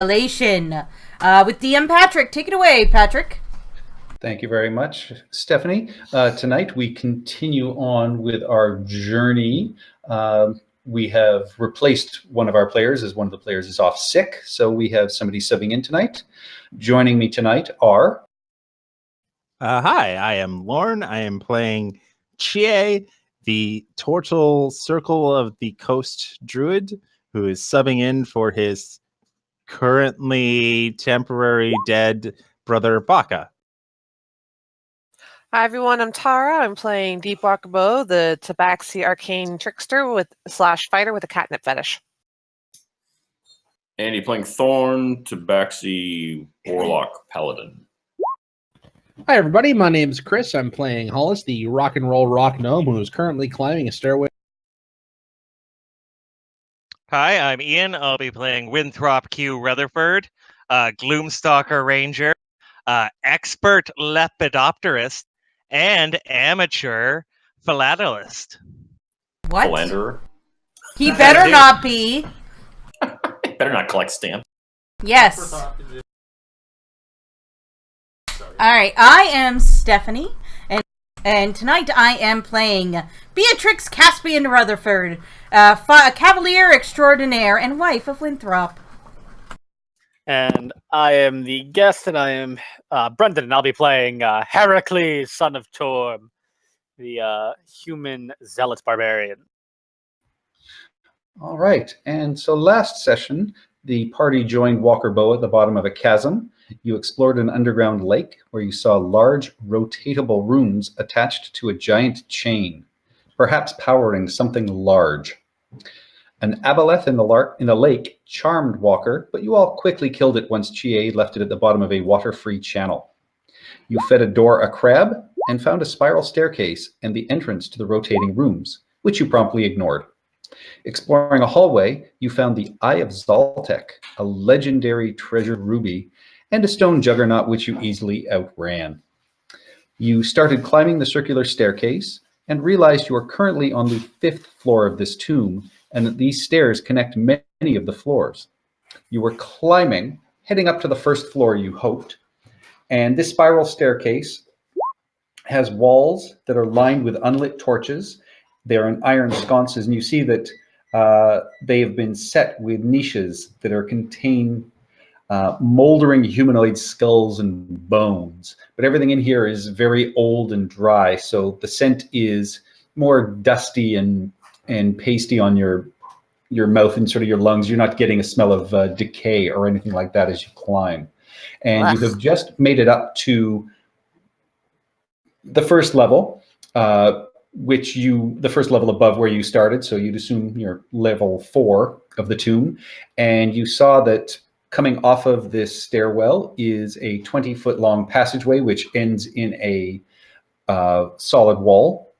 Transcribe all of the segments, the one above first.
Annihilation with DM Patrick. Take it away, Patrick. Thank you very much, Stephanie. Tonight we continue on with our journey. We have replaced one of our players as one of the players is off sick, so we have somebody subbing in tonight. Joining me tonight are... Hi, I am Lorne. I am playing Chie, the Tortle Circle of the Coast Druid, who is subbing in for his currently temporary dead brother Baka. Hi everyone, I'm Tara. I'm playing Deepwalker Bow, the Tabaxi arcane trickster with / fighter with a catnip fetish. Andy playing Thorn, Tabaxi Warlock Paladin. Hi everybody, my name's Chris. I'm playing Hollis, the rock and roll rock gnome who is currently climbing a stairway. Hi, I'm Ian. I'll be playing Winthrop Q. Rutherford, Gloomstalker Ranger, expert lepidopterist, and amateur philatelist. What? Philanderer. He better not be. Better not collect stamps. Yes. Alright, I am Stephanie, and tonight I am playing Beatrix Caspian Rutherford, Cavalier Extraordinaire and wife of Winthrop. And I am the guest, and I am Brendan, and I'll be playing Heracles, son of Torm, the human zealot barbarian. All right, and so last session, the party joined Walker Bow at the bottom of a chasm. You explored an underground lake where you saw large rotatable rooms attached to a giant chain, perhaps powering something large. An aboleth in the lake charmed Walker, but you all quickly killed it once Chie left it at the bottom of a water-free channel. You fed a crab and found a spiral staircase and the entrance to the rotating rooms, which you promptly ignored. Exploring a hallway, you found the Eye of Zaltek, a legendary treasured ruby, and a stone juggernaut which you easily outran. You started climbing the circular staircase and realized you are currently on the 5th floor of this tomb, and that these stairs connect many of the floors. You were climbing, heading up to the 1st floor you hoped, and this spiral staircase has walls that are lined with unlit torches. They are in iron sconces, and you see that they have been set with niches that are contain moldering humanoid skulls and bones. But everything in here is very old and dry, so the scent is more dusty and pasty on your mouth and sort of your lungs. You're not getting a smell of decay or anything like that as you climb. And you have just made it up to the 1st level, the 1st level above where you started, so you'd assume you're level 4 of the tomb, and you saw that coming off of this stairwell is a 20-foot long passageway which ends in a solid wall.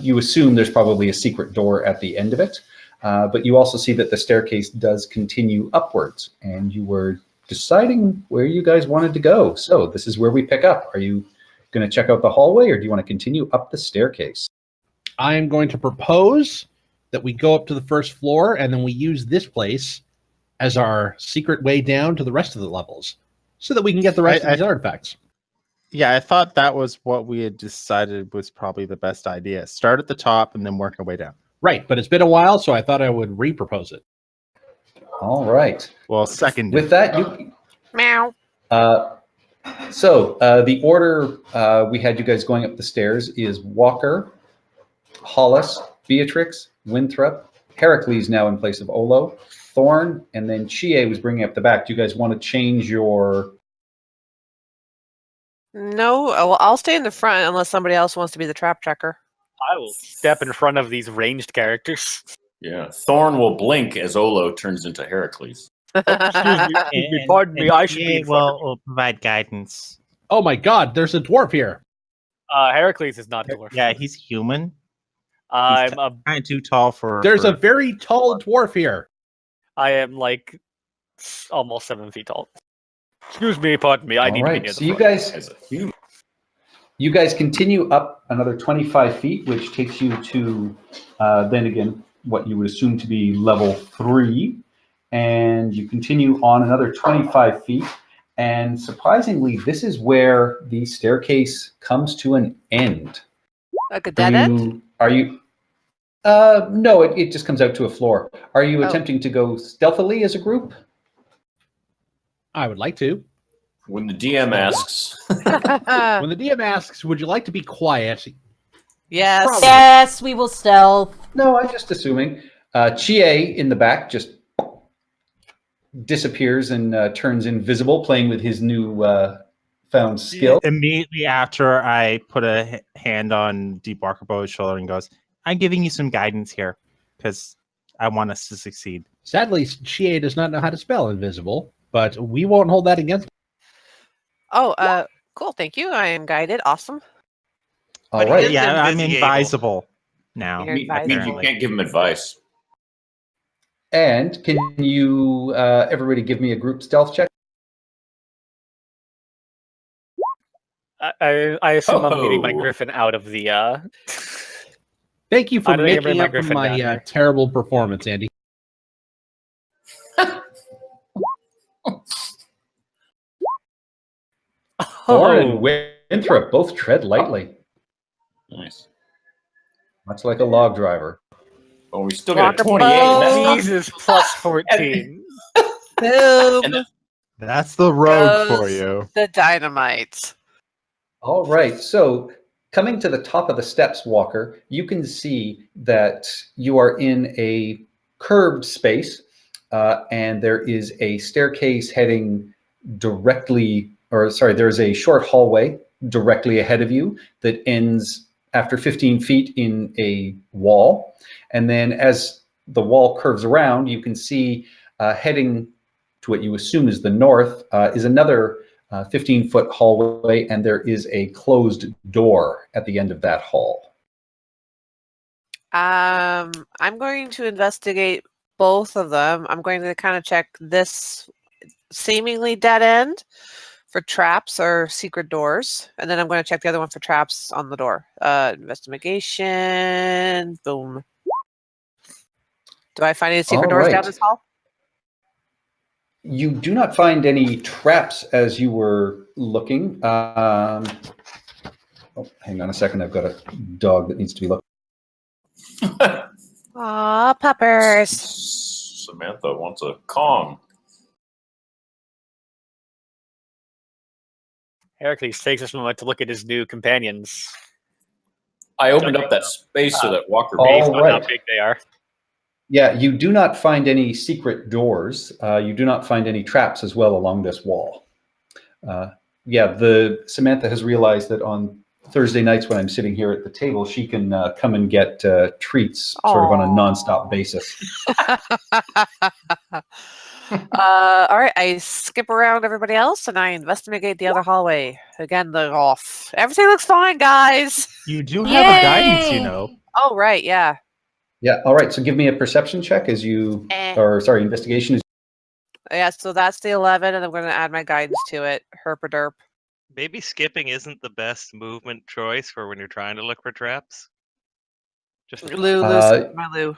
You assume there's probably a secret door at the end of it, but you also see that the staircase does continue upwards, and you were deciding where you guys wanted to go. So this is where we pick up. Are you going to check out the hallway, or do you want to continue up the staircase? I am going to propose that we go up to the 1st floor, and then we use this place as our secret way down to the rest of the levels, so that we can get the rest of these artifacts. Yeah, I thought that was what we had decided was probably the best idea. Start at the top and then work our way down. Right, but it's been a while, so I thought I would re-propose it. All right. Well, second. With that, you... Meow. So the order we had you guys going up the stairs is Walker, Hollis, Beatrix, Winthrop, Heracles now in place of Olo, Thorn, and then Chie was bringing up the back. Do you guys want to change your... No, I'll stay in the front unless somebody else wants to be the trap checker. I will step in front of these ranged characters. Yeah, Thorn will blink as Olo turns into Heracles. Excuse me, pardon me, I should be in front of you. Will provide guidance. Oh my god, there's a dwarf here. Heracles is not dwarf. Yeah, he's human. I'm Kind of too tall for... There's a very tall dwarf here. I am like almost 7 feet tall. Excuse me, pardon me. I need to be near the front. You guys continue up another 25 feet, which takes you to then again what you would assume to be level 3, and you continue on another 25 feet. And surprisingly, this is where the staircase comes to an end. Like a dead end? Are you? No, it just comes out to a floor. Are you Oh. attempting to go stealthily as a group? I would like to. When the DM asks, When the DM asks, would you like to be quiet? Yes. Probably. Yes, we will stealth. No, I'm just assuming. Chie in the back just disappears and turns invisible, playing with his new found skill. Immediately after, I put a hand on Deep Walkerbo's shoulder and goes, "I'm giving you some guidance here because I want us to succeed." Sadly, Chie does not know how to spell invisible, but we won't hold that against him. Oh, cool. Thank you. I am guided. Awesome. All But he right. is Yeah, I'm invisible. invisible now. You're that means you apparently. can't give him advice. And can you, everybody, give me a group stealth check? I assume I'm leaving my Oh. griffin out of the. Thank you for I don't think I making bring my up for griffin down my here. terrible performance, Andy. Thor and Winthrop both tread lightly, Nice. much like a log driver. Well, we still got a Walker 28. That's not- Jesus, plus 14. Boom. And That's the road for Goes you. the dynamite. All right. So coming to the top of the steps, Walker, you can see that you are in a curved space, and there is a staircase heading directly, or sorry, there's a short hallway directly ahead of you that ends after 15 feet in a wall. And then as the wall curves around, you can see heading to what you assume is the north is another 15-foot hallway, and there is a closed door at the end of that hall. I'm going to investigate both of them. I'm going to kind of check this seemingly dead end for traps or secret doors, and then I'm going to check the other one for traps on the door. Investigation. Boom. Do I find any secret All doors down right. this hall? You do not find any traps as you were looking. Oh, hang on a second. I've got a dog that needs to be looked. Aw, puppers. Samantha wants a Kong. Heracles takes us a moment to look at his new companions. I opened up that space so that Walker All Based Bay. on right. how big they are. Yeah, you do not find any secret doors. You do not find any traps as well along this wall. Samantha has realized that on Thursday nights when I'm sitting here at the table, she can come and get treats sort of on a nonstop basis. All right, I skip around everybody else and I investigate the other hallway. Again, the off. Everything looks fine, guys. You do have a guidance, you Yay! know. Oh, right, yeah. Yeah, all right. So give me a perception check as you, investigation. Yeah, so that's the 11, and I'm going to add my guidance to it. Herp or derp. Maybe skipping isn't the best movement choice for when you're trying to look for traps. Just a thought. Lou, skip my Lou.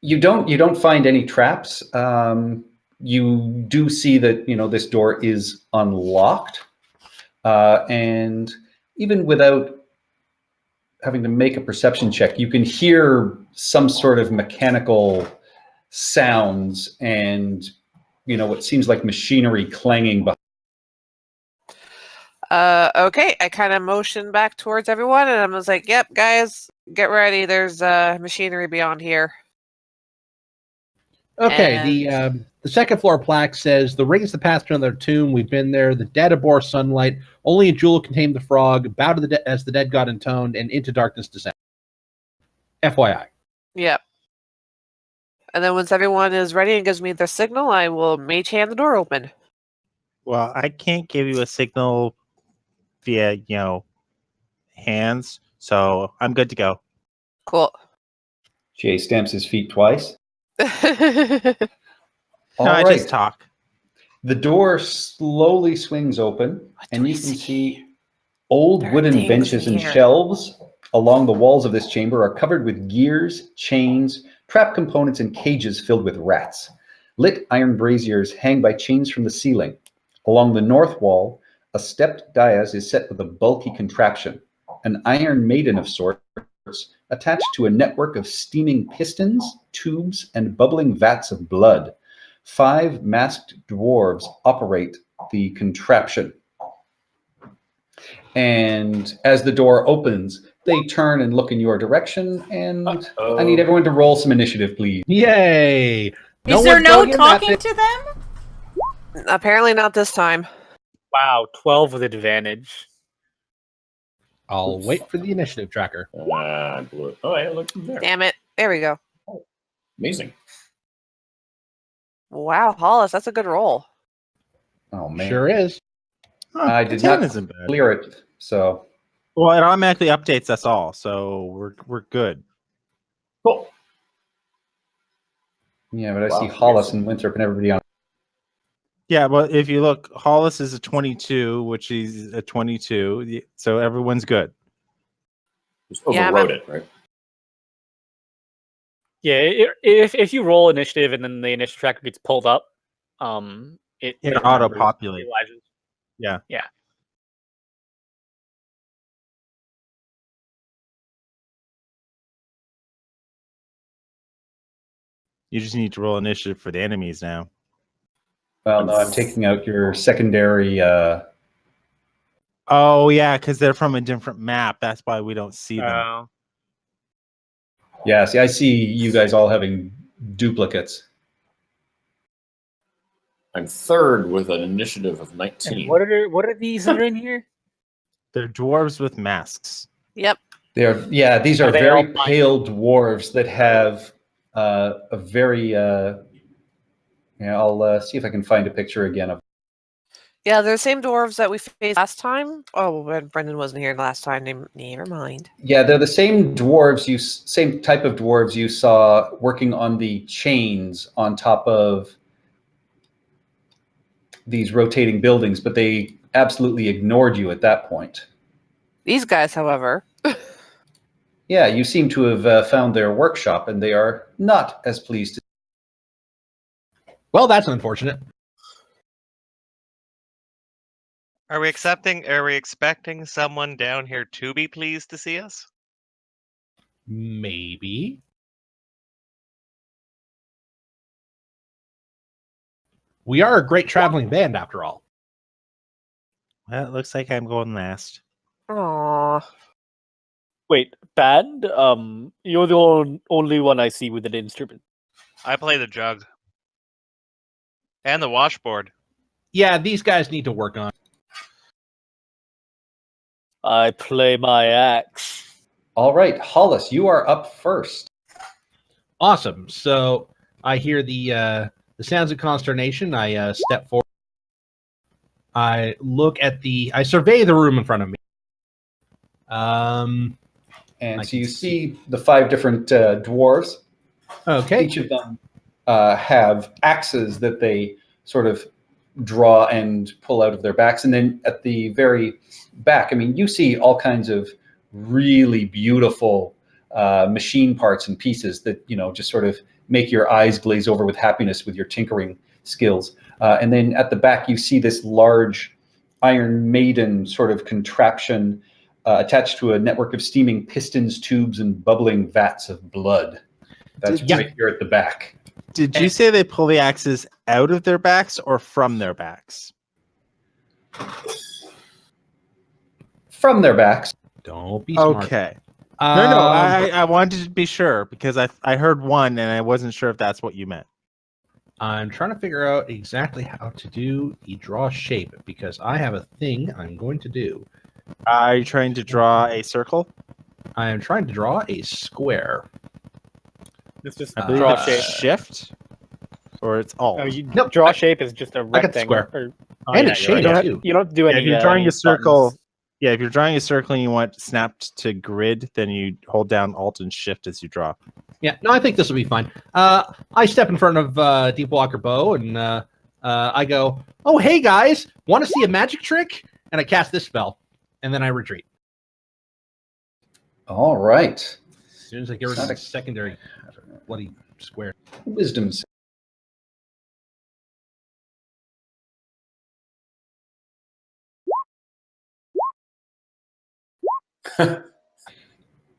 You don't find any traps. You do see that this door is unlocked, and even without having to make a perception check, you can hear some sort of mechanical sounds and what seems like machinery clanging behind. Okay, I kind of motioned back towards everyone, and I was like, "Yep, guys, get ready. There's machinery beyond here." Okay, the second floor plaque says the ring is the path to another tomb. We've been there. The dead abhor sunlight. Only a jewel contained the frog. Bow to the dead as the dead got intoned, and into darkness descend. FYI. Yep. And then once everyone is ready and gives me their signal, I will mage hand the door open. Well, I can't give you a signal via, hands, so I'm good to go. Cool. Jay stamps his feet twice. All No, I right. just talk. The door slowly swings open, and you can see old There are wooden things benches and here. shelves along the walls of this chamber are covered with gears, chains, trap components, and cages filled with rats. Lit iron braziers hang by chains from the ceiling. Along the north wall, a stepped dais is set with a bulky contraption, an iron maiden of sorts, attached to a network of steaming pistons, tubes, and bubbling vats of blood. 5 masked dwarves operate the contraption. And as the door opens, they turn and look in your direction, and I need everyone to roll some initiative, please. Yay! Is there one's no going in that talking thing. to them? Apparently not this time. Wow, 12 with advantage. I'll Oops. wait for the initiative tracker. I blew it. Oh, yeah, look there. Damn it. There we go. Amazing. Wow, Hollis, that's a good roll. Oh, man. Sure is. Huh, I a did 10 not isn't bad. clear it, so... Well, it automatically updates us all, so we're good. Cool. Yeah, but I Wow, see Hollis amazing. and Winthrop and everybody on. Yeah, but if you look, Hollis is a 22, which is a 22, so everyone's good. Just Yeah, overrode it, right? Yeah, if you roll initiative and then the initiative tracker gets pulled up, it remembers, auto-populates. realizes. Yeah. Yeah. You just need to roll initiative for the enemies now. Well, no, I'm taking out your secondary... Oh, yeah, because they're from a different map. That's why we don't see them. Yeah, see, I see you guys all having duplicates. I'm third with an initiative of 19. And what are these that are in here? They're dwarves with masks. Yep. These are Are they very all fine? pale dwarves that have a very... I'll see if I can find a picture again of... Yeah, they're the same dwarves that we faced last time. Oh, when Brendan wasn't here last time. Never mind. Yeah, they're the same dwarves, same type of dwarves you saw working on the chains on top of these rotating buildings, but they absolutely ignored you at that point. These guys, however. Yeah, you seem to have found their workshop, and they are not as pleased to... Well, that's unfortunate. Are we expecting someone down here to be pleased to see us? Maybe. We are a great traveling band, after all. Well, it looks like I'm going last. Aww. Wait, band? You're the only one I see with an instrument. I play the jug. And the washboard. Yeah, these guys need to work on. I play my axe. All right, Hollis, you are up first. Awesome. So I hear the sounds of consternation. I step forward. I I survey the room in front of me. And I so you can see the 5 different dwarves. Okay. Each of them have axes that they sort of draw and pull out of their backs. And then at the very back, I mean, you see all kinds of really beautiful machine parts and pieces that, just sort of make your eyes glaze over with happiness with your tinkering skills. And then at the back, you see this large Iron Maiden sort of contraption attached to a network of steaming pistons, tubes, and bubbling vats of blood. That's Yeah. right here at the back. Did you say they pull the axes out of their backs or from their backs? From their backs. Don't be smart. Okay. No, Um, I wanted to be sure because I heard one and I wasn't sure if that's what you meant. I'm trying to figure out exactly how to do the draw shape because I have a thing I'm going to do. Are you trying to draw a circle? I am trying to draw a square. It's just I believe draw it's shape. shift or it's alt. Nope, Draw shape is just a I got the rectangle. square. Or, And yeah, it's you're shaded right. too. you don't do Yeah, any. if you're drawing any a circle, buttons. yeah, if you're drawing a circle and you want snapped to grid, then you hold down alt and shift as you draw. Yeah, no, I think this will be fine. I step in front of Deep Walker Bow and I go, "Oh, hey guys, want to see a magic trick?" And I cast this spell, and then I retreat. All right. As soon as I get rid of the secondary bloody square. Wisdom.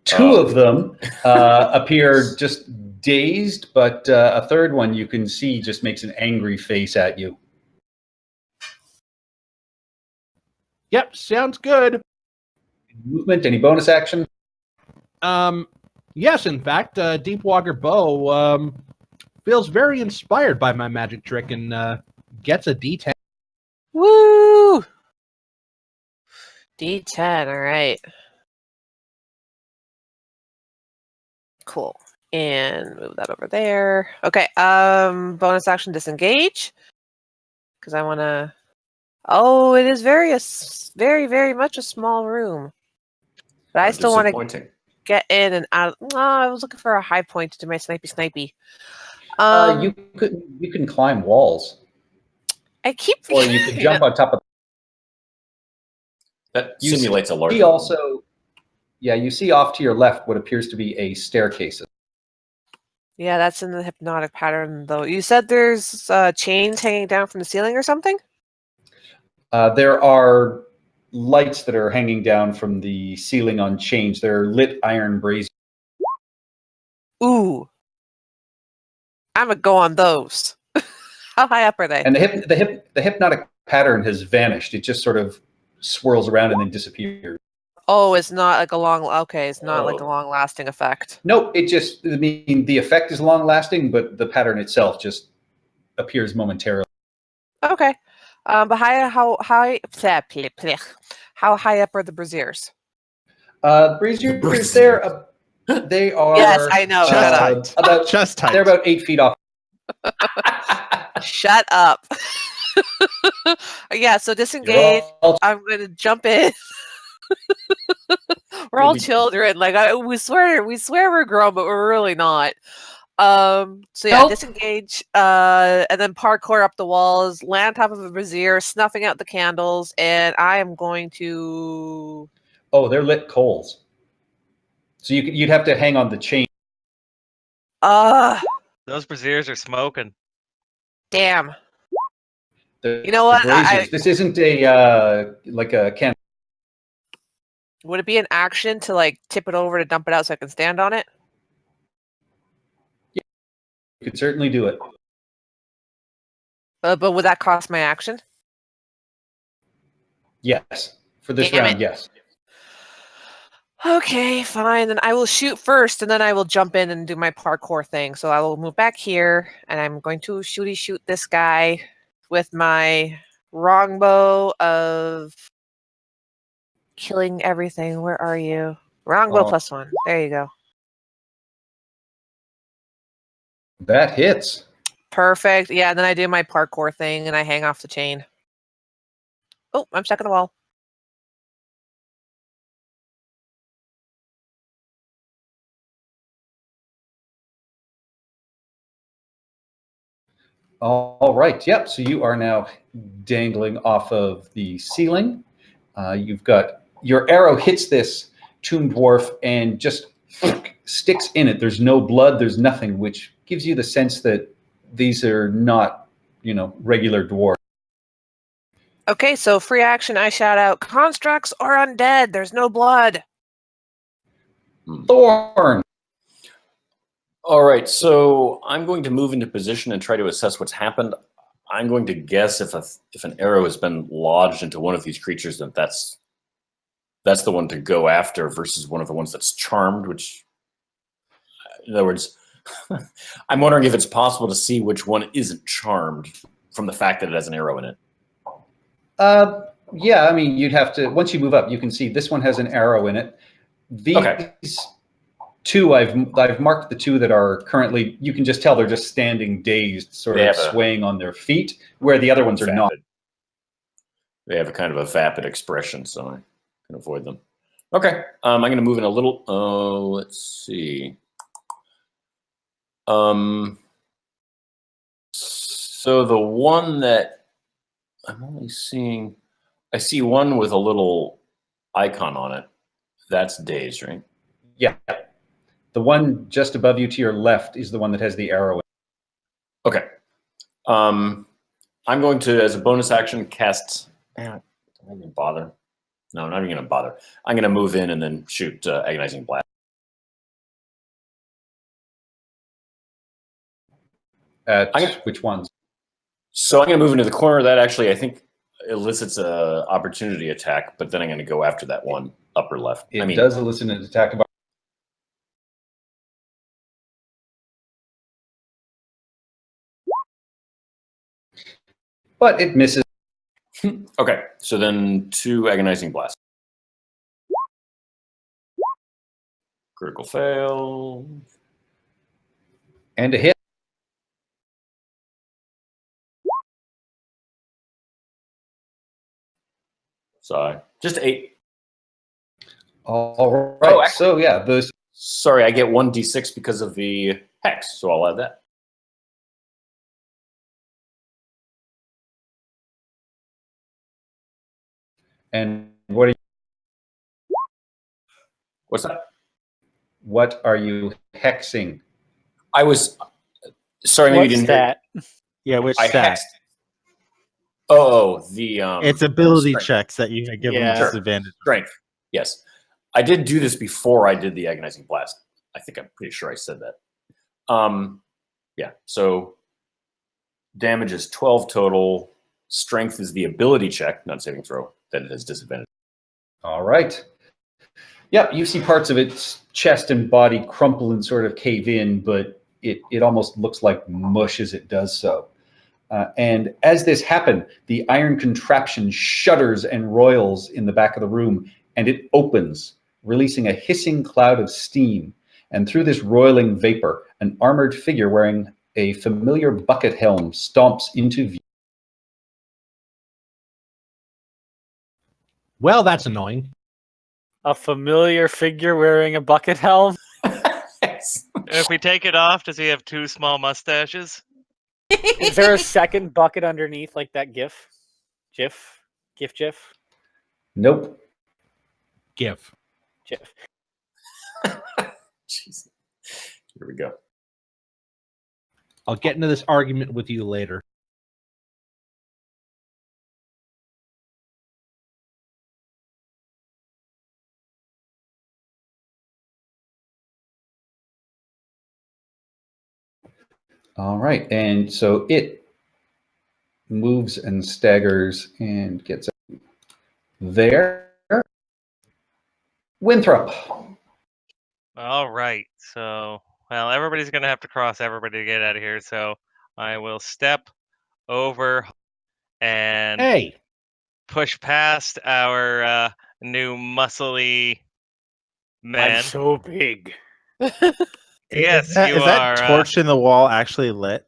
Two of them appear just dazed, but a third one you can see just makes an angry face at you. Yep, sounds good. Movement, any bonus action? Yes, in fact, Deepwater Bow feels very inspired by my magic trick and gets a D10. Woo! D10, all right. Cool. And move that over there. Okay, bonus action disengage. Because I want to... Oh, it is very, very much a small room. But I still want to Disappointing. get in and out. Oh, I was looking for a high point to do my snipey. You can climb walls, I keep or you can jump on top of. That You simulates a large see also, yeah, you see off to your left what appears to be a staircase. Yeah, that's in the hypnotic pattern, though. You said there's chains hanging down from the ceiling or something? There are lights that are hanging down from the ceiling on chains. They're lit iron braziers. Ooh. I'm going to go on those. How high up are they? And the hypnotic pattern has vanished. It just sort of swirls around and then disappears. Oh, it's not like a long... Okay, it's not like a Oh. long-lasting effect. Nope, I mean, the effect is long lasting, but the pattern itself just appears momentarily. Okay. But how high up are the braziers? Braziers, they are. Yes, I know. Just Shut tight. Just tight. They're about 8 feet off. Shut up. Yeah, so disengage. All- I'm going to jump in. We're all children. Like we swear we're grown, but we're really not. So yeah, Nope. disengage, and then parkour up the walls, land on top of a brazier, snuffing out the candles, and I am going to... Oh, they're lit coals. So you'd have to hang on the chain. Those braziers are smoking. Damn. The, You know what? the braziers. This isn't like a can. Would it be an action to like tip it over to dump it out so I can stand on it? You could certainly do it. But would that cost my action? Yes. For this Damn round, it. yes. Okay, fine. Then I will shoot first, and then I will jump in and do my parkour thing. So I will move back here, and I'm going to shoot this guy with my longbow of killing everything. Where are you? Longbow +1. There you go. That hits. Perfect. Yeah, and then I do my parkour thing, and I hang off the chain. Oh, I'm stuck in the wall. All right. Yep. So you are now dangling off of the ceiling. You've got your arrow hits this tomb dwarf and just sticks in it. There's no blood. There's nothing, which gives you the sense that these are not, regular dwarves. Okay, so free action, I shout out, constructs or undead, there's no blood. Thorn. All right, so I'm going to move into position and try to assess what's happened. I'm going to guess if an arrow has been lodged into one of these creatures, that that's the one to go after versus one of the ones that's charmed, which, in other words, I'm wondering if it's possible to see which one isn't charmed from the fact that it has an arrow in it. Yeah, I mean, you'd have to, once you move up, you can see this one has an arrow in it. These two, I've marked the two that are currently, you can just tell they're just standing dazed, sort of swaying on their feet, where the other ones are not. They have a kind of a vapid expression, so I can avoid them. Okay, I'm going to move in a little, let's see. So the one that I'm only seeing, I see one with a little icon on it. That's dazed, right? Yeah. The one just above you to your left is the one that has the arrow. Okay. I'm going to, as a bonus action, cast... I didn't bother. No, I'm not even going to bother. I'm going to move in and then shoot agonizing blast. Which ones? So I'm going to move into the corner. That actually, I think, elicits a opportunity attack, but then I'm going to go after that one upper left. It does elicit an attack of. But it misses. Okay, so then 2 agonizing blasts. Critical fail. And a hit. Sorry, just 8. All right. Oh, actually- so yeah, those. Sorry, I get 1d6 because of the hex, so I'll add that. And what are you, What's that? what are you hexing? I was sorry, maybe you What's didn't hear. that? Yeah, which I stat? hexed. Oh, the It's ability strength. checks that you give them Yeah. Sure. disadvantage. Strength. Yes, I did do this before I did the agonizing blast. I'm pretty sure I said that. Yeah. So damage is 12 total. Strength is the ability check, not saving throw, that it has disadvantage. All right. Yep, you see parts of its chest and body crumple and sort of cave in, but it almost looks like mush as it does so. And as this happened, the iron contraption shudders and roils in the back of the room, and it opens, releasing a hissing cloud of steam. And through this roiling vapor, an armored figure wearing a familiar bucket helm stomps into view. Well, that's annoying. A familiar figure wearing a bucket helm. Yes. If we take it off, does he have 2 small mustaches? Is there a second bucket underneath, like that GIF? GIF? Nope. GIF. GIF. Jeez. Here we go. I'll get into this argument with you later. All right, and so it moves and staggers and gets there. Winthrop. All right. So, well, everybody's going to have to cross everybody to get out of here. So I will step over and Hey, push past our new muscly man. I'm so big. Yes, is that, you is that are, torch in the wall actually lit?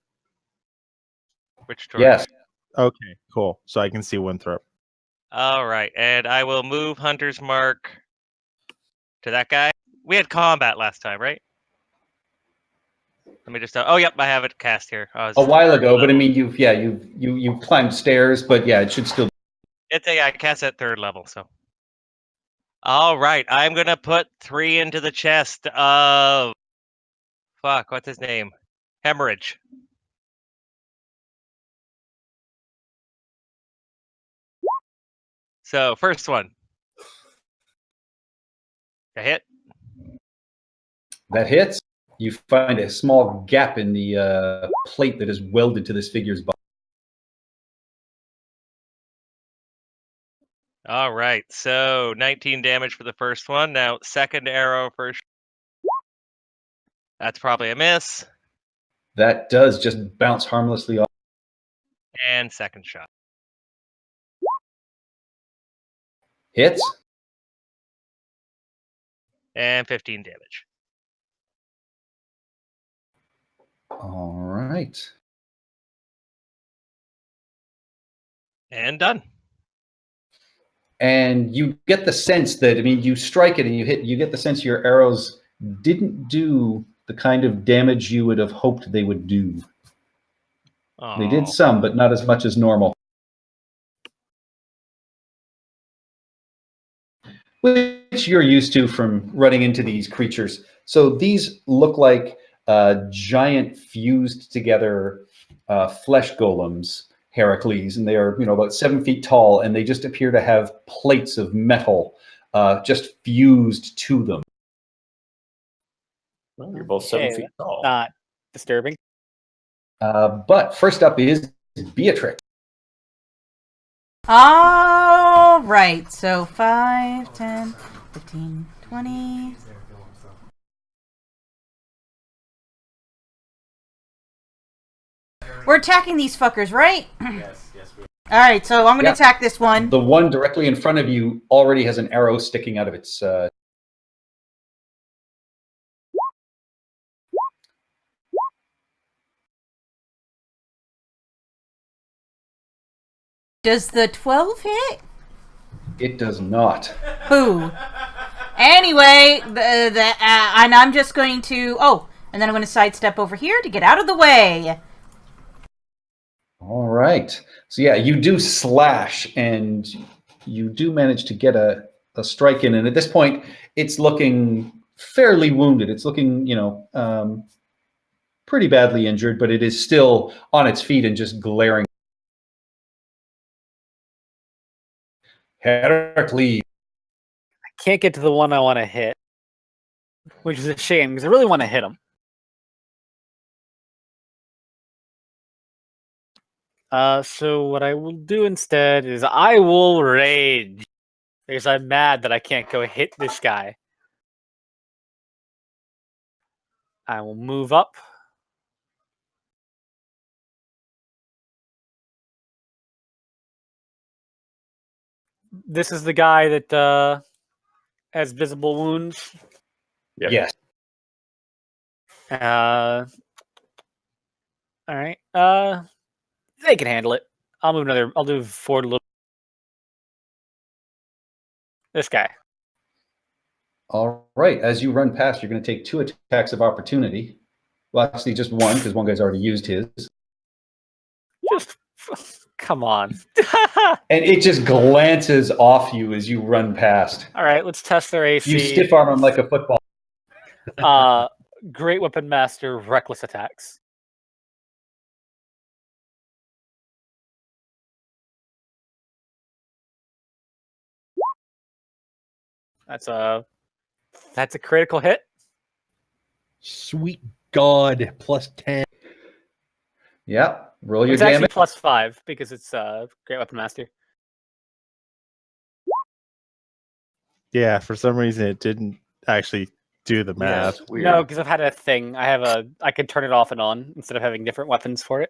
Which torch? Yes. Okay, cool. So I can see Winthrop. All right. And I will move Hunter's Mark to that guy. We had combat last time, right? Let me just. Oh, yep, I have it cast here. A while ago, but I mean, you've climbed stairs, but yeah, it should still. I cast at 3rd level, so. All right, I'm gonna put 3 into the chest of. Fuck, what's his name? Hemorrhage. So first one. A hit. That hits. You find a small gap in the plate that is welded to this figure's body. All right, so 19 damage for the first one. Now second arrow first. That's probably a miss. That does just bounce harmlessly off. And second shot. Hits. And 15 damage. All right. And done. And you get the sense that, I mean, you strike it and you get the sense your arrows didn't do the kind of damage you would have hoped they would do. Oh. They did some, but not as much as normal. Which you're used to from running into these creatures. So these look like giant fused together flesh golems. Heracles, and they are, about 7 feet tall, and they just appear to have plates of metal just fused to them. Well, you're both 7 Okay, feet tall. Not disturbing. But first up is Beatrix. All right. So 5, 10, 15, 20. We're attacking these fuckers, right? Yes. All right. So I'm going to Yeah. attack this one. The one directly in front of you already has an arrow sticking out of its. Does the 12 hit? It does not. Who? Anyway, and I'm just going to. Oh, and then I'm going to sidestep over here to get out of the way. All right. So yeah, you do slash, and you do manage to get a strike in. And at this point, it's looking fairly wounded. It's looking, pretty badly injured, but it is still on its feet and just glaring. Heracles. Can't get to the one I want to hit, which is a shame because I really want to hit him. So what I will do instead is I will rage because I'm mad that I can't go hit this guy. I will move up. This is the guy that has visible wounds. Yep. Yes. All right. They can handle it. I'll move another. I'll do forward a little. This guy. All right. As you run past, you're going to take 2 attacks of opportunity. Well, actually, just one, because one guy's already used his. Just come on. And it just glances off you as you run past. All right. Let's test their AC. You stiff arm him like a football. Great Weapon Master, reckless attacks. That's a critical hit. Sweet God, +10. Yeah. Roll your It's actually damage. +5 because it's Great Weapon Master. Yeah, for some reason it didn't actually do the Yeah, math. it's weird. No, because I've had a thing. I can turn it off and on instead of having different weapons for it.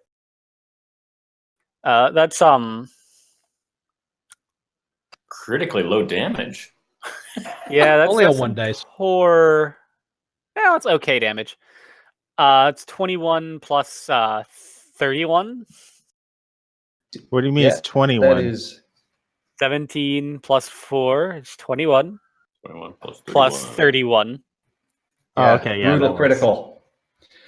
That's Critically low damage. yeah, that's Only on that's one some dice. Poor. No, it's okay damage. It's 21 plus 31. What do you mean Yeah, it's 21? That is 17 plus 4 is 21 21 plus 31. Oh, okay, yeah, brutal that was- critical.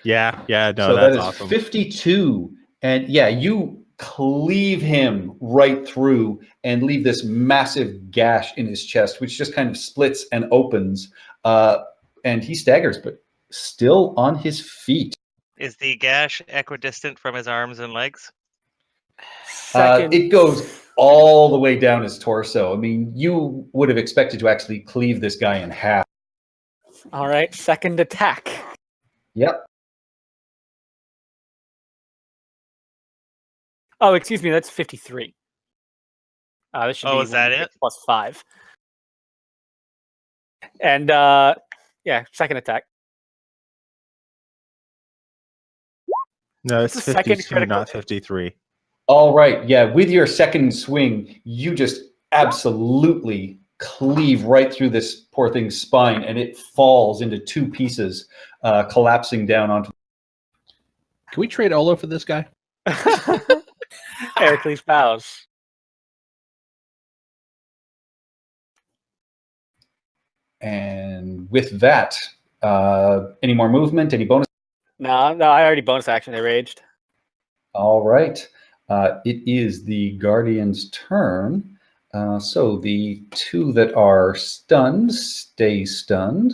Yeah, no, So that's that is awesome. 52. And yeah, you cleave him right through and leave this massive gash in his chest, which just kind of splits and opens. And he staggers, but still on his feet. Is the gash equidistant from his arms and legs? Second, It goes all the way down his torso. I mean, you would have expected to actually cleave this guy in half. all right, second attack. Yep. Oh, excuse me, that's 53. This should Oh, be is that 1d6 it? plus 5. And yeah, second attack. No, it's It's the second 52, critical not hit. 53. All right. Yeah. With your second swing, you just absolutely cleave right through this poor thing's spine, and it falls into 2 pieces, collapsing down onto. Can we trade Olo for this guy? Heracles bows. And with that, any more movement? Any bonus? No, I already bonus action. I raged. All right. It is the Guardian's turn. So the 2 that are stunned stay stunned.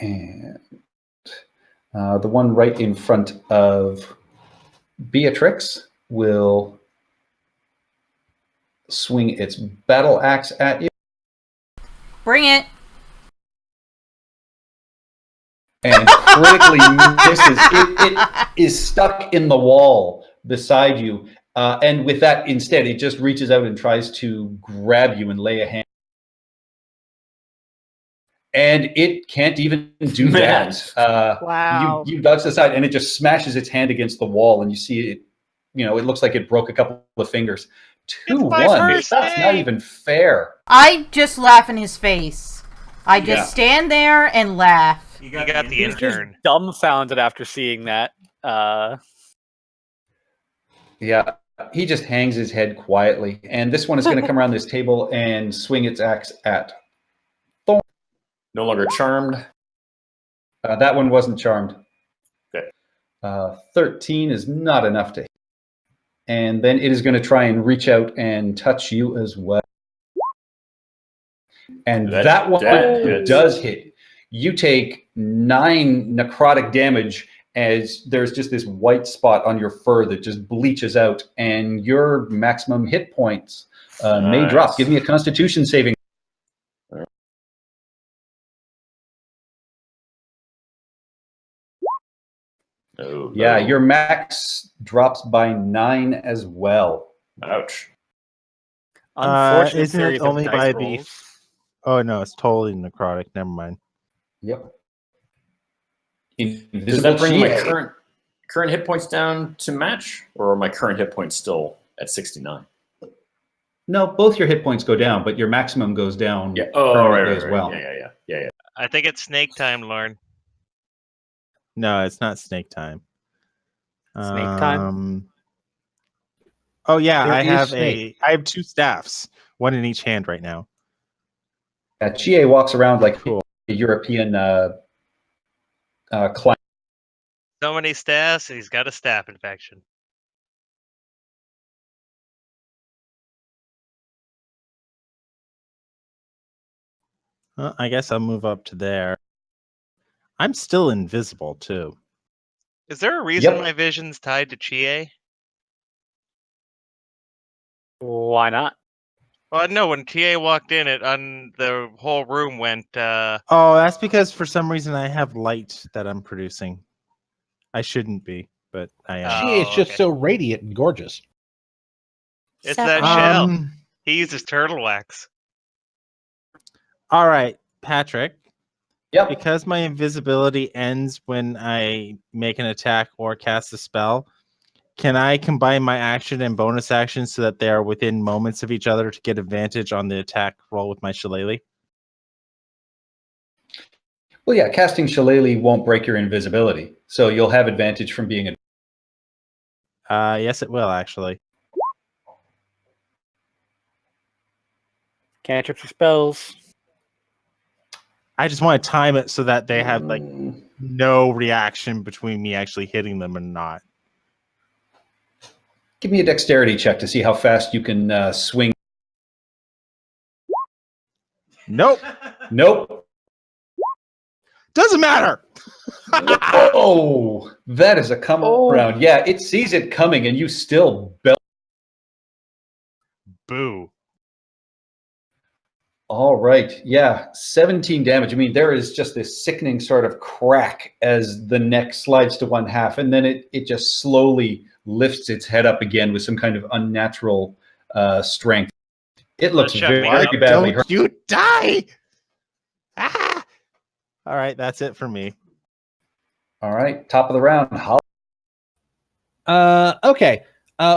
And the one right in front of Beatrix will swing its battle axe at you. Bring it. And critically misses. It is stuck in the wall beside you. And with that, instead, it just reaches out and tries to grab you and lay a hand. And it can't even do Man. that. Wow. You dodge to the side, and it just smashes its hand against the wall, and you see it. It looks like it broke a couple of fingers. It's my 2-1. first That's not game. even fair. I just laugh in his face. I just Yeah. stand there and laugh. You got the He's just intern. dumbfounded after seeing that. Yeah, he just hangs his head quietly. And this one is going to come around this table and swing its axe at. No longer charmed. That one wasn't charmed. Okay. 13 is not enough to hit. And then it is going to try and reach out and touch you as well. And that one hits. does hit. You take 9 necrotic damage as there's just this white spot on your fur that just bleaches out, and your maximum hit points may drop. Give me a Constitution saving. Oh, Yeah, no. your max drops by 9 as well. Ouch. Unfortunate isn't it series of only dice by rolls. the? Oh no, it's totally necrotic. Never mind. Yep. Does Invisible that bring my GA. current hit points down to match, or are my current hit points still at 69? No, both your hit points go down, but your maximum goes down. Yeah. Oh, permanently right, as right. well. Yeah. I think it's snake time, Lauren. No, it's not snake time. Snake time? Oh yeah, There I is have snake. I have 2 staffs, one in each hand right now. GA walks around like Cool. a European client. So many staffs, he's got a staph infection. I guess I'll move up to there. I'm still invisible too. Is there a reason Yep. my vision's tied to Chie? Why not? Well, no, when Chie walked in, the whole room went. Oh, that's because for some reason I have light that I'm producing. I shouldn't be, but I am. She is just okay. so radiant and gorgeous. It's that shell. Um, He uses turtle wax. all right, Patrick. Yep. Because my invisibility ends when I make an attack or cast a spell, can I combine my action and bonus action so that they are within moments of each other to get advantage on the attack roll with my shillelagh? Well, yeah, casting Shillelagh won't break your invisibility, so you'll have advantage from being a. Yes, it will actually. Cantrips or spells. I just want to time it so that they have like Mm, no reaction between me actually hitting them or not. Give me a dexterity check to see how fast you can swing. Nope, Nope. doesn't matter. Oh, that is a come around. Yeah, it sees it coming, and you still belt. Boo. All right. Yeah, 17 damage. I mean, there is just this sickening sort of crack as the neck slides to one half, and then it just slowly lifts its head up again with some kind of unnatural strength. It looks shut very, me very up. badly Don't hurt. you die! Ah! All right, that's it for me. All right, top of the round. Okay.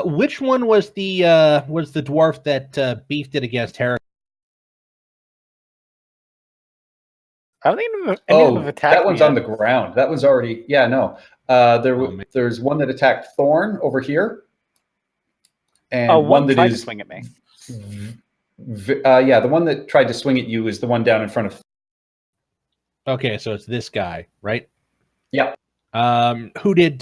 Which one was the dwarf that beefed it against Herrick? I don't think any of them have attacked that me one's yet. on the ground. That one's already. Yeah, no. There's one that attacked Thorn over here, and Oh, one one that tried to is. swing at me. Yeah, the one that tried to swing at you is the one down in front of. Okay, so it's this guy, right? Yeah. Who did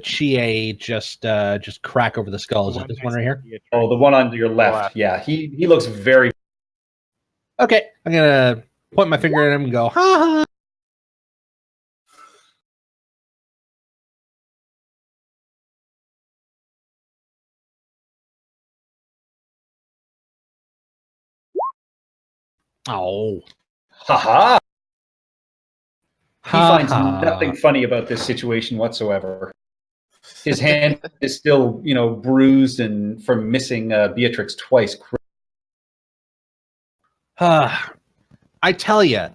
Chie just crack over the skull? Is it this one right here? Oh, the one on your left. Left. Yeah, he looks very. Okay, I'm gonna point my finger at him and go, ha ha. Oh. Ha! He finds Ha. nothing funny about this situation whatsoever. His hand is still, bruised and from missing Beatrix twice. I tell you,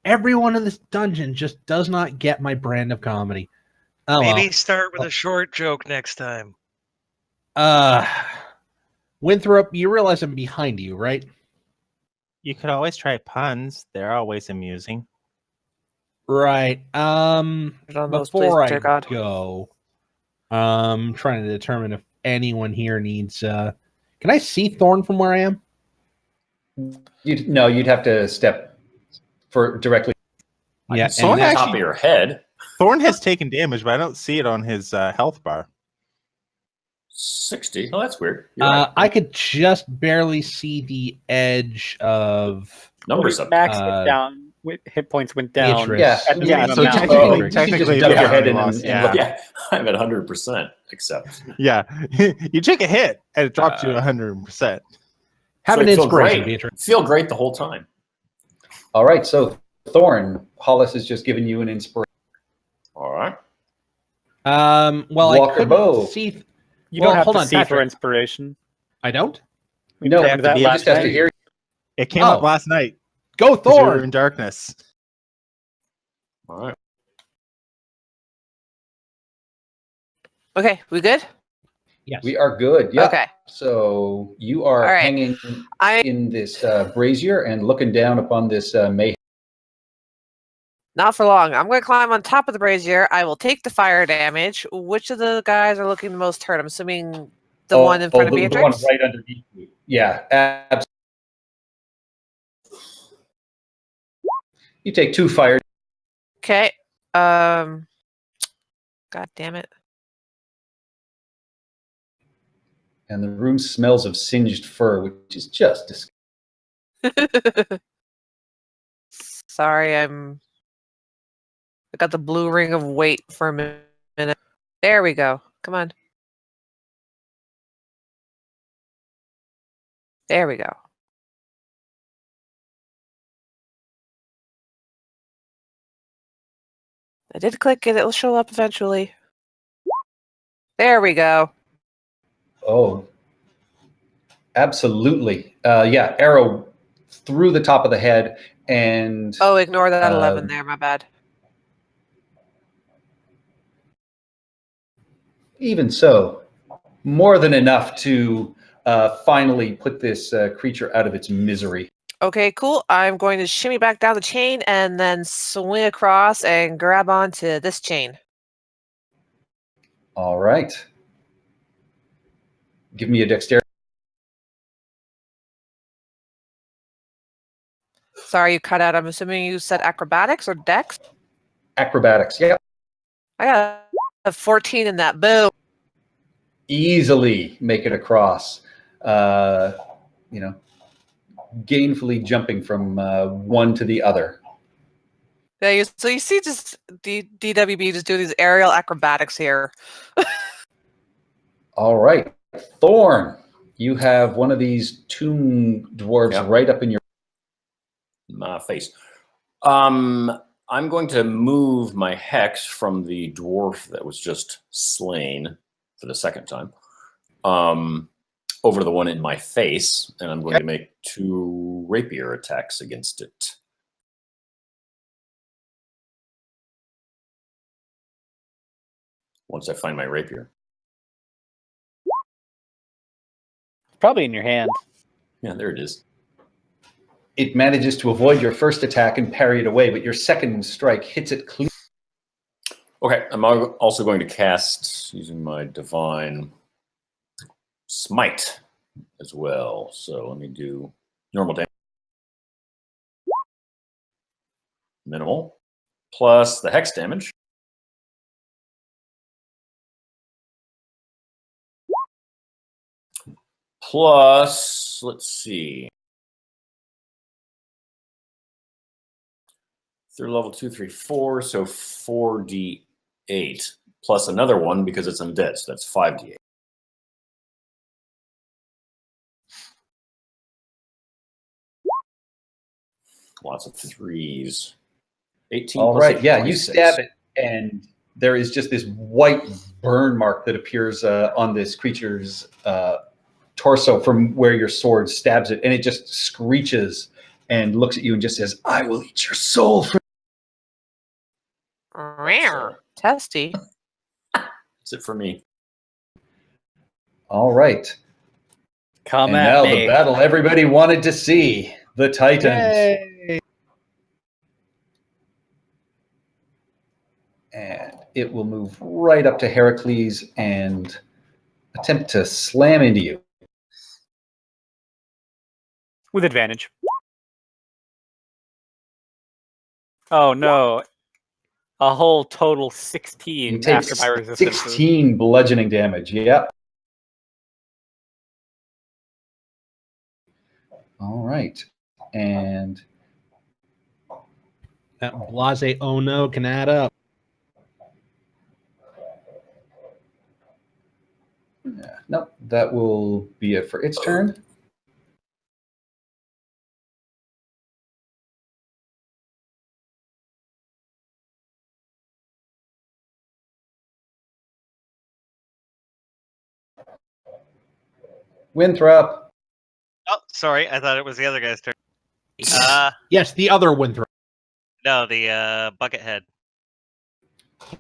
everyone in this dungeon just does not get my brand of comedy. Oh, Maybe well. start with a short joke next time. Winthrop, you realize I'm behind you, right? You could always try puns. They're always amusing. Right. On those, please, Before I dear God. go, trying to determine if anyone here needs. Can I see Thorn from where I am? You'd have to step for directly. Yeah, See on and the that, top of your head. Thorn has taken damage, but I don't see it on his health bar. 60. Oh, that's weird. You're right. I could just barely see the edge of Numbers up. Max went down. Hit points went down. Beatrice. Yeah, At the Yeah, minimum so now. technically, you can technically, just duck yeah, your head in lost, and look. Yeah, I'm at 100%. Except Yeah, you take a hit and it drops you 100%. Have So an I feel inspiration, great. Beatrice. Feel great the whole time. All right, so Thorn, Hollis has just given you an inspiration. All right. Well, Walker I couldn't Bow. see. You Well, don't have hold to on, see for Patrick. inspiration. I don't. We No, talked that he last just has to night. hear. It came up Oh. last night Go, because we were Thorn! in darkness. All right. Okay, we good? Yes. We are good. Yeah. Okay. So you are All right. hanging I in this brazier and looking down upon this mayhem. Not for long. I'm going to climb on top of the brazier. I will take the fire damage. Which of the guys are looking the most hurt? I'm assuming the one in front of the Beatrix? one right underneath you. Yeah, absolutely. You take 2 fire. Okay. God damn it. And the room smells of singed fur, which is just disgusting. Sorry, I got the blue ring of weight for a minute. There we go. Come on. There we go. I did click it. It'll show up eventually. There we go. Oh, absolutely. Yeah, arrow through the top of the head and Oh, ignore that 11 there. My bad. even so, more than enough to finally put this creature out of its misery. Okay, cool. I'm going to shimmy back down the chain and then swing across and grab onto this chain. All right. Give me a dexterity. Sorry, you cut out. I'm assuming you said acrobatics or dex? Acrobatics. Yeah. I got a 14 in that. Boom. Easily make it across. Gainfully jumping from one to the other. Yeah, so you see just DWB just doing these aerial acrobatics here. All right. Thorn, you have one of these tomb dwarves Yeah. right up in your My face. I'm going to move my hex from the dwarf that was just slain for the second time over to the one in my face, and I'm going to make 2 rapier attacks against it. Once I find my rapier. Probably in your hand. Yeah, there it is. It manages to avoid your first attack and parry it away, but your second strike hits it clean. Okay, I'm also going to cast, using my divine smite as well. So let me do normal damage. Minimal. Plus the hex damage. Plus, let's see. Third level 2, 3, 4, so 4d8 plus another one because it's undead, so that's 5d8. Lots of threes. 18 All plus right, 8, yeah, you 26. stab it, and there is just this white burn mark that appears on this creature's torso from where your sword stabs it, and it just screeches and looks at you and just says, "I will eat your soul." Rare. Testy. That's it for me. All right, Come and at now me. the battle everybody wanted to see: the Titans. Yay. And it will move right up to Heracles and attempt to slam into you. With advantage. Oh no. A whole total You 16 take after my resistance. 16 bludgeoning damage. Yep. All right. And That blase oh no can add up. nope, that will be it for its turn. Winthrop. Oh, sorry. I thought it was the other guy's turn. Yes, the other Winthrop. No, the bucket head.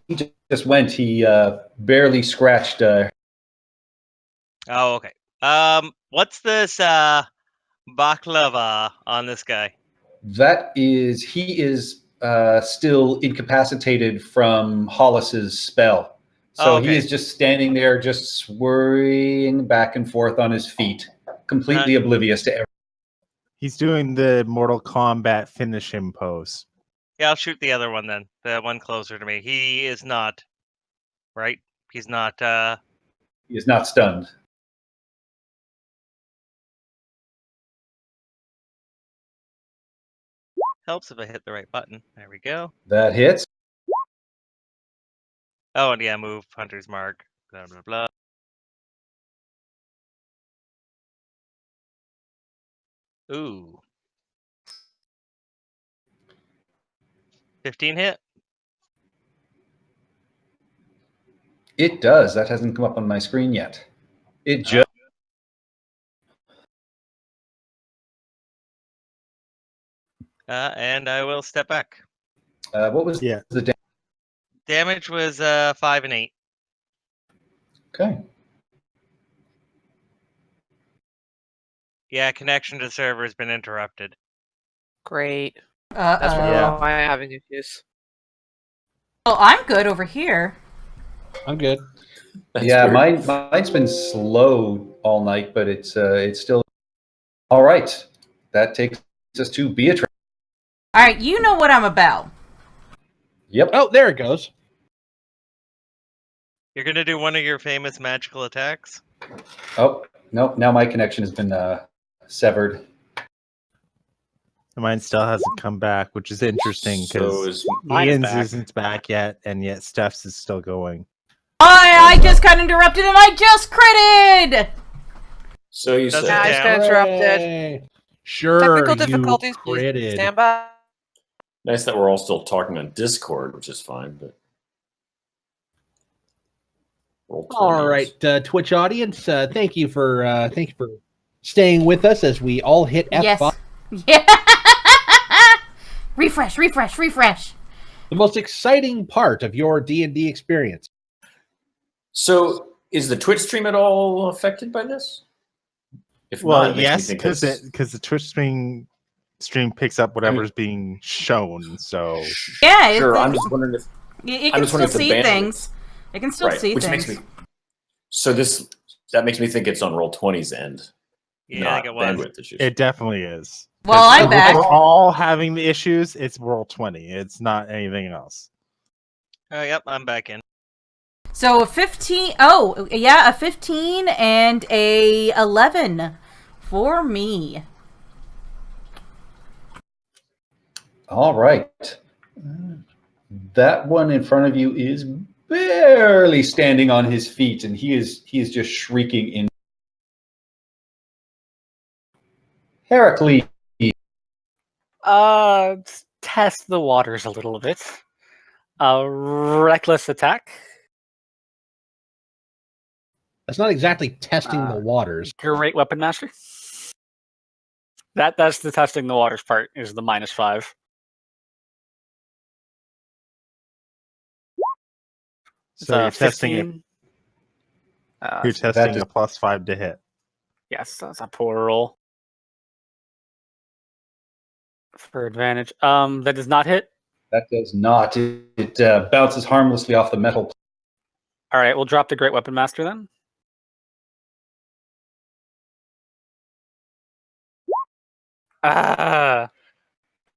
He just went. He barely scratched. Oh, okay. What's this baklava on this guy? He is still incapacitated from Hollis's spell. So Oh, okay. he is just standing there, just swirling back and forth on his feet, completely oblivious to everything. He's doing the Mortal Kombat finish him pose. Yeah, I'll shoot the other one then. The one closer to me. He is not. Right? He's not. He is not stunned. Helps if I hit the right button. There we go. That hits. Oh, and yeah, move, Hunter's Mark, blah, blah, blah. Ooh. 15 hit? It does. That hasn't come up on my screen yet. It just. And I will step back. What was Yeah. the damage? Damage was 5 and 8. Okay. Yeah, connection to server has been interrupted. Great. Uh-oh. That's Yeah. why I'm having issues. Well, I'm good over here. I'm good. That's yeah, weird. mine's been slow all night, but it's still. All right. That takes us to Beatrice. All right, you know what I'm about. Yep. Oh, there it goes. You're going to do one of your famous magical attacks? Oh, no. Now my connection has been severed. Mine still hasn't come back, which is interesting So because is Mine is Ian's back. isn't back yet, and yet Steph's is still going. I just got interrupted and I just critted! so you Doesn't say. I just got interrupted. Hooray. Sure, Technical you difficulties, please critted. stand by. Nice that we're all still talking on Discord, which is fine. But roll 20s. All right, Twitch audience, thank you for staying with us as we all hit F5. Yes. Yeah. Refresh. The most exciting part of your D&D experience. So is the Twitch stream at all affected by this? If Well, not, it makes me yes, think because the Twitch stream picks up whatever's being shown. So Yeah, Sure, it's- I'm just wondering if It I'm can just still wondering if the see bandwidth- things. It can still see which things. makes me. So that makes me think it's on Roll20's end, Yeah, I not think it was. bandwidth issues. it definitely is. Well, 'Cause I'm if back. We're all having the issues. It's Roll20. It's not anything else. Oh, yep, I'm back in. So a 15. Oh, yeah, a 15 and a 11 for me. All right. That one in front of you is barely standing on his feet, and he is just shrieking in. Heracles. Test the waters a little bit. Reckless attack. That's not exactly testing the waters. Great weapon master. That's the testing the waters part, is the -5. So you're testing it. 15. You're So testing just- a +5 to hit. yes, that's a poor roll. For advantage. That does not hit. That does not. It bounces harmlessly off the metal. All right, we'll drop the great weapon master then. Ah,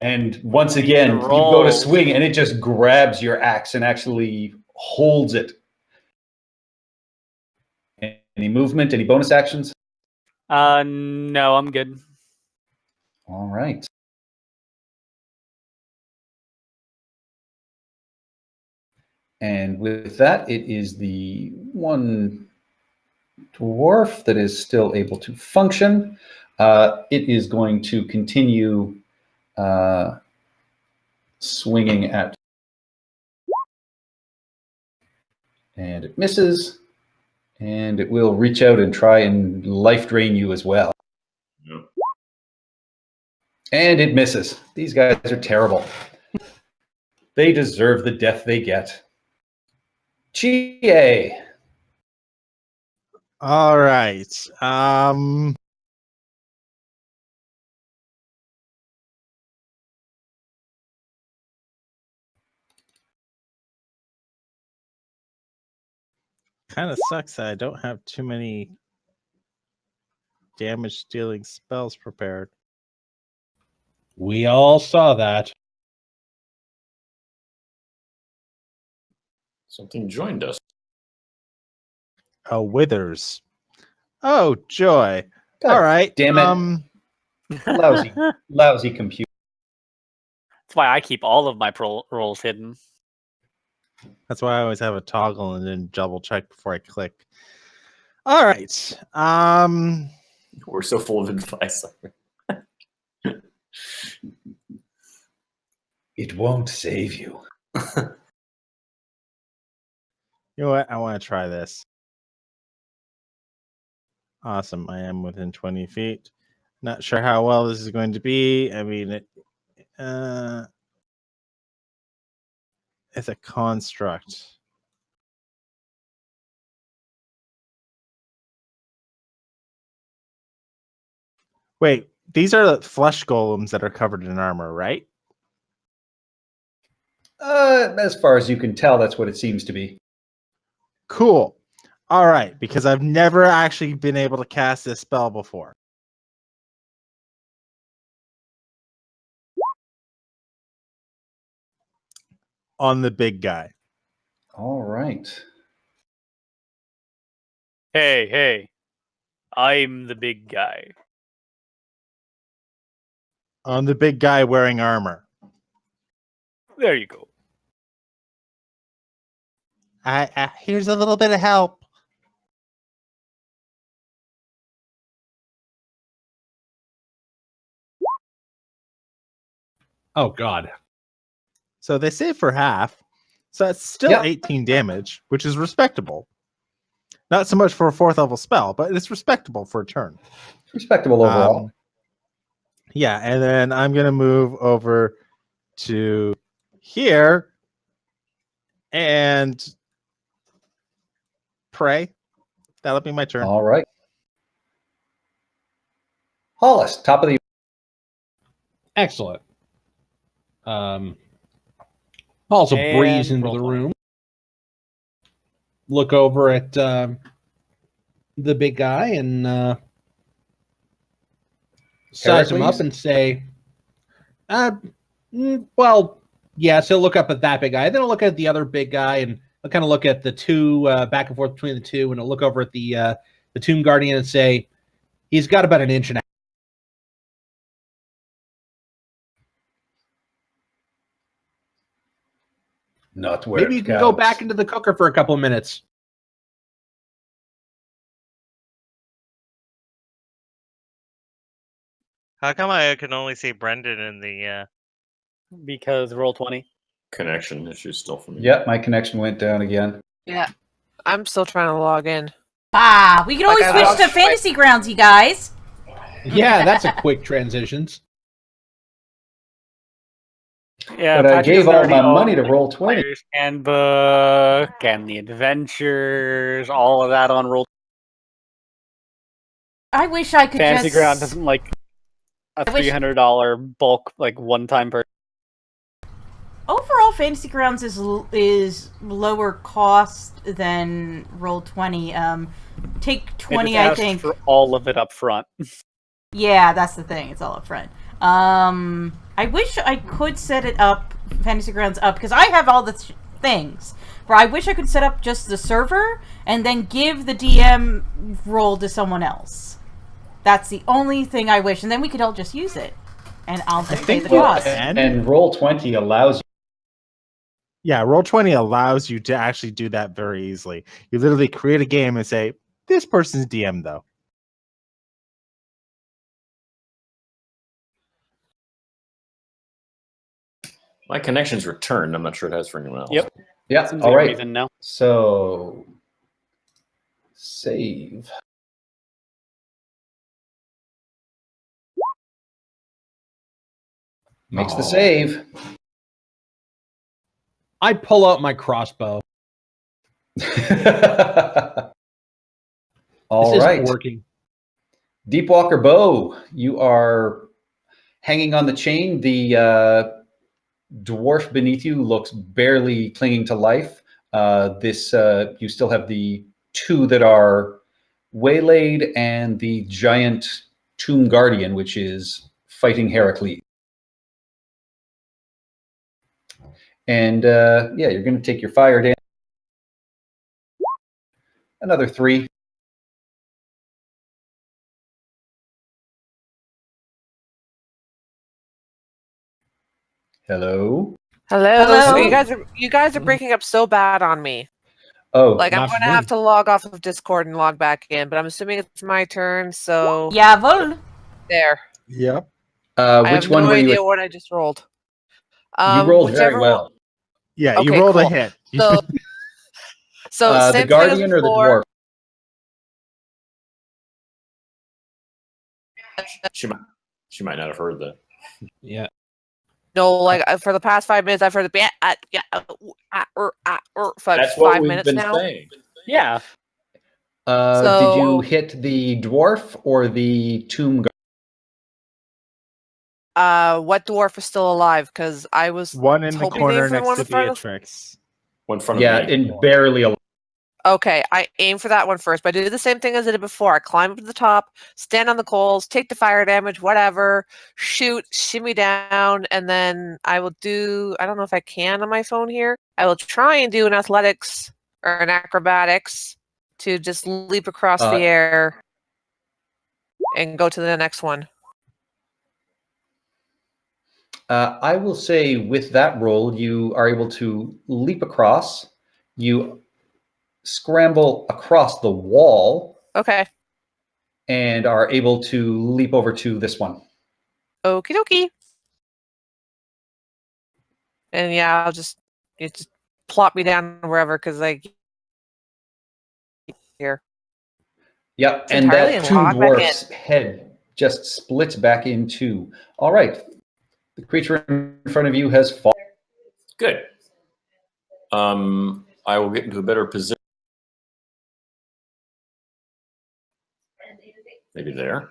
And once again, you go to Rolls. swing and it just grabs your axe and actually holds it. Any movement, any bonus actions? no, I'm good. All right. And with that, it is the one dwarf that is still able to function. It is going to continue swinging at, and it misses, and it will reach out and try and life drain you as well. Yep. And it misses. These guys are terrible. They deserve the death they get. Chie. All right. Kind of sucks that I don't have too many damage dealing spells prepared. We all saw that. Something joined us. Oh, withers. Oh, joy. God All right. damn it. Lousy computer. That's why I keep all of my rolls hidden. That's why I always have a toggle and then double check before I click. All right. We're so full of advice. It won't save you. You know what? I want to try this. Awesome. I am within 20 feet. Not sure how well this is going to be. I mean, it's a construct. Wait, these are the flesh golems that are covered in armor, right? As far as you can tell, that's what it seems to be. Cool. All right, because I've never actually been able to cast this spell before. On the big guy. All right. Hey, I'm the big guy. On the big guy wearing armor. There you go. Here's a little bit of help. Oh, God. So they save for half. So that's still Yep. 18 damage, which is respectable. Not so much for a 4th level spell, but it's respectable for a turn. Respectable overall. Yeah, and then I'm going to move over to here and pray. That'll be my turn. All right. Hollis, top of the. Excellent. Also breeze And into the roleplay. room. Look over at the big guy and size him up Heracles? and say, well, yes, he'll look up at that big guy. Then he'll look at the other big guy and he'll kind of look at the two back and forth between the two, and he'll look over at the Tomb Guardian and say, he's got about an inch and a half. Not where Maybe you can go back into the cooker for a couple of minutes. How come I can only see Brendan in the? Because roll 20. Connection issues still for me. Yep, my connection went down again. Yeah. I'm still trying to log in. We can Like always I switch lost to my- Fantasy Grounds, you guys. Yeah, that's a quick transitions. Yeah, But I Patrick gave doesn't all already my own money to the roll 20. Player's Handbook and the adventures, all of that on roll. I wish I could Fantasy just. Ground doesn't like a I wish- $300 bulk like one-time purchase. Overall, Fantasy Grounds is lower cost than Roll20. Take 20, I think. For all of it up front. Yeah, that's the thing. It's all up front. I wish I could set it up, Fantasy Grounds up, because I have all the things. But I wish I could set up just the server and then give the DM role to someone else. That's the only thing I wish, and then we could all just use it, and I'll just pay the cost. And Roll20 allows you. Yeah, Roll20 allows you to actually do that very easily. You literally create a game and say, this person's DM, though. My connection's returned. I'm not sure it has for anyone else. Yep. Yeah, Seems all like a right. reason now. So, save. Makes the save. I pull out my crossbow. All This right. isn't working. Deepwalker Bow, you are hanging on the chain. The dwarf beneath you looks barely clinging to life. You still have the two that are waylaid and the giant tomb guardian, which is fighting Heracles. And yeah, you're going to take your fire damage. Another 3. Hello. Hello. Hello? So you guys are breaking up so bad on me. Oh, Like I'm not going for to me. have to log off of Discord and log back in, but I'm assuming it's my turn. So Jawohl. there. Yep. I which have one no were idea you? what I just rolled. You rolled very Whichever well. Yeah, you Okay, rolled a cool. hit. So The same guardian thing as or the before. dwarf? She might not have heard that. Yeah. No, like for the past 5 minutes, I've heard the for like That's what 5 we've minutes been now. saying. Yeah. Did you So- hit the dwarf or the tomb What dwarf is still alive? Because I was One in the hoping corner for next one to in front of- Beatrix. One in front Yeah, of me. and barely alive. Okay, I aim for that one first, but I do the same thing as I did before. I climb up to the top, stand on the coals, take the fire damage, whatever, shoot, shimmy down, and then I will do, I don't know if I can on my phone here. I will try and do an athletics or an acrobatics to just leap across the air and go to the next one. I will say with that roll, you are able to leap across. You scramble across the wall Okay. and are able to leap over to this one. Okie dokie. And yeah, you just plop me down wherever, because like here. Yep, It's and entirely that in tomb log back dwarf's head just splits back in two. All right, the creature in front of you has fallen. Good. I will get into a better position. Maybe there.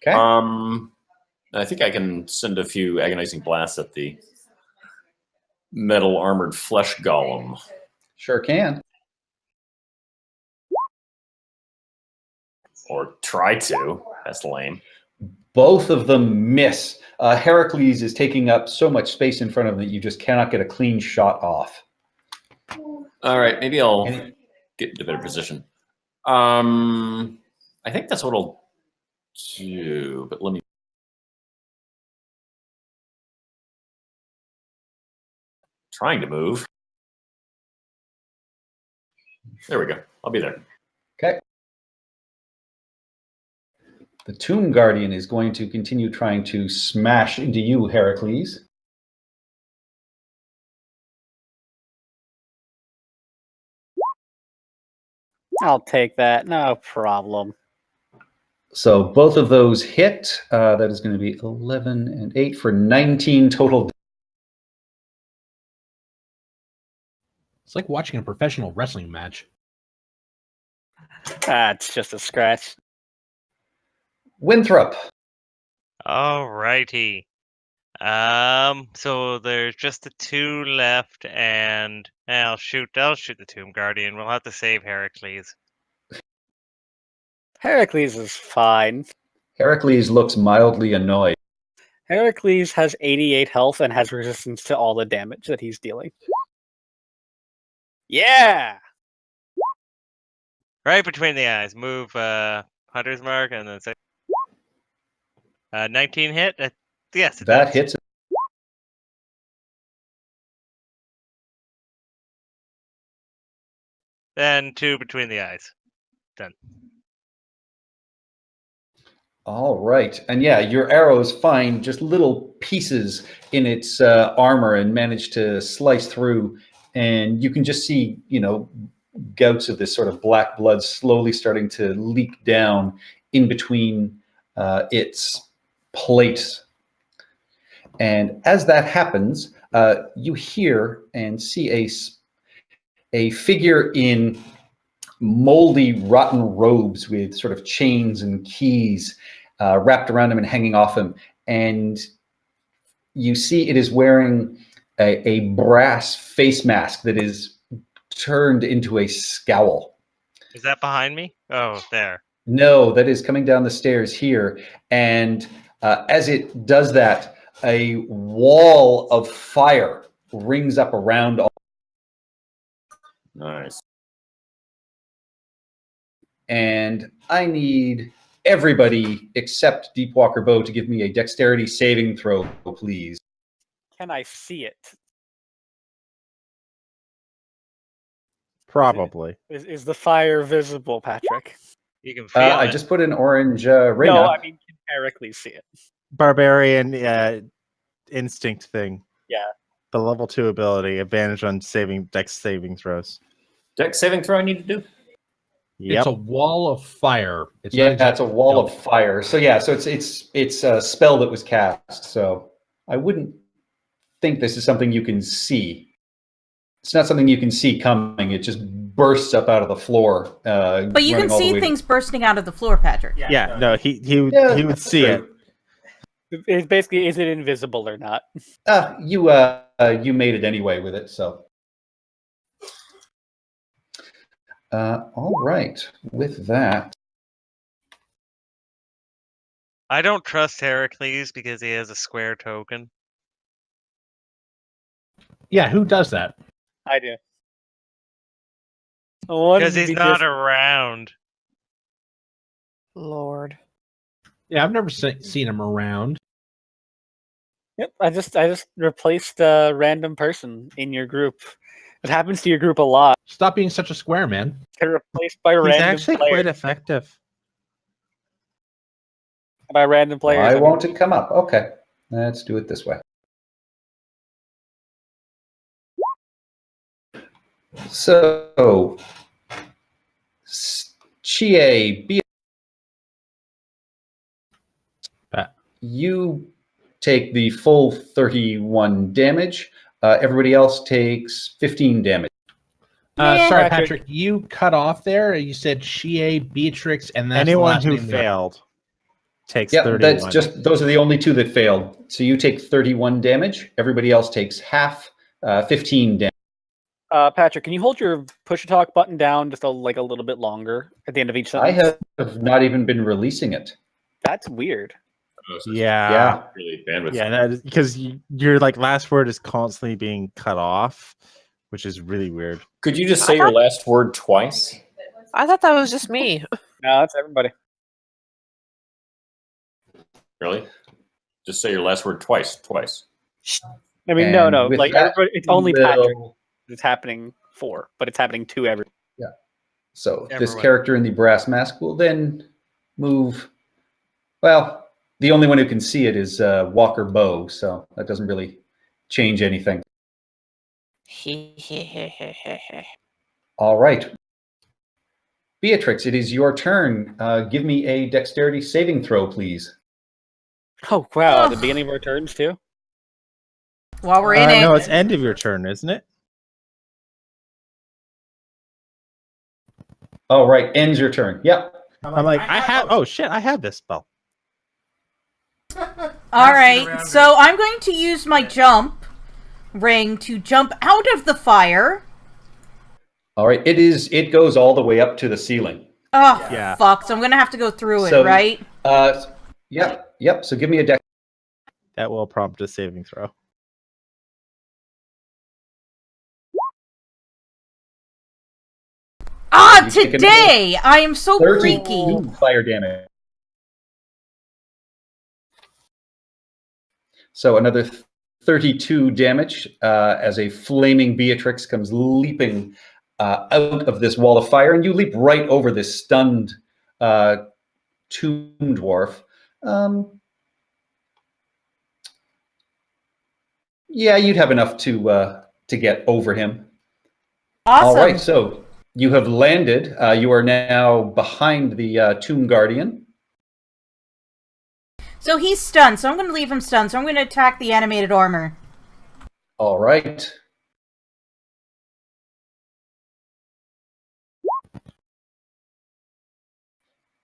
Okay. I think I can send a few agonizing blasts at the metal armored flesh golem. Sure can. Or try to. That's lame. Both of them miss. Heracles is taking up so much space in front of him that you just cannot get a clean shot off. All right, maybe I'll get into a better position. I think that's what I'll do, but let me. Trying to move. There we go. I'll be there. Okay. The Tomb Guardian is going to continue trying to smash into you, Heracles. I'll take that. No problem. So both of those hit. That is going to be 11 and 8 for 19 total. It's like watching a professional wrestling match. It's just a scratch. Winthrop. Alrighty. So there's just the 2 left, and I'll shoot the Tomb Guardian. We'll have to save Heracles. Heracles is fine. Heracles looks mildly annoyed. Heracles has 88 health and has resistance to all the damage that he's dealing. Yeah! Right between the eyes. Move Hunter's Mark and then say 19 hit? Yes, it That does. hits. Then 2 between the eyes. Done. All right. And yeah, your arrows find just little pieces in its armor and manage to slice through. And you can just see, gouts of this sort of black blood slowly starting to leak down in between its plates. And as that happens, you hear and see a figure in moldy, rotten robes with sort of chains and keys wrapped around him and hanging off him. And you see it is wearing a brass face mask that is turned into a scowl. Is that behind me? Oh, there. No, that is coming down the stairs here. And as it does that, a wall of fire rings up around all. Nice. And I need everybody except Deepwalker Bow to give me a dexterity saving throw, please. Can I see it? Probably. Is the fire visible, Patrick? You can feel I it. just put an orange ring No, up. I mean, can Heracles see it? Barbarian instinct thing. Yeah. The level 2 ability, advantage on dex saving throws. Dex saving throw I need to do? Yep. It's a wall of fire. It's Yeah, not exactly it's a wall of fire. So yeah, so it's a spell that was cast. So I wouldn't think this is something you can see. It's not something you can see coming. It just bursts up out of the floor. But you can see things bursting out of the floor, Patrick. Yeah, no, he would that's see true. it. It's basically, is it invisible or not? You made it anyway with it, so. All right. With that, I don't trust Heracles because he has a square token. Yeah, who does that? I do. Because he's not around. Lord. Yeah, I've never seen him around. Yep, I just replaced a random person in your group. It happens to your group a lot. Stop being such a square, man. Get replaced by He's random actually players. quite effective. By random players. why I mean, won't it come up? Okay, let's do it this way. So, Chie, you take the full 31 damage. Everybody else takes 15 damage. Sorry, Patrick. Patrick, you cut off there. You said Chie, Beatrix, and that's the Anyone last who name there. failed takes Yeah, 31. that's just those are the only two that failed. So you take 31 damage. Everybody else takes half, 15 damage. Patrick, can you hold your push to talk button down just a little bit longer at the end of each I sentence? have not even been releasing it. That's weird. Oh, so it's Yeah. really bandwidth. Yeah, because your last word is constantly being cut off, which is really weird. Could you just say your last word twice? I thought that was just me. No, that's everybody. Really? Just say your last word twice. I mean, And no. with Like that, everybody, it's we only will- Patrick it's happening for, but it's happening to everyone. So this Everyone. character in the brass mask will then move Well, the only one who can see it is Walker Bow, so that doesn't really change anything. All right. Beatrix, it is your turn. Give me a dexterity saving throw, please. Oh wow! At the Ugh. beginning of our turns too. While we're in it. No, it's end of your turn, isn't it? Oh, right. Ends your turn. Yep. I'm like, I have. Oh shit, I have this spell. All right, so I'm going to use my jump ring to jump out of the fire. All right. It goes all the way up to the ceiling. Oh, Yeah. fuck. So I'm going to have to go through So- it, right? Yep. So give me a dex. That will prompt a saving throw. Ah, You take today! I am so creaky. 32 fire damage. So another 32 damage as a flaming Beatrix comes leaping out of this wall of fire, and you leap right over this stunned tomb dwarf. Yeah, you'd have enough to get over him. Awesome. All right, so you have landed. You are now behind the tomb guardian. So he's stunned, so I'm going to leave him stunned. So I'm going to attack the animated armor. All right.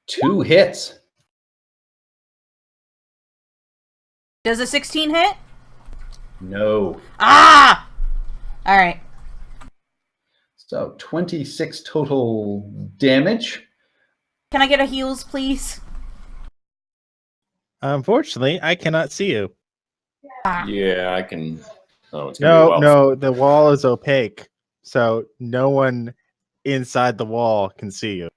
Two hits. Does a 16 hit? No. Ah! All right. So 26 total damage. Can I get a heals, please? Unfortunately, I cannot see you. Yeah, I can. Oh, it's gonna be a while. No, the wall is opaque, so no one inside the wall can see you.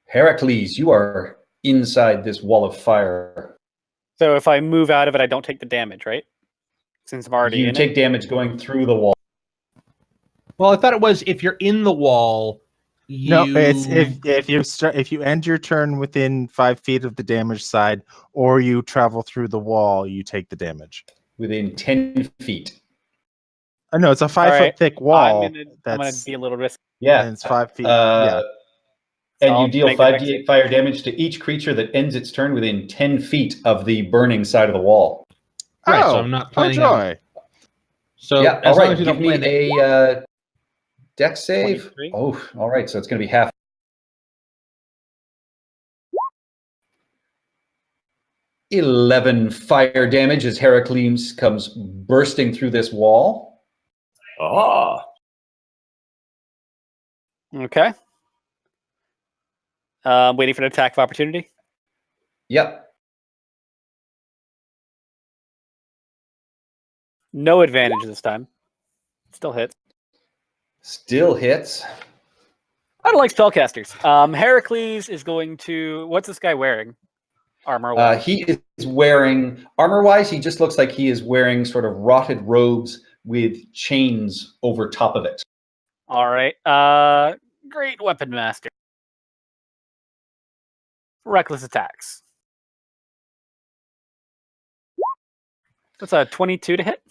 Heracles, you are inside this wall of fire. So if I move out of it, I don't take the damage, right? Since I'm already You in take it. damage going through the wall. Well, I thought it was if you're in the wall. No, it's if you end your turn within 5 feet of the damaged side, or you travel through the wall, you take the damage. Within 10 feet. No, it's a 5 All foot right. thick wall. I'm gonna be a little risky. Yeah. And it's 5 feet. And I'll you deal make the 5d8 fire damage to each creature that ends its turn within 10 feet of the burning side of the wall. Right, so Oh, I'm not oh planning joy. So yeah, as all long right. as you Give don't me plan a dex save. 23. Oh, all right. So it's going to be half. "11 fire damage as Heracles comes bursting through this wall. Ah, Okay. Waiting for an attack of opportunity. Yep. No advantage this time. Still hits. Still hits. I don't like spellcasters. Heracles is going to. What's this guy wearing? Armor. He is wearing, armor-wise, he just looks like he is wearing sort of rotted robes with chains over top of it. All right. Great weapon master. Reckless attacks. What's a 22 to hit?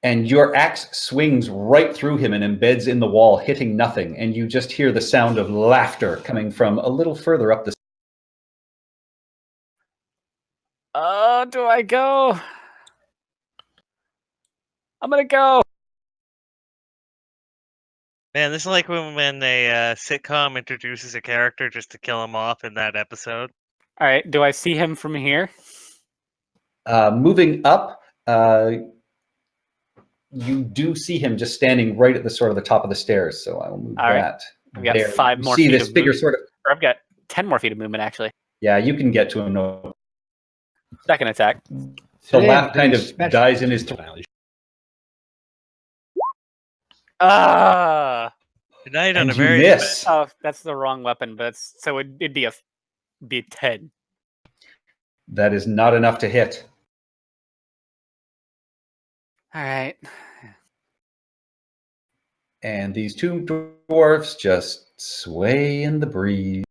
And your axe swings right through him and embeds in the wall, hitting nothing. And you just hear the sound of laughter coming from a little further up the. Do I go? I'm gonna go. Man, this is like when a sitcom introduces a character just to kill him off in that episode. All right. Do I see him from here? Moving up, you do see him just standing right at the sort of the top of the stairs. So I will move All right. that. I've got there. 5 You more see feet this of figure movement. sort of. Or I've got 10 more feet of movement, actually. Yeah, you can get to him. No, Second attack. the laugh kind of dies in his throat. Ah. Tonight on And a you very miss. Oh, that's the wrong weapon, but so it'd be a 10. That is not enough to hit. All right. And these two dwarfs just sway in the breeze.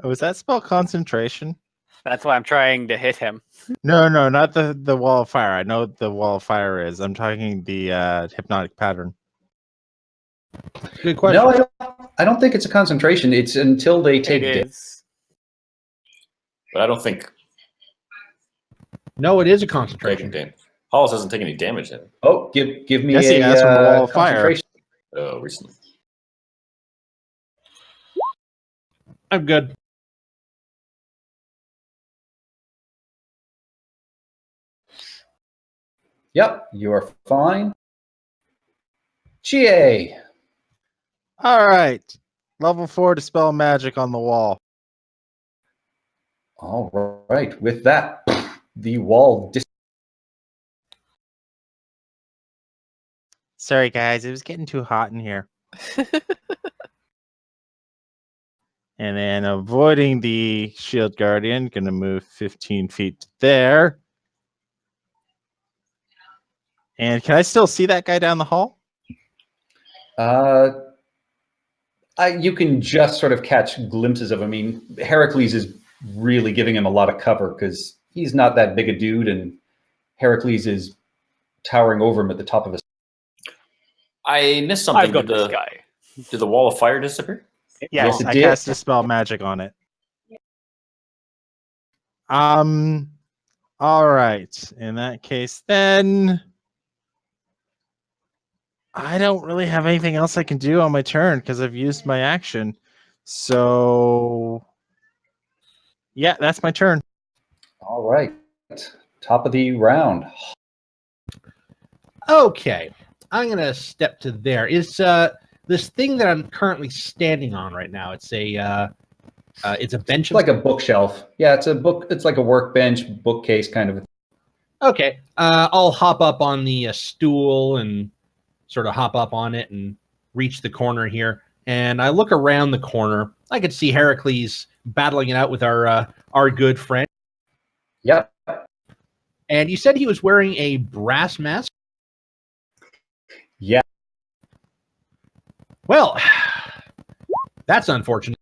Was that spell concentration? That's why I'm trying to hit him. No, not the wall of fire. I know what the wall of fire is. I'm talking the hypnotic pattern. Good question. No, I don't think it's a concentration. It's until they take It damage. is. But I don't think No, it is a taking concentration. damage. Hollis hasn't taken any damage in Oh, give me Yes, a he has from the wall of fire. concentration. recently. I'm good. Yep, you are fine. Chie. All right. Level 4 dispel magic on the wall. All right. With that, the wall Sorry, guys. It was getting too hot in here. And then avoiding the shield guardian, going to move 15 feet there. And can I still see that guy down the hall? you can just sort of catch glimpses of him. I mean, Heracles is really giving him a lot of cover because he's not that big a dude, and Heracles is towering over him at the top of his. I missed something. I've got this guy. Did the wall of fire disappear? Yes, it I did. cast dispel magic on it. All right. In that case, then I don't really have anything else I can do on my turn because I've used my action. So, yeah, that's my turn. All right. Top of the round. Okay, I'm gonna step to there. Is this thing that I'm currently standing on right now? It's a bench. It's like a bookshelf. Yeah, it's a book. It's like a workbench, bookcase kind of. Okay, I'll hop up on the stool and sort of hop up on it and reach the corner here. And I look around the corner. I could see Heracles battling it out with our good friend. Yep. And you said he was wearing a brass mask? Yeah. Well, that's unfortunate.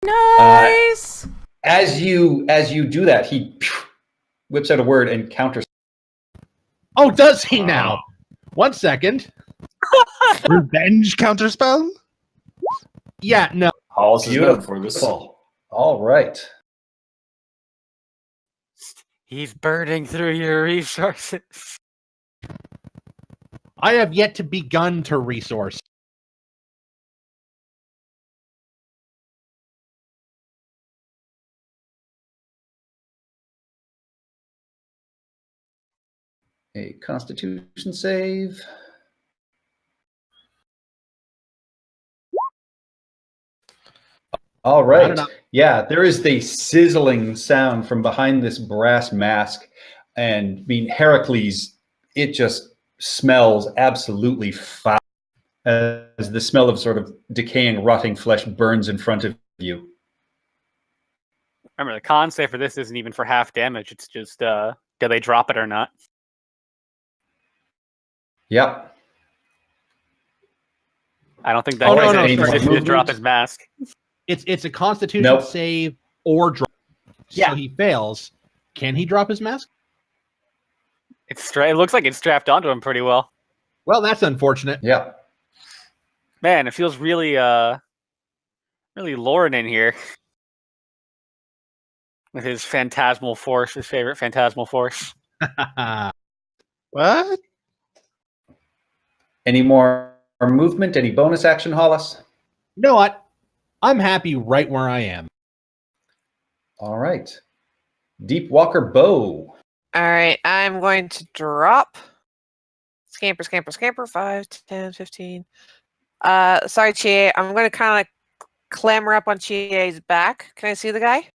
Nice. As you do that, he whips out a word and counters. Oh, does he now? 1 second. Revenge counterspell? Yeah, no. Hollis is known for this. Beautiful. All right. He's burning through your resources. I have yet to begun to resource. A Constitution save. All right. Yeah, there is the sizzling sound from behind this brass mask. And I mean, Heracles, it just smells absolutely foul as the smell of sort of decaying, rotting flesh burns in front of you. Remember, the con save for this isn't even for half damage. It's just, do they drop it or not? Yep. I don't think that Oh, guy's no, any sorry. position to Movement? drop his mask. It's a Constitution Nope. save or drop. Yeah. So he fails. Can he drop his mask? It looks like it's strapped onto him pretty well. Well, that's unfortunate. Yeah. Man, it feels really, really Lauren in here. With his phantasmal force, his favorite phantasmal force. What? Any more movement? Any bonus action, Hollis? You know what? I'm happy right where I am. All right. Deep Walker Bow. All right, I'm going to drop. Scamper, scamper, scamper. 5, 10, 15. Sorry, Chie. I'm going to kind of clamber up on Chie's back. Can I see the guy?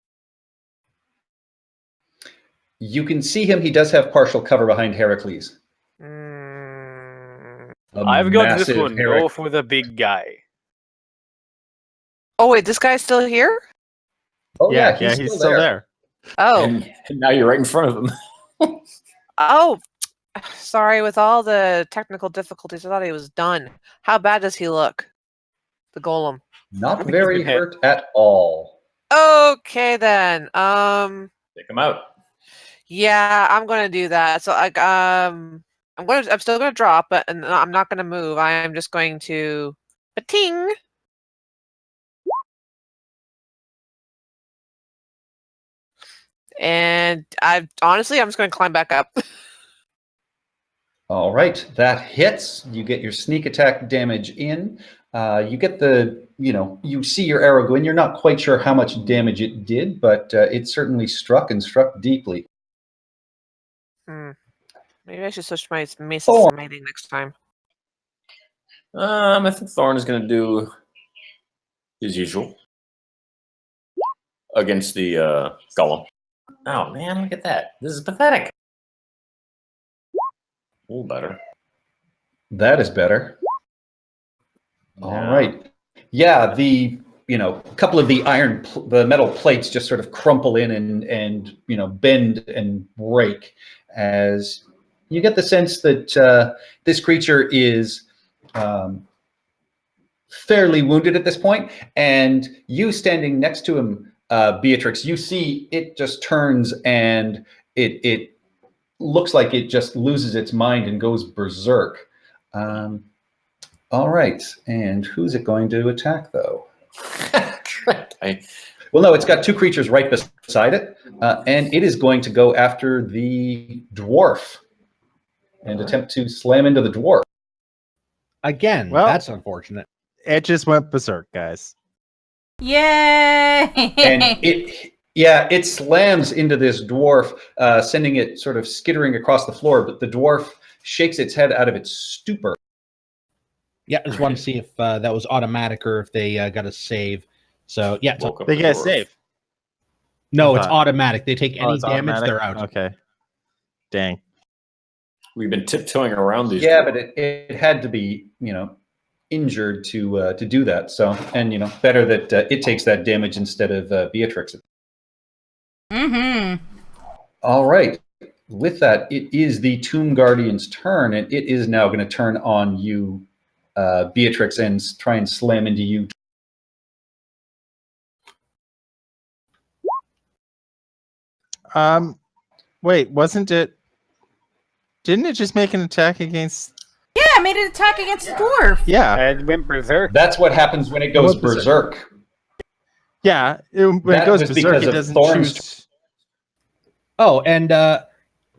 You can see him. He does have partial cover behind Heracles. I've got this massive one. Go for the big guy. Oh, wait, this guy's still here? Oh yeah, he's he's still there. Oh. And now you're right in front of him. Oh, sorry. With all the technical difficulties, I thought he was done. How bad does he look? The golem. Not He's very been hit. hurt at all. Okay then. Take him out. Yeah, I'm gonna do that. So I'm still gonna drop, but I'm not gonna move. I am just going to ting. And I'm just gonna climb back up. All right, that hits. You get your sneak attack damage in. You get you see your arrow go in. You're not quite sure how much damage it did, but it certainly struck and struck deeply. Maybe I should switch my mace Thorn. smithing next time. I think Thorn is going to do his usual against the golem. Oh man, look at that! This is pathetic. A little better. That is better. All Yeah. right. Yeah, couple of the the metal plates just sort of crumple in and bend and break as you get the sense that this creature is fairly wounded at this point, and you standing next to him, Beatrix, you see it just turns and it looks like it just loses its mind and goes berserk. All right, and who's it going to attack, though? Well, no, it's got two creatures right beside it, and it is going to go after the dwarf and attempt to slam into the dwarf. Again, Well- that's unfortunate. It just went berserk, guys. Yay! And it slams into this dwarf, sending it sort of skittering across the floor, but the dwarf shakes its head out of its stupor. Yeah, I just want to see if that was automatic or if they got a save. So, yeah, Woke up They the get a dwarf. save. no, I it's thought- automatic. They take any it's damage, automatic? they're out. Okay. Dang. We've been tiptoeing around these. Yeah, dwarves. but it had to be, injured to do that. So, and better that it takes that damage instead of Beatrix. Mm-hmm. All right. With that, it is the Tomb Guardian's turn, and it is now going to turn on you, Beatrix, and try and slam into you. Wait, wasn't it? Didn't it just make an attack against? Yeah, I made an attack against the dwarf. Yeah, And went berserk. That's what happens when it goes What was it? berserk. yeah. When That it goes was berserk, because it of doesn't Thorn's choose. Oh, and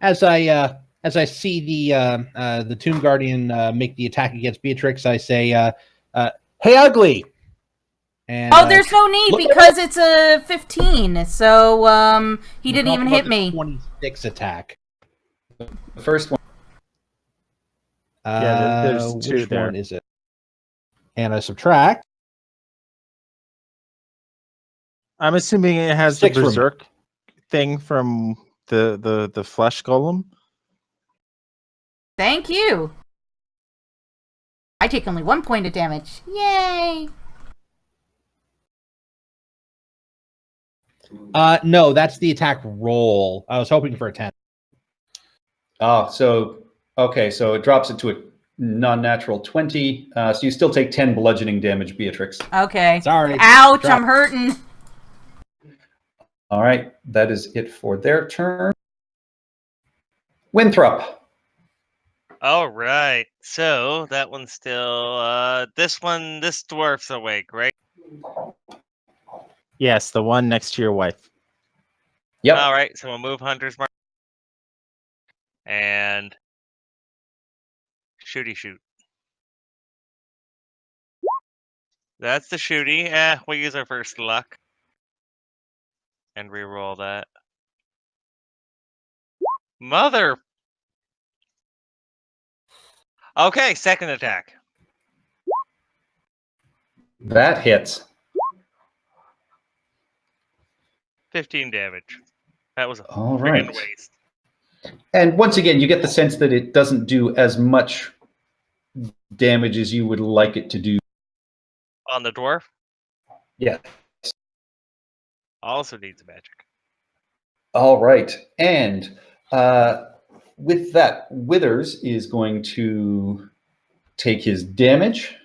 as I see the Tomb Guardian make the attack against Beatrix, I say, "Hey, ugly!" And Oh, there's no need look at because it's a 15. So he didn't talk even about hit the me. 26 attack. The first one. Yeah, there's two which there. one is it? And I subtract. I'm assuming it has 6 the remain. berserk thing from the flesh golem. Thank you. I take only 1 point of damage. Yay! No, that's the attack roll. I was hoping for a 10. Oh, so it drops it to a non-natural 20. So you still take 10 bludgeoning damage, Beatrix. Okay. Sorry. Ouch, Drop. I'm hurting. All right, that is it for their turn. Winthrop. All right. So that one's still this dwarf's awake, right? Yes, the one next to your wife. Yep. All right. So we'll move Hunter's Mark and shooty shoot. That's the shooty. We'll use our first luck and re-roll that. Mother. Okay, second attack. That hits. 15 damage. That was a All friggin' right. waste. And once again, you get the sense that it doesn't do as much damage as you would like it to do. On the dwarf? Yeah. Also needs magic. All right. And with that, Withers is going to take his damage.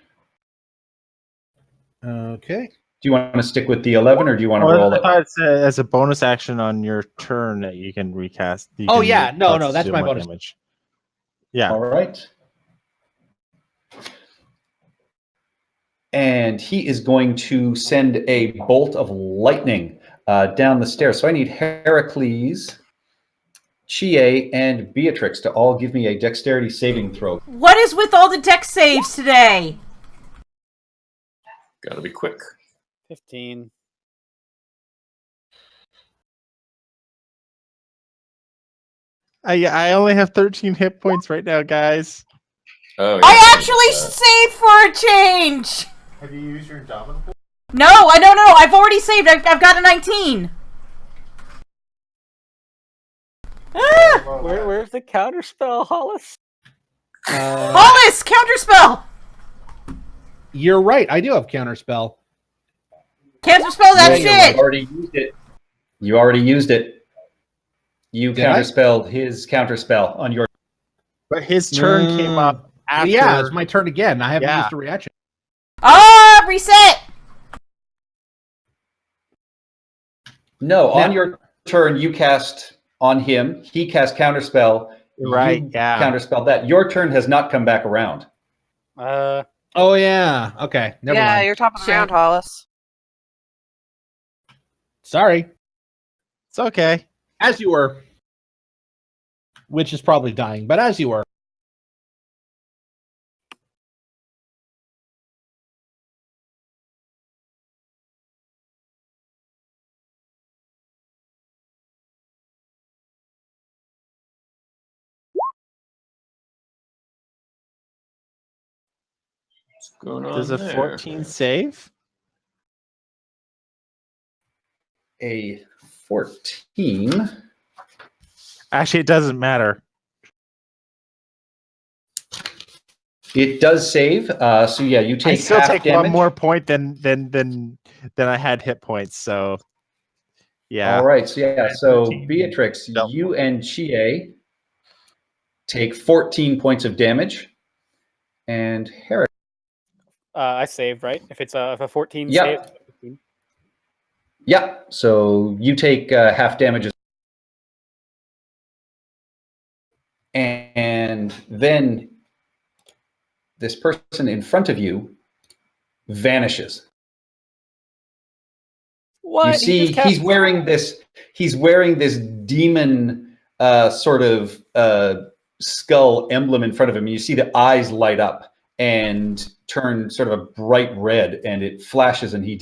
Okay. Do you want to stick with the 11, or do you want to Well, roll I it? thought it said as a bonus action on your turn that you can recast. You Oh, can yeah. No, cause that's two my more bonus. damage. Yeah. All right. And he is going to send a bolt of lightning down the stairs. So I need Heracles, Chie, and Beatrix to all give me a dexterity saving throw. What is with all the deck saves today? Gotta be quick. 15. I only have 13 hit points right now, guys. Oh, yeah, I something actually like saved for a change. Have you used your Indomitable? No, I don't know. I've already saved. I've got a 19. Ah! Where's the counter spell, Hollis? Hollis, counterspell. You're right. I do have counterspell. Counterspell that You shit. already used it. You already used it. You Did I? counterspelled his counterspell on your. But his turn came up after. Yeah, it's my turn again. I haven't Yeah. used a reaction. Ah, reset. No, on Now- your turn, you cast on him. He cast counterspell. Right, You yeah. counterspelled that. Your turn has not come back around. Oh, yeah. Okay. Never yeah, mind. you're top of the Shit. round, Hollis. Sorry. It's okay. As you were. Which is probably dying, but as you were. What's going on Does a there? 14 save? A 14. Actually, it doesn't matter. It does save. So yeah, you I take still half take damage. one more point than I had hit points. So, yeah. All right. So yeah. So 13. Beatrix, Double. you and Chie take 14 points of damage, and Herrick. I saved, right? If it's if a 14 Yeah. save. 15. Yeah. So you take half damage. And then this person in front of you vanishes. What? You He see, just kept- he's wearing this demon sort of skull emblem in front of him. You see the eyes light up and turn sort of a bright red, and it flashes, and he.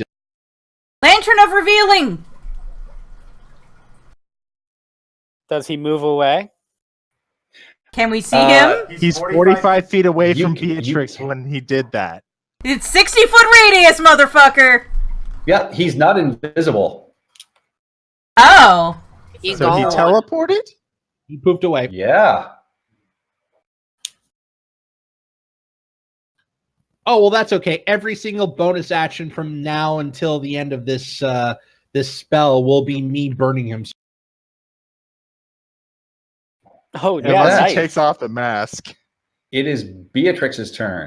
Lantern of Revealing. Does he move away? Can we see him? He's 45 feet away You from c- you- Beatrix when he did that. It's 60-foot radius, motherfucker. Yeah, he's not invisible. Oh. He's So he gone. teleported? He pooped away. Yeah. Oh, well, that's okay. Every single bonus action from now until the end of this this spell will be me burning him. Oh, yeah, Unless nice. he takes off the mask. It is Beatrix's turn.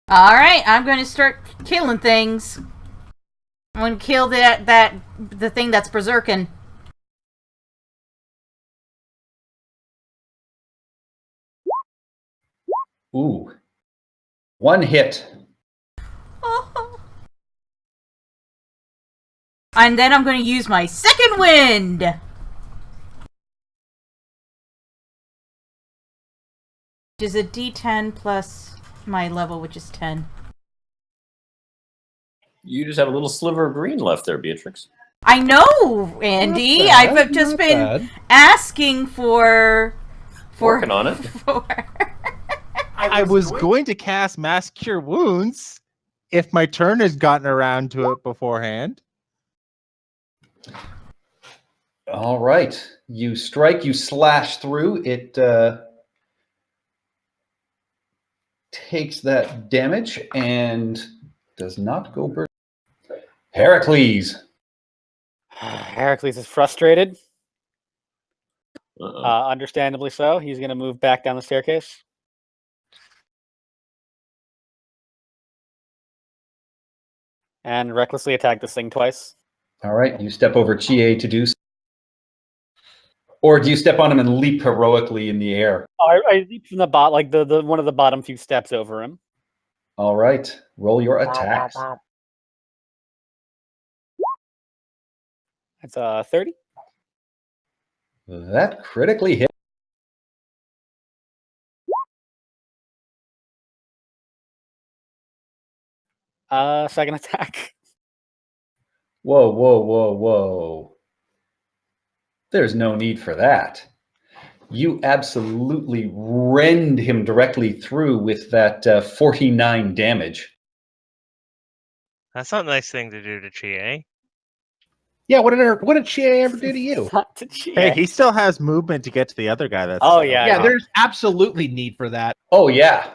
All right, I'm going to start killing things. I'm going to kill the thing that's berserking. Ooh. One hit. And then I'm going to use my second wind. Which is a D10 plus my level, which is 10. You just have a little sliver of green left there, Beatrix. I know, Andy. Not bad, I've just not been bad. asking for Working on it. for I was going to cast Mass Cure Wounds if my turn had gotten around to it beforehand. All right. You strike, you slash through. It takes that damage and does not go burn. Heracles. Heracles is frustrated. Uh-oh. Understandably so. He's going to move back down the staircase. And recklessly attack this thing twice. All right, you step over Chie to do so. Or do you step on him and leap heroically in the air? I leap from the bot, like the one of the bottom few steps over him. All right, roll your attacks. That's 30. That critically hit. Second attack. Whoa, whoa, whoa, whoa. There's no need for that. You absolutely rend him directly through with that 49 damage. That's not a nice thing to do to Chie. Yeah, what did Chie ever do to you? Not to cheat. Hey, he still has movement to get to the other guy. That's Oh, yeah, Yeah, yeah. there's absolutely need for that. Oh, yeah.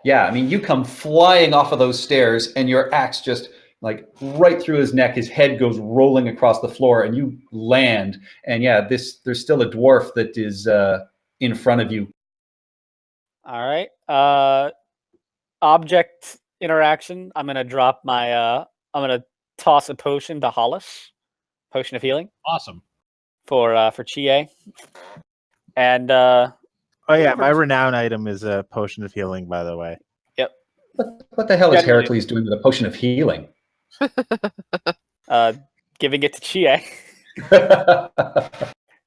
Yeah, I mean, you come flying off of those stairs and your axe just like right through his neck. His head goes rolling across the floor and you land. And yeah, there's still a dwarf that is in front of you. All right. Object interaction. I'm gonna drop my. I'm gonna toss a potion to Hollis. Potion of healing Awesome. for Chie. And Oh yeah, my renown item is a potion of healing, by the way. What the hell is Generally- Heracles doing with a potion of healing? giving it to Chie.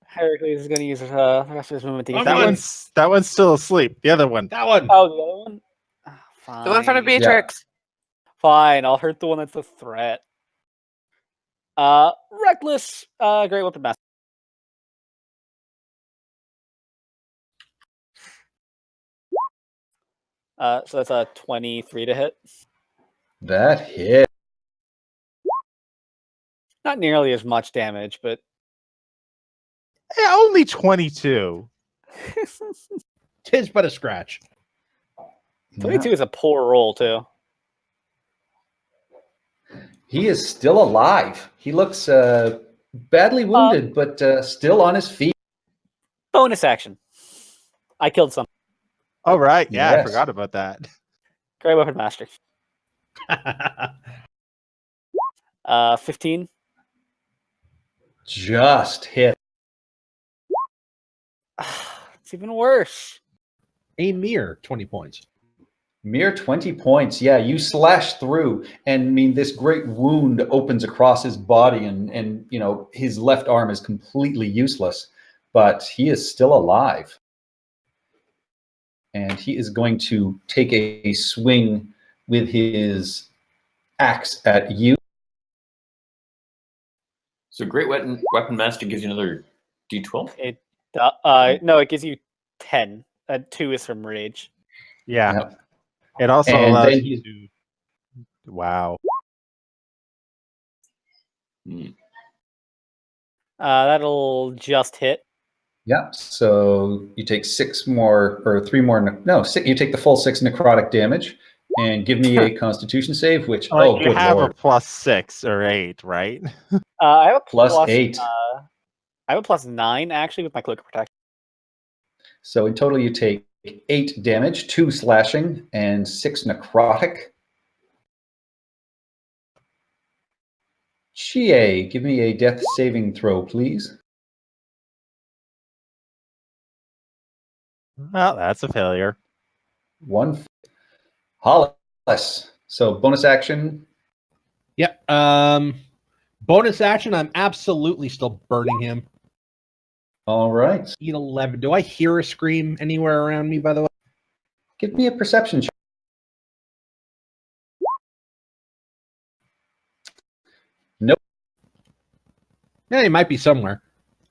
Heracles is gonna use the rest of his movement to get That one's still asleep. The other one. That one. Oh, the other one. Fine. The one in front of Beatrix. Fine, I'll hurt the one that's a threat. Reckless, great weapon master. So that's a 23 to hit. That hit. Not nearly as much damage, but Yeah, only 22. Tis but a scratch. 22 is a poor roll too. He is still alive. He looks badly wounded, but still on his feet. Bonus action. I killed some. Oh right, yeah, I Yes. forgot about that. Great weapon master. 15. Just hit. It's even worse. A mere 20 points. Mere 20 points. Yeah, you slash through, and I mean, this great wound opens across his body, and you know, his left arm is completely useless, but he is still alive. And he is going to take a swing with his axe at you. So great weapon master gives you another D12. No, it gives you 10. 2 is from rage. Yeah. Yep. It also And allows then you to. Wow. That'll just hit. Yeah, so you take 6 more, or 3 more, no, you take the full 6 necrotic damage, and give me a constitution save, which, Like, oh, you good have lord. a +6 or 8, right? I have a Plus 8. I have a +9 actually with my cloak of protection. So in total, you take 8 damage, 2 slashing, and 6 necrotic. Chie, give me a death saving throw, please. Well, that's a failure. 1. Hollis. So bonus action. Yep. Bonus action. I'm absolutely still burning him. All right. Eat 11. Do I hear a scream anywhere around me, by the way? Give me a perception check. Nope. Yeah, he might be somewhere.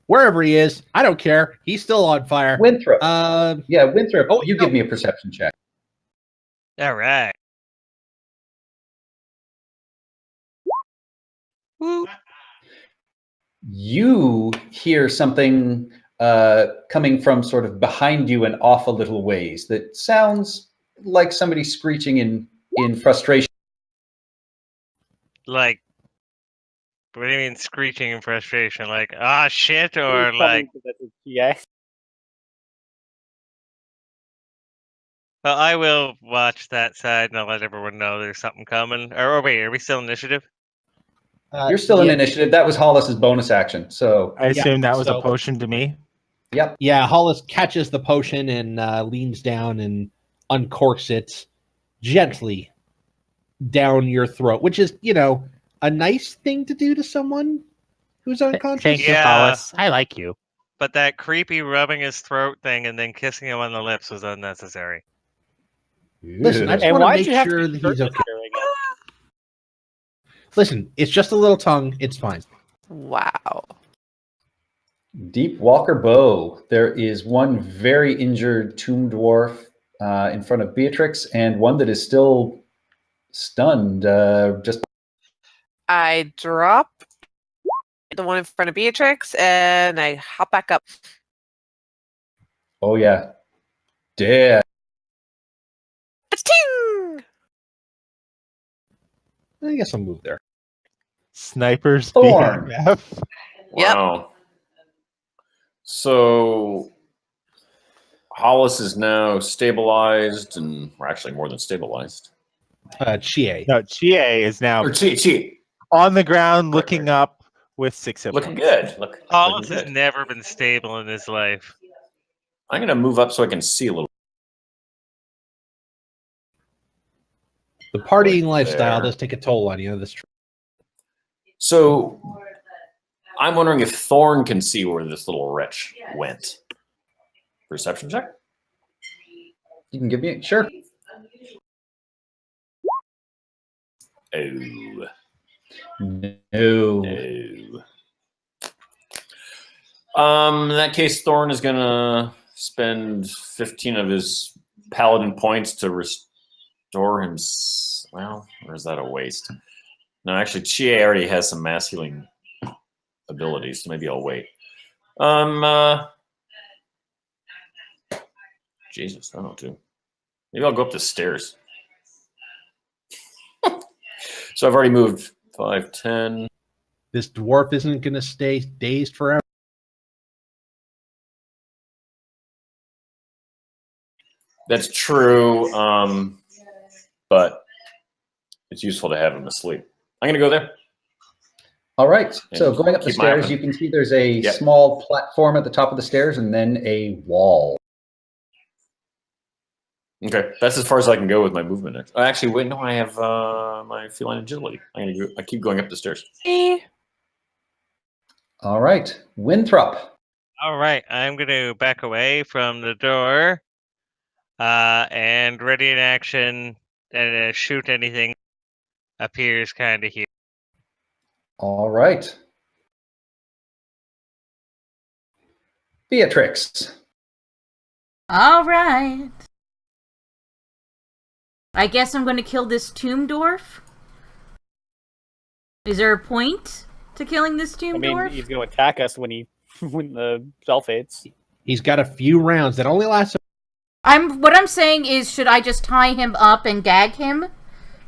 Wherever he is, I don't care. He's still on fire. Winthrop. Yeah, Winthrop, oh, you no. give me a perception check. All right. Woo. You hear something coming from sort of behind you and off a little ways that sounds like somebody screeching in frustration. Like, what do you mean screeching in frustration? Like, ah, shit, or like, Yeah. Well, I will watch that side and I'll let everyone know there's something coming. Or wait, are we still initiative? You're still in yeah, initiative. That was Hollis's bonus action. So, I assume that was so- a potion to me. yep. Yeah, Hollis catches the potion and leans down and uncorks it gently down your throat, which is, a nice thing to do to someone who's unconscious. Thank you, Yeah. Hollis. I like you. But that creepy rubbing his throat thing and then kissing him on the lips was unnecessary. Listen, I just And want to why'd make you have sure to that be he's okay. during it? Listen, it's just a little tongue. It's fine. Wow. Deep Walker Bow. There is one very injured tomb dwarf in front of Beatrix, and one that is still stunned. Just I drop the one in front of Beatrix and I hop back up. oh yeah, dead. Ting! I guess I'll move there. Snipers Thorn. BMF. Yep. Wow. So Hollis is now stabilized, and we're actually more than stabilized. Chie. No, Chie is now Or Chi. on the ground Right, looking right. up with 6 hit Looking points. good. Looking Hollis has good. never been stable in his life. I'm going to move up so I can see a little. The partying Right lifestyle there. does take a toll on you. That's true. So I'm wondering if Thorn can see where this little wretch went. Perception check? You can give me sure. Oh. No. No. In that case, Thorn is gonna spend 15 of his paladin points to restore him. Well, or is that a waste? No, actually, Chie already has some mass healing abilities, so maybe I'll wait. Jesus, I don't know too. Maybe I'll go up the stairs. So I've already moved 5, 10. This dwarf isn't going to stay dazed forever. That's true, but it's useful to have him asleep. I'm going to go there. All right. So And going up the keep my eye stairs, open. you can see there's a Yep. small platform at the top of the stairs, and then a wall. Okay, that's as far as I can go with my movement. Actually, wait, no, I have my feline agility. I keep going up the stairs. All right, Winthrop. All right, I'm going to back away from the door and ready in action and shoot anything appears kind of here. All right. Beatrix. All right. I guess I'm going to kill this tomb dwarf. Is there a point to killing this tomb I mean, dwarf? he's going to attack us when when the spell fades. He's got a few rounds that only last. What I'm saying is, should I just tie him up and gag him,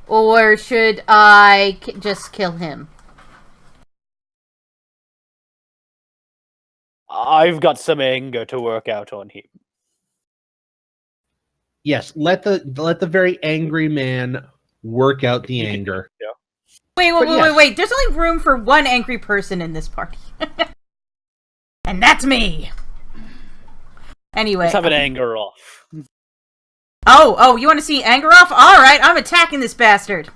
or should I just kill him? I've got some anger to work out on him. Yes, let the very angry man work out the anger. Wait, But yes. wait. There's only room for one angry person in this party. And that's me! Anyway. Let's have an anger off. Oh, you want to see anger off? Alright, I'm attacking this bastard.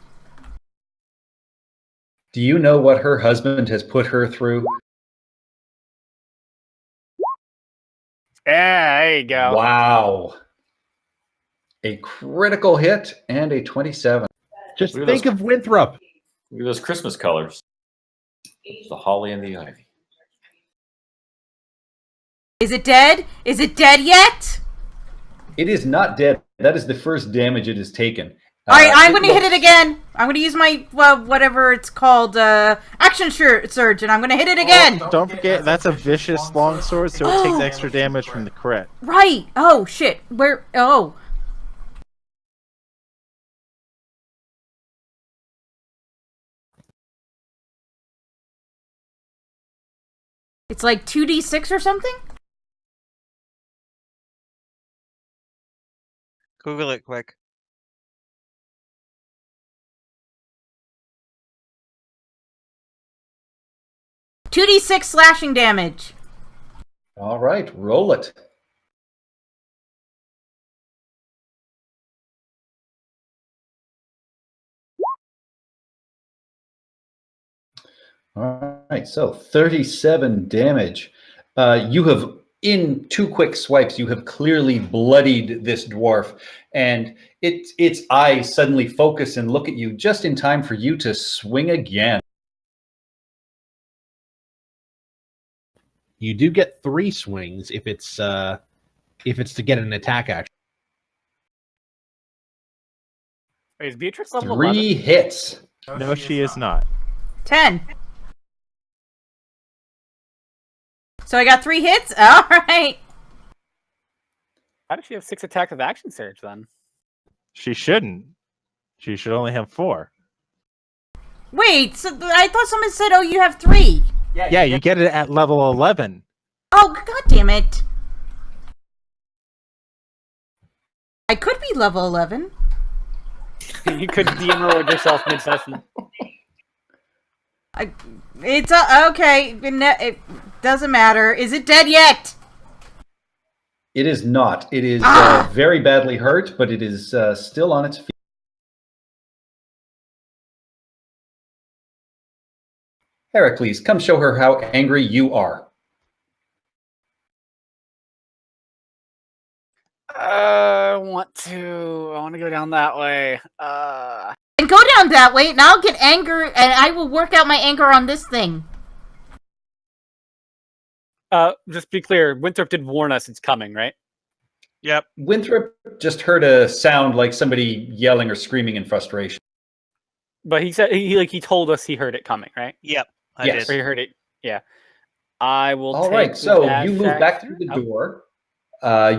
Do you know what her husband has put her through? Yeah, there you go. Wow. A critical hit and a 27. Just Look at think those- of Winthrop. Look at those Christmas colors. The holly and the ivy. Is it dead? Is it dead yet? It is not dead. That is the first damage it has taken. Alright, I'm going to hit looks- it again. I'm going to use my, whatever it's called, action surge, and I'm going to hit it again. Don't forget, that's a vicious longsword, so it takes extra damage from the crit. Right. Oh, shit. Where? Oh. It's like 2d6 or something? Google it quick. 2d6 slashing damage. All right, roll it. All right, so 37 damage. You have, in 2 quick swipes, you have clearly bloodied this dwarf, and its eyes suddenly focus and look at you just in time for you to swing again. You do get 3 swings if it's to get an attack action. Wait, is Beatrix level 3 11? hits. No, she is not. 10. So I got 3 hits? All right. How does she have 6 attacks of action surge then? She shouldn't. She should only have 4. Wait, so I thought someone said, oh, you have 3. Yeah, you get it at level 11. Oh, god damn it. I could be level 11. You could de-enroll yourself mid-session. It's okay. It doesn't matter. Is it dead yet? It is not. It is very badly hurt, but it is still on its feet. Heracles, come show her how angry you are. I want to go down that way. And go down that way, and I'll get anger, and I will work out my anger on this thing. Just be clear, Winthrop did warn us it's coming, right? Yep. Winthrop just heard a sound like somebody yelling or screaming in frustration. But he said he told us he heard it coming, right? Yep. I Yes. did. Or he heard it. Yeah. I will. All take right, the so dash you move back through the door.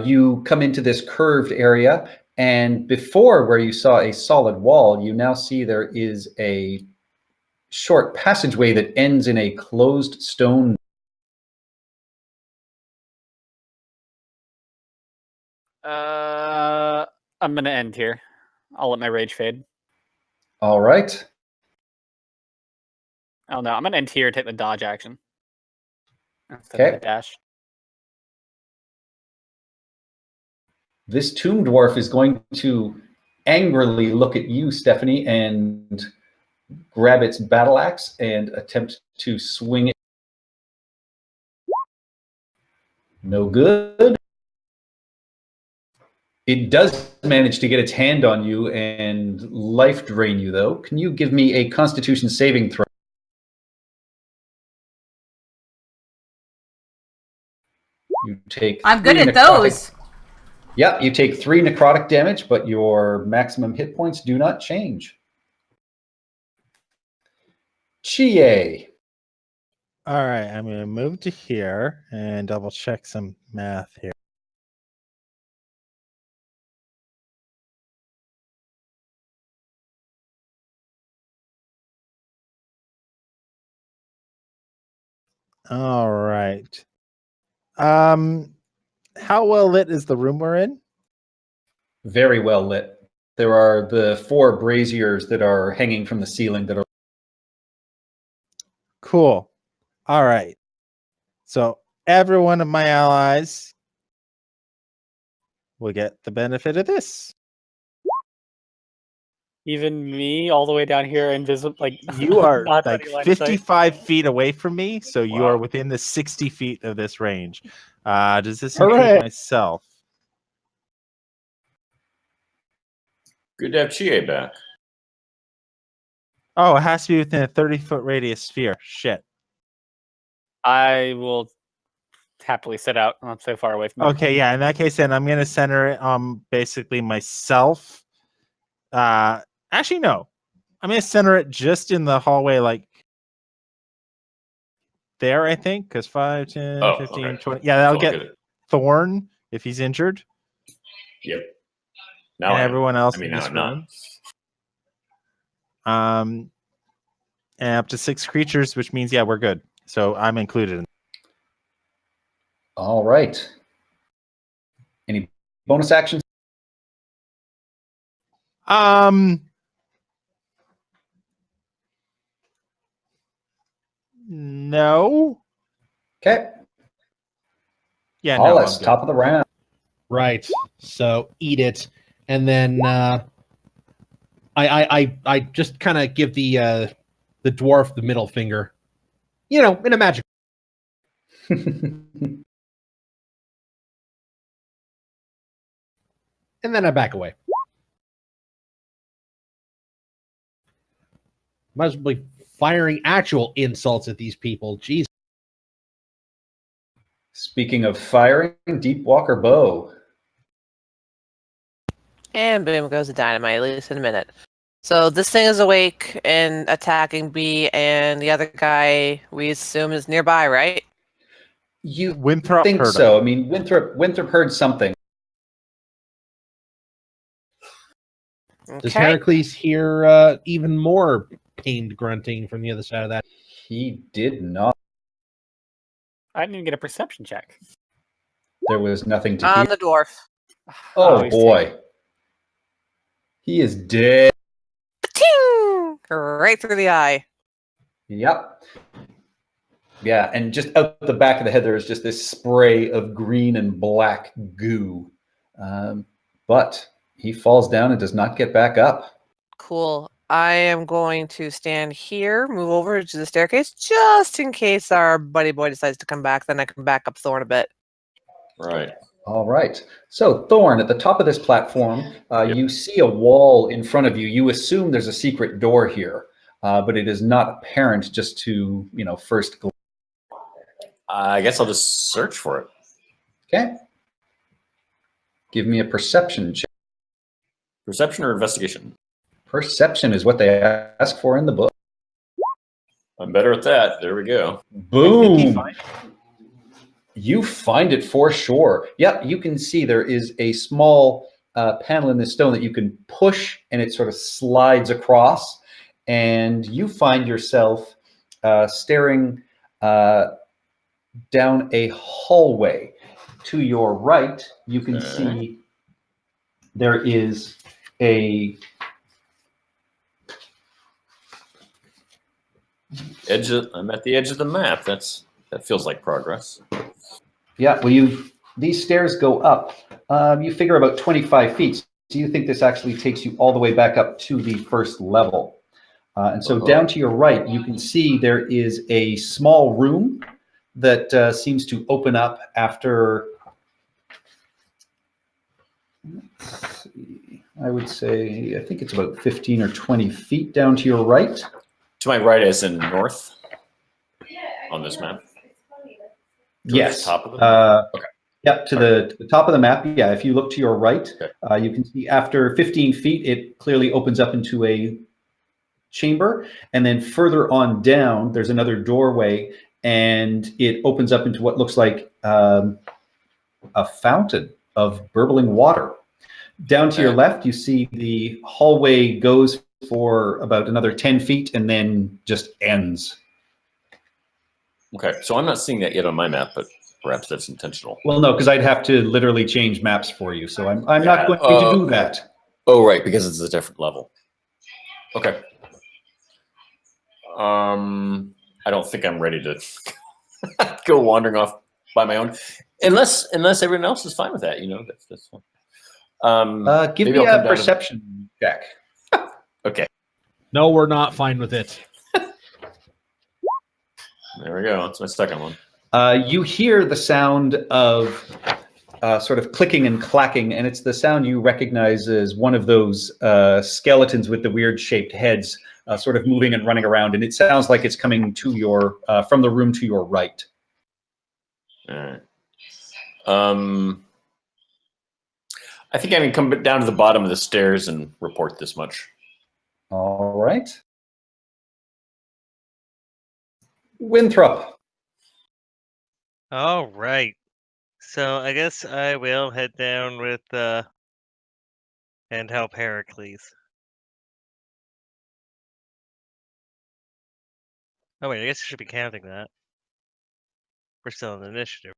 You come into this curved area, and before where you saw a solid wall, you now see there is a short passageway that ends in a closed stone. I'm gonna end here. I'll let my rage fade. All right. Oh no, I'm gonna end here and take the dodge action. Instead Okay. of the dash. This tomb dwarf is going to angrily look at you, Stephanie, and grab its battle axe and attempt to swing it. No good. It does manage to get its hand on you and life drain you, though. Can you give me a Constitution saving throw? You take. I'm good 3 at necrotic- those. Yeah, you take 3 necrotic damage, but your maximum hit points do not change. Chie. All right, I'm going to move to here and double check some math here. All right. How well lit is the room we're in? Very well lit. There are the 4 braziers that are hanging from the ceiling that are. Cool. All right. So every one of my allies will get the benefit of this. Even me, all the way down here, invisible. Like You are not like any line of sight. 55 feet away from me, so you Wow. are within the 60 feet of this range. Does this include Hooray. myself? Good to have Chie back. Oh, it has to be within a 30-foot radius sphere. Shit. I will happily sit out. I'm so far away from it. Okay, yeah. In that case, then I'm gonna center it on basically myself. Actually, no. I'm gonna center it just in the hallway, like there. I think because 5, 10, Oh, 15, okay. 20. Yeah, that'll All get good. Thorn if he's injured, Yep. Now and I am. everyone else I mean, in now this I'm not. room. And up to 6 creatures, which means yeah, we're good. So I'm included. All right. Any bonus actions? No. Okay. Yeah, no. Hollis, I'm good. top of the round. Right. So eat it, and then I just kind of give the dwarf the middle finger, in a magic. And then I back away. Might as well be firing actual insults at these people. Jeez. Speaking of firing, Deep Walker bow. And boom goes the dynamite, at least in a minute. So this thing is awake and attacking B, and the other guy we assume is nearby, right? You Winthrop think heard so? him. I mean, Winthrop heard something. Does Okay. Heracles hear even more pained grunting from the other side of that? He did not. I didn't even get a perception check. There was nothing to On hear. the dwarf. Oh he's boy. He is dead. Ting! Right through the eye. Yep. Yeah, and just out the back of the head, there is just this spray of green and black goo. But he falls down and does not get back up. Cool. I am going to stand here, move over to the staircase, just in case our buddy boy decides to come back. Then I can back up Thorn a bit. Right. All right. So, Thorn, at the top of this platform, Yep. you see a wall in front of you. You assume there's a secret door here, but it is not apparent just to, first glance. I guess I'll just search for it. Okay. Give me a perception check. Perception or investigation? Perception is what they ask for in the book. I'm better at that. There we go. Boom. You find it for sure. Yep, you can see there is a small panel in the stone that you can push, and it sort of slides across, and you find yourself staring down a hallway. To your right, you can see there is a I'm at the edge of the map. That feels like progress. Yeah, well, these stairs go up. You figure about 25 feet. So you think this actually takes you all the way back up to the first level. And so down to your right, you can see there is a small room that seems to open up after, let's see, I would say, I think it's about 15 or 20 feet down to your right. To my right, as in north on this map? Yes. Top of the map? Okay. Yep, to the top of the map. Yeah, if you look to your right, Okay. you can see after 15 feet, it clearly opens up into a chamber. And then further on down, there's another doorway, and it opens up into what looks like a fountain of burbling water. Down to your left, you see the hallway goes for about another 10 feet and then just ends. Okay, so I'm not seeing that yet on my map, but perhaps that's intentional. Well, no, because I'd have to literally change maps for you, so I'm not going to do that. Oh, right, because it's a different level. Okay. I don't think I'm ready to go wandering off by my own, unless everyone else is fine with that. That's fine. Give maybe me I'll a come down perception check. Okay, No, we're not fine with it. there we go. That's my second one. You hear the sound of sort of clicking and clacking, and it's the sound you recognize as one of those skeletons with the weird shaped heads sort of moving and running around, and it sounds like it's coming to your from the room to your right. All right. I think I can come down to the bottom of the stairs and report this much. All right. Winthrop. All right. So I guess I will head down with and help Heracles. Oh wait, I guess I should be counting that. We're still in the initiative.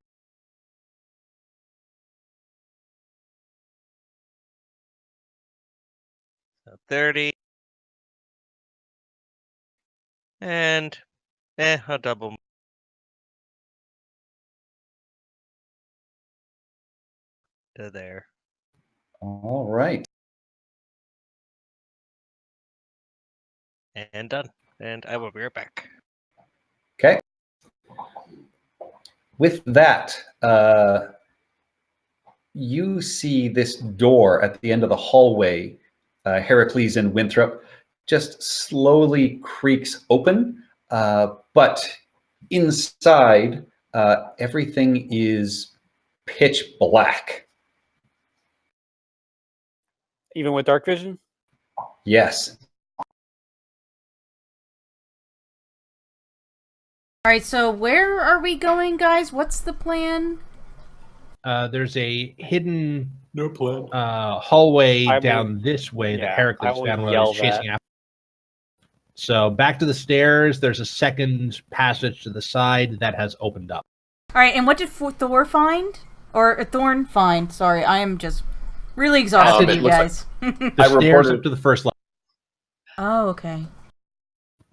30. And I'll double. To there. All right. And done. And I will be right back. Okay. With that, you see this door at the end of the hallway, Heracles and Winthrop, just slowly creaks open, but inside, everything is pitch black. Even with dark vision? Yes. All right, so where are we going, guys? What's the plan? There's a hidden No plan. hallway I down will- this way yeah, that I Heracles will found while he yell was chasing after. So back to the stairs. There's a second passage to the side that has opened up. All right, and what did Thor find? Or Thorn find? Sorry, I am just really exhausted, it you looks guys. The I stairs reported- up to the first level. Oh, okay.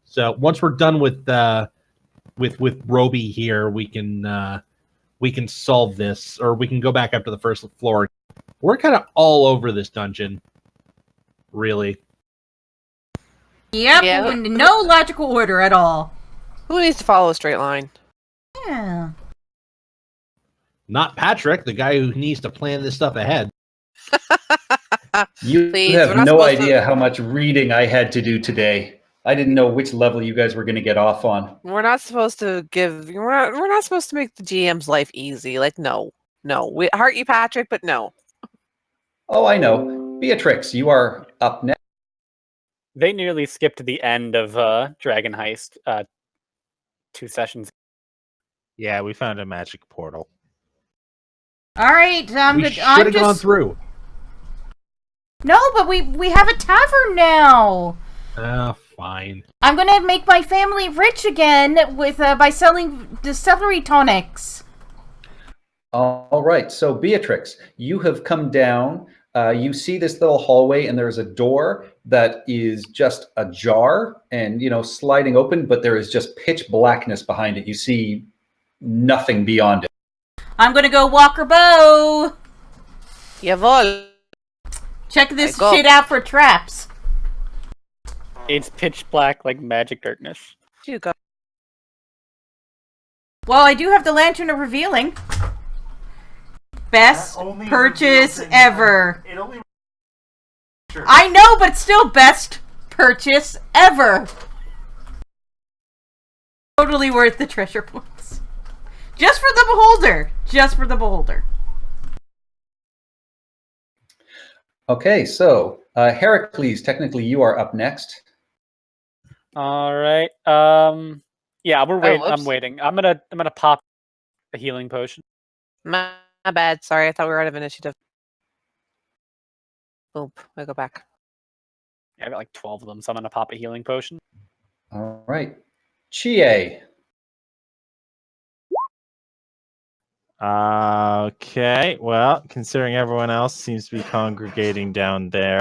So once we're done with Roby here, we can solve this, or we can go back up to the first floor. We're kind of all over this dungeon, really. Yep, Yeah. no logical order at all. Who needs to follow a straight line? Yeah. Not Patrick, the guy who needs to plan this stuff ahead. You Please, have we're not no supposed to- idea how much reading I had to do today. I didn't know which level you guys were going to get off on. We're not supposed to give. We're not supposed to make the GM's life easy. Like, no. We heart you, Patrick, but no. Oh, I know. Beatrix, you are up next. They nearly skipped the end of Dragon Heist 2 sessions. Yeah, we found a magic portal. All right, We should have gone through. No, but we have a tavern now. Fine. I'm gonna make my family rich again with by selling distillery tonics. All right. So, Beatrix, you have come down. You see this little hallway, and there's a door that is just ajar and, sliding open, but there is just pitch blackness behind it. You see nothing beyond it. I'm gonna go Walker Bow. Jawohl. Check this I go. shit out for traps. It's pitch black like magic darkness. You go. Well, I do have the Lantern of Revealing. Best That only purchase reveals ever. It only. Sure. I know, but still best purchase ever. Totally worth the treasure points. Just for the beholder. Just for the beholder. Okay. So, Heracles, technically, you are up next. All right. Yeah, we're waiting. I'm whoops. waiting. I'm gonna pop a healing potion. My bad. Sorry, I thought we were out of initiative. Boop. I go back. Yeah, I got like 12 of them, so I'm gonna pop a healing potion. All right. Chie. Okay, well, considering everyone else seems to be congregating down there.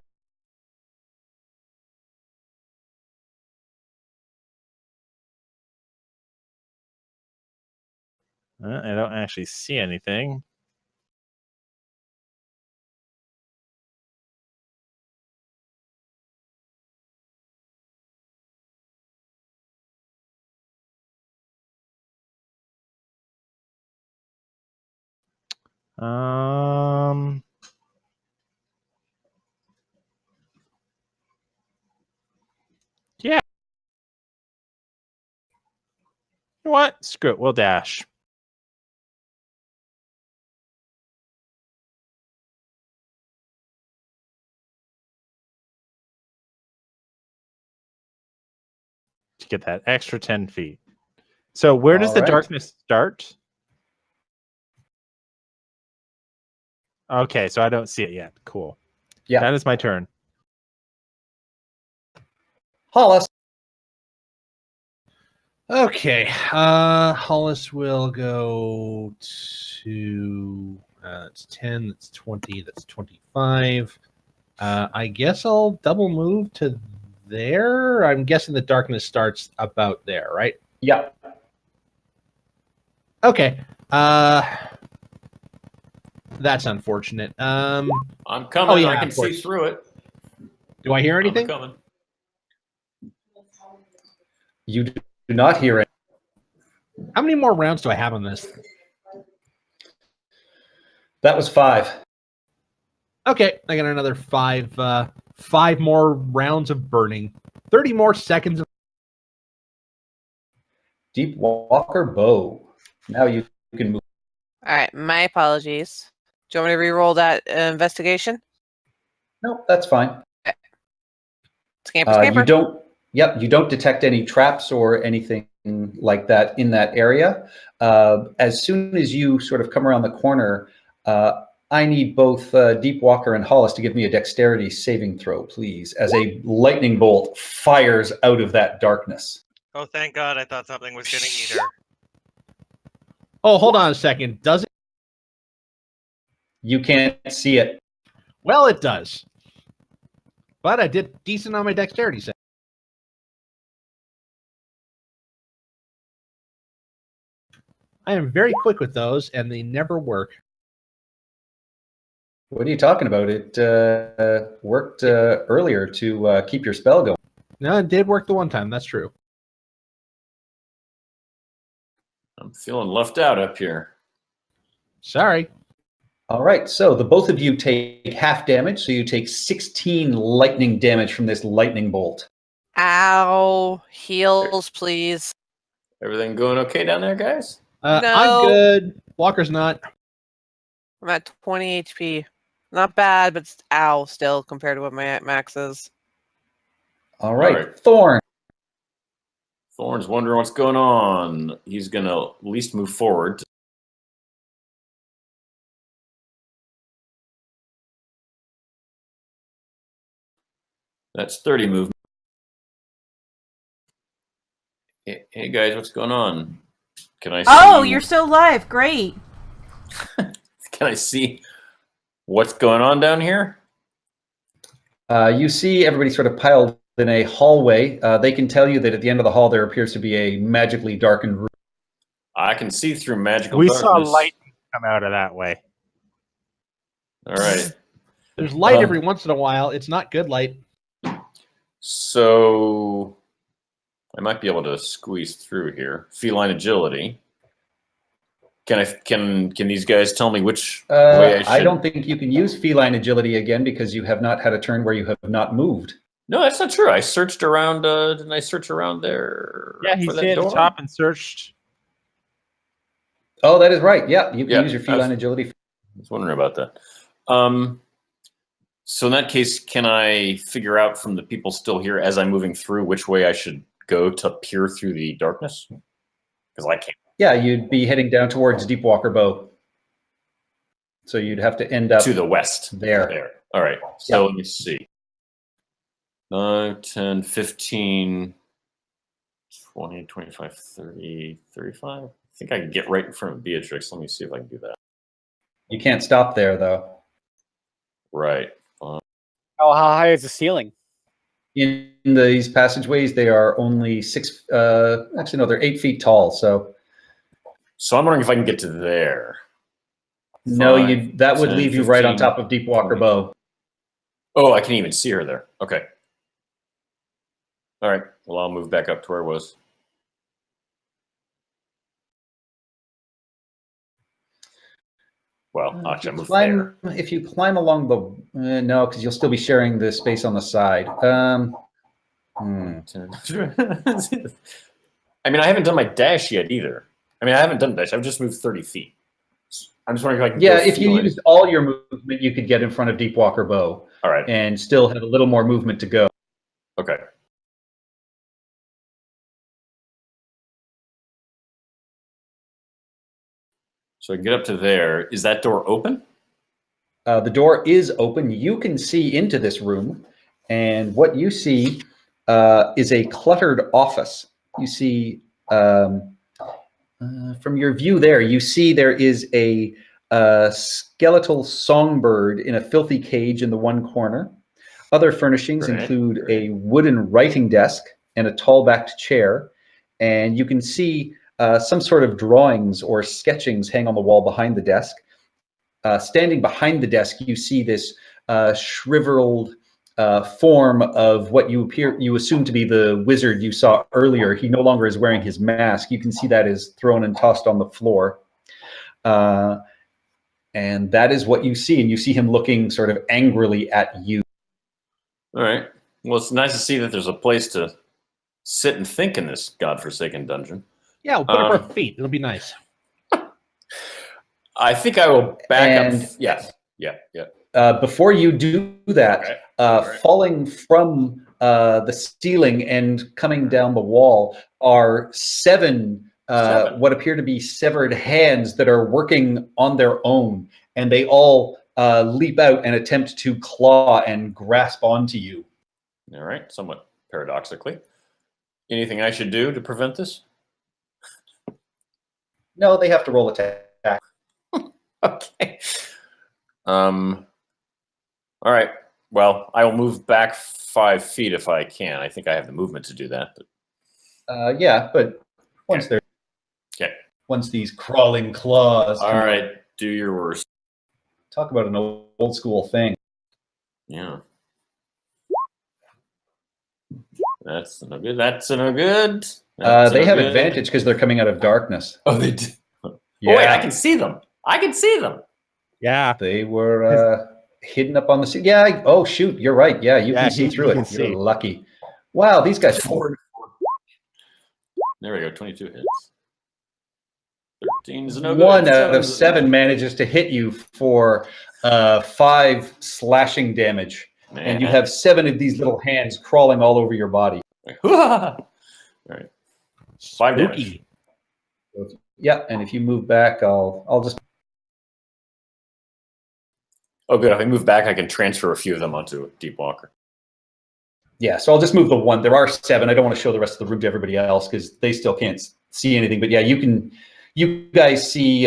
I don't actually see anything. Yeah. You know what? Screw it. We'll dash. To get that extra 10 feet. So where does All the right. darkness start? Okay, so I don't see it yet. Cool. Yeah. That is my turn. Hollis. Okay. Hollis will go to. That's 10. That's 20. That's 25. I guess I'll double move to there. I'm guessing the darkness starts about there, right? Yeah. Okay. That's unfortunate. I'm coming. Oh, yeah, I can of see course. through it. Do I hear I'm anything? coming. You do not hear it. How many more rounds do I have on this? That was 5. Okay, I got another 5 more rounds of burning. 30 more seconds of Deep Walker Bow. Now you can move. All right, my apologies. Do you want me to re-roll that investigation? No, that's fine. Scamper, scamper. You don't. Yep, you don't detect any traps or anything like that in that area. As soon as you sort of come around the corner, I need both Deep Walker and Hollis to give me a dexterity saving throw, please, as a lightning bolt fires out of that darkness. Oh, thank God! I thought something was gonna eat her. Oh, hold on a second. Does it? You can't see it. Well, it does. But I did decent on my dexterity set. I am very quick with those, and they never work. What are you talking about? It worked earlier to keep your spell going. No, it did work the one time. That's true. I'm feeling left out up here. Sorry. All right, so the both of you take half damage, so you take 16 lightning damage from this lightning bolt. Ow. Heals, please. Everything going okay down there, guys? I'm No. good. Walker's not. I'm at 20 HP. Not bad, but ow still compared to what my max is. All right, All right. Thorn. Thorn's wondering what's going on. He's going to at least move forward. That's 30 movement. Hey guys, what's going on? Can I see? Oh, you're still alive. Great. Can I see what's going on down here? You see everybody sort of piled in a hallway. They can tell you that at the end of the hall there appears to be a magically darkened room. I can see through magical We darkness. saw light come out of that way. All right. There's light every once in a while. It's not good light. So I might be able to squeeze through here. Feline agility. Can these guys tell me which way I should? I don't think you can use feline agility again because you have not had a turn where you have not moved. No, that's not true. I searched around. Didn't I search around there? Yeah, he for that stayed at the door? top and searched. Oh, that is right. Yeah, you can Yeah, use your feline agility. I was wondering about that. So in that case, can I figure out from the people still here as I'm moving through which way I should go to peer through the darkness? Because I can't. Yeah, you'd be heading down towards Deep Walker Bow. So you'd have to end up To the west. there. All right. So let me see. 9, 10, 15, 20, 25, 30, 35. I think I can get right in front of Beatrix. Let me see if I can do that. You can't stop there, though. Right. How high is the ceiling? In these passageways, they are only 6. Actually, no, they're 8 feet tall. So I'm wondering if I can get to there. no, 5, that would 10, leave you right on 15, top of Deep Walker 20. Bow. Oh, I can even see her there. Okay. All right. Well, I'll move back up to where I was. Well, actually, I moved there. If you climb along the no, because you'll still be sharing the space on the side. I mean, I haven't done my dash yet either. I mean, I haven't done dash. I've just moved 30 feet. I'm just wondering if I can. Yeah, go if you feline. used all your movement, you could get in front of Deep Walker Bow. All right. And still have a little more movement to go. Okay. So I can get up to there. Is that door open? The door is open. You can see into this room, and what you see is a cluttered office. You see, from your view there, you see there is a skeletal songbird in a filthy cage in the one corner. Other furnishings Right, include right. a wooden writing desk and a tall-backed chair, and you can see some sort of drawings or sketchings hang on the wall behind the desk. Standing behind the desk, you see this shriveled form of what you assume to be the wizard you saw earlier. He no longer is wearing his mask. You can see that is thrown and tossed on the floor. And that is what you see, and you see him looking sort of angrily at you. All right. Well, it's nice to see that there's a place to sit and think in this godforsaken dungeon. Yeah, we'll put up our feet. It'll be nice. I think I will back And- up. Yeah. Before you do that, Okay. Alright. falling from the ceiling and coming down the wall are seven what appear to be severed hands that are working on their own, and they all leap out and attempt to claw and grasp onto you. All right. Somewhat paradoxically. Anything I should do to prevent this? No, they have to roll attack. Okay. All right. Well, I will move back 5 feet if I can. I think I have the movement to do that. But Yeah, but once they're okay. once these crawling claws All come out, right. Do your worst. talk about an old school thing. Yeah. That's no good. That's no good. They have advantage because they're coming out of darkness. Oh, they do. Yeah, Oh, wait, I can see them. I can see them. Yeah. they were hidden up on the ceiling. Yeah. Oh, shoot. You're right. Yeah, you Yeah, can see you through can it. see. You're lucky. Wow, these guys. There we go. 22 hits. 13 is no One good. out of 7 manages to hit you for 5 slashing damage, and you have 7 of these little hands crawling all over your body. All right. 5 damage. Spooky. Yeah, and if you move back, I'll just. Oh, good. If I move back, I can transfer a few of them onto Deep Walker. Yeah, so I'll just move the 1. There are 7. I don't want to show the rest of the room to everybody else because they still can't see anything. But yeah, you guys see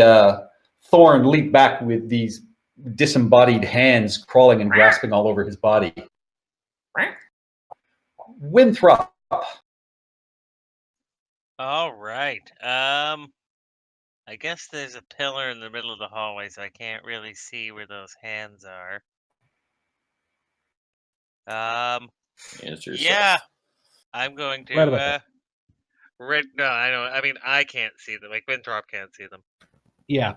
Thorn leap back with these disembodied hands crawling and grasping all over his body. Winthrop. All right. I guess there's a pillar in the middle of the hallway, so I can't really see where those hands are. Answer yourself. Yeah, I'm going to. Right about No, I know. I mean, I can't see them. Like Winthrop can't see them Yeah.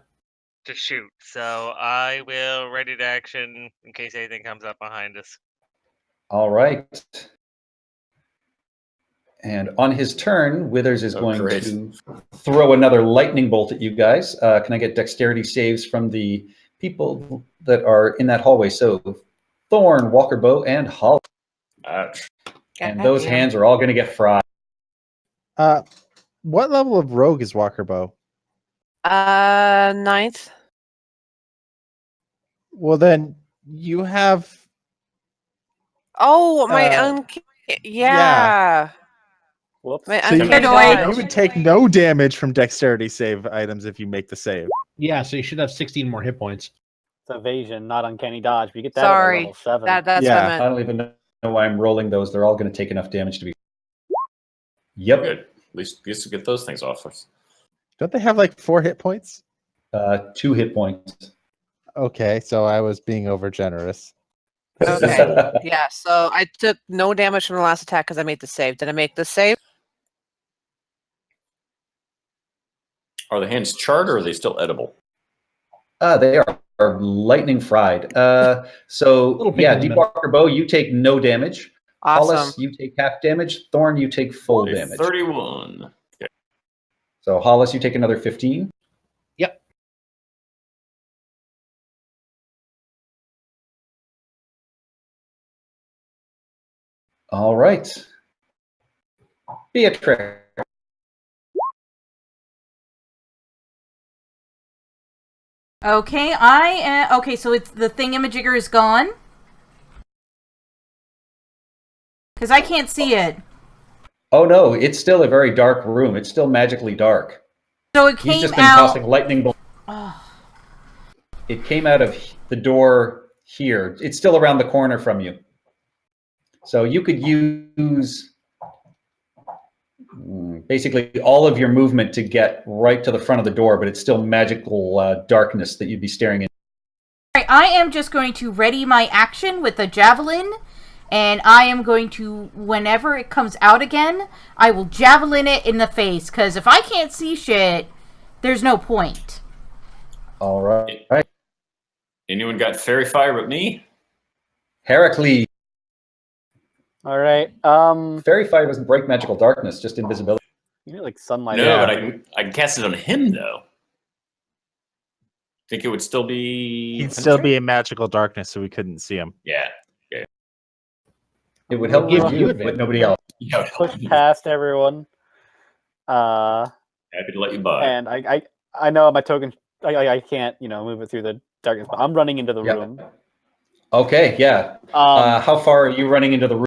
to shoot. So I will ready to action in case anything comes up behind us. All right. And on his turn, Withers is going great. to throw another lightning bolt at you guys. Can I get dexterity saves from the people that are in that hallway? So Thorn, Walker Bow, and Holly. Ouch. And those hands are all going to get fried. What level of rogue is Walker Bow? 9th. Well, then you have. Oh, my yeah. yeah. Whoops. My So you, uncanny Annoyed. dodge. you would take no damage from dexterity save items if you make the save. Yeah, so you should have 16 more hit points. It's evasion, not uncanny dodge. But you get that at Sorry. level 7. That's Yeah. what I I meant. don't even know why I'm rolling those. They're all going to take enough damage to be. Yep. Good. At least we get those things off us. Don't they have like 4 hit points? 2 hit points. Okay, so I was being over generous. Okay. Yeah, so I took no damage from the last attack because I made the save. Did I make the save? Are the hands charred or are they still edible? They are lightning fried. So Little pink yeah, in the Deep middle. Walker Bow, you take no damage. Awesome. Hollis, you take half damage. Thorn, you take full A damage. 31. So Hollis, you take another 15. Yep. All right. Beatrix. Okay, okay, so it's the thingamajigger is gone. Because I can't see it. Oh no, it's still a very dark room. It's still magically dark. So it He's came just been out. tossing lightning bolts. Oh, It came out of the door here. It's still around the corner from you. So you could use basically all of your movement to get right to the front of the door, but it's still magical darkness that you'd be staring in. All right, I am just going to ready my action with the javelin, and I am going to, whenever it comes out again, I will javelin it in the face, because if I can't see shit, there's no point. All right. Anyone got fairy fire but me? Heracles. All right. Fairy fire doesn't break magical darkness, just invisibility. You need like sunlight. No, Yeah. but I can cast it on him though. Think it would still be? He'd still be in magical darkness, so we couldn't see him. Yeah. It would help Give you, you but advantage. nobody else. Yeah. Push past everyone. Happy to let you by. And I know my token. I can't move it through the darkness, but I'm running into the Yeah. room. Okay, yeah. How far are you running into the room?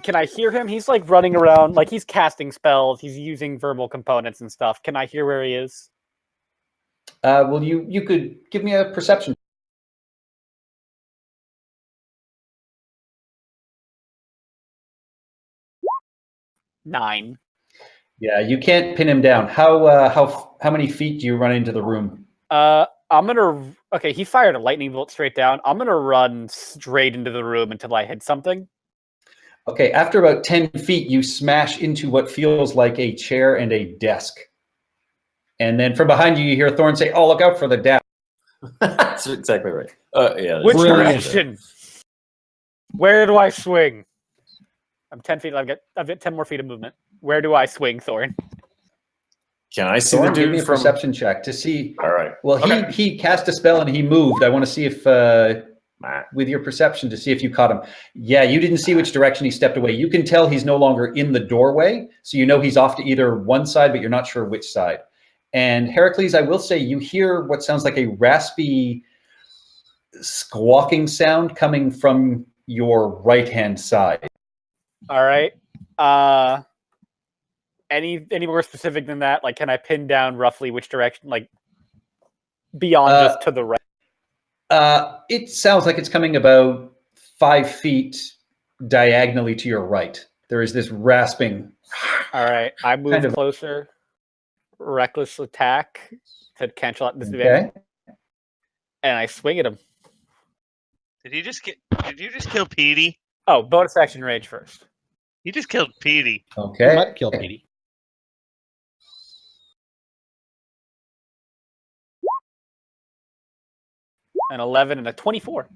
Can I hear him? He's like running around, like he's casting spells. He's using verbal components and stuff. Can I hear where he is? Well, you could give me a perception. Nine. Yeah, you can't pin him down. How many feet do you run into the room? I'm gonna. Okay, he fired a lightning bolt straight down. I'm gonna run straight into the room until I hit something. Okay, after about 10 feet, you smash into what feels like a chair and a desk. And then from behind you, you hear Thorn say, "Oh, look out for the desk." That's exactly right. Yeah. Which Brilliant. direction? Where do I swing? I'm 10 feet. I've got 10 more feet of movement. Where do I swing, Thorn? Can I see Thorn, the give me dude a from? perception check to see. All right. Well, Okay. he cast a spell and he moved. I want to see if, with your perception, to see if you caught him. Yeah, you didn't see which direction he stepped away. You can tell he's no longer in the doorway, so you know he's off to either one side, but you're not sure which side. And Heracles, I will say, you hear what sounds like a raspy squawking sound coming from your right-hand side. All right. Any more specific than that? Like, can I pin down roughly which direction? Like, beyond just to the right. It sounds like it's coming about 5 feet diagonally to your right. There is this rasping. All right. I move Kind of- closer. Reckless attack to cancel out disadvantage, Okay. and I swing at him. Did you just kill Petey? Oh, bonus action rage first. You just killed Petey. Okay. Might kill Petey. An 11 and a 24.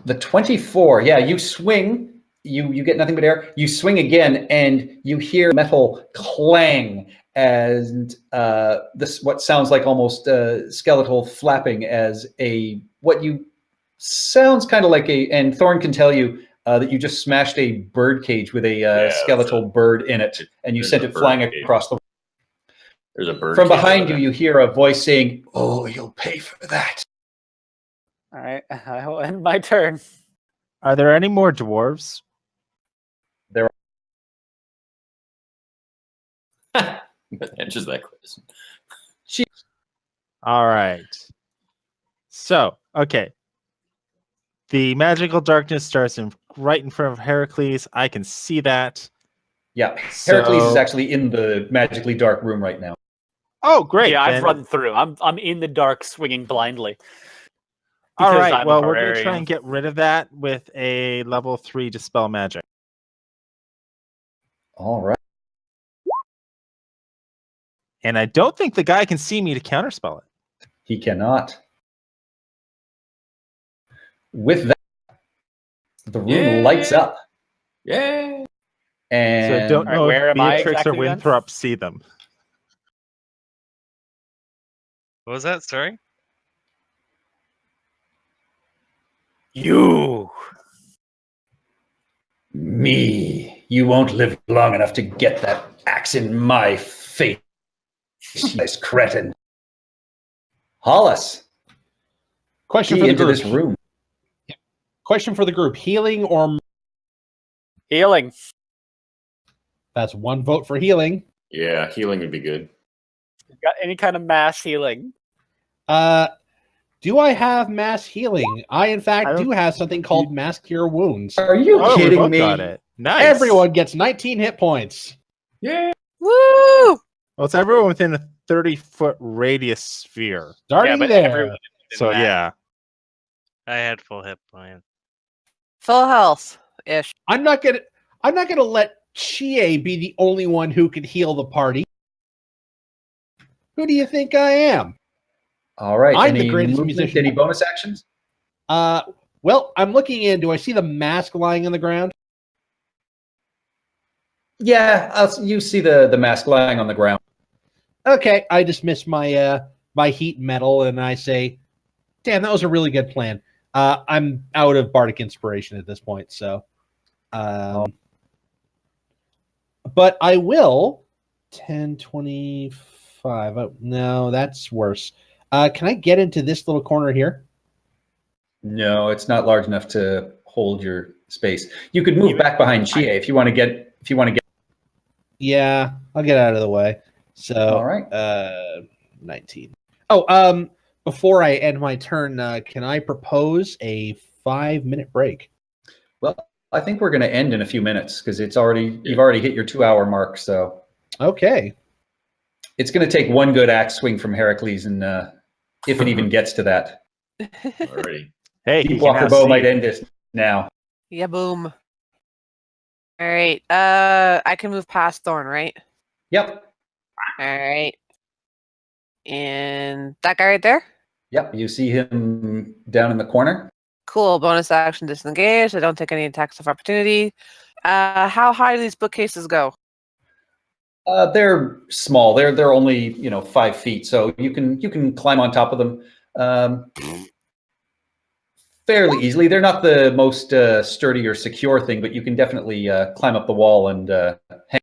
The 24. Yeah, you swing. You get nothing but air. You swing again, and you hear metal clang as this what sounds like almost skeletal flapping as sounds kind of like a. And Thorn can tell you that you just smashed a bird cage with a skeletal bird in it, and you there's sent a it bird flying cage. across the. There's a bird. From cage behind over you, there. you hear a voice saying, "Oh, you'll pay for that." All right. I will end my turn. Are there any more dwarves? That answers that question. All right. So, okay. The magical darkness starts right in front of Heracles. I can see that. Yeah, Heracles is So- actually in the magically dark room right now. Oh, great. Yeah, I've then- run through. I'm in the dark, swinging blindly. All because right. I'm a Well, we're going to barbarian. try and get rid of that with a level 3 Dispel Magic. All right. And I don't think the guy can see me to counterspell it. He cannot. With that, the room Yay. lights up. Yeah. And So I don't Alright, know where if am I Beatrix or exactly then? Winthrop see them. What was that? Sorry. You. me, you won't live long enough to get that axe in my face, this cretin. Hollis, Question key for the into group. this room. Question for the group: healing or Healing. that's one vote for healing. Yeah, healing would be good. Got any kind of mass healing? Do Do I have mass healing? I, in I fact, don't- do have something called mass cure wounds. Are you Oh, we kidding both me? got it. Nice. Everyone gets 19 hit points. Yeah. Woo! Well, it's everyone within a 30-foot radius sphere. Starting but there. everyone within So that. yeah. I had full hit points. Full health ish. I'm not gonna let Chie be the only one who can heal the party. Who do you think I am? All right. I'm the Any greatest movement, musician. any bonus actions? Well, I'm looking in. Do I see the mask lying on the ground? Yeah, you see the mask lying on the ground. Okay, I dismiss my my heat metal and I say, "Damn, that was a really good plan." I'm out of bardic inspiration at this point, so. But I will 10, 25. Oh, no, that's worse. Can I get into this little corner here? No, it's not large enough to hold your space. You could move back behind Chie if you want to get. Yeah, I'll get out of the way. So, All right. 19. Oh, before I end my turn, can I propose a 5-minute break? Well, I think we're going to end in a few minutes because you've already hit your 2-hour mark. So Okay. it's going to take one good axe swing from Heracles, and if it even gets to that, Alrighty. Hey, Deep he can Walker now Bow see. might end this now. Yeah, boom. All right. I can move past Thorn, right? Yep. All right. And that guy right there? Yep. You see him down in the corner. Cool. Bonus action disengage. I don't take any attacks of opportunity. How high do these bookcases go? They're small. They're only 5 feet, so you can climb on top of them fairly easily. They're not the most sturdy or secure thing, but you can definitely climb up the wall and hang.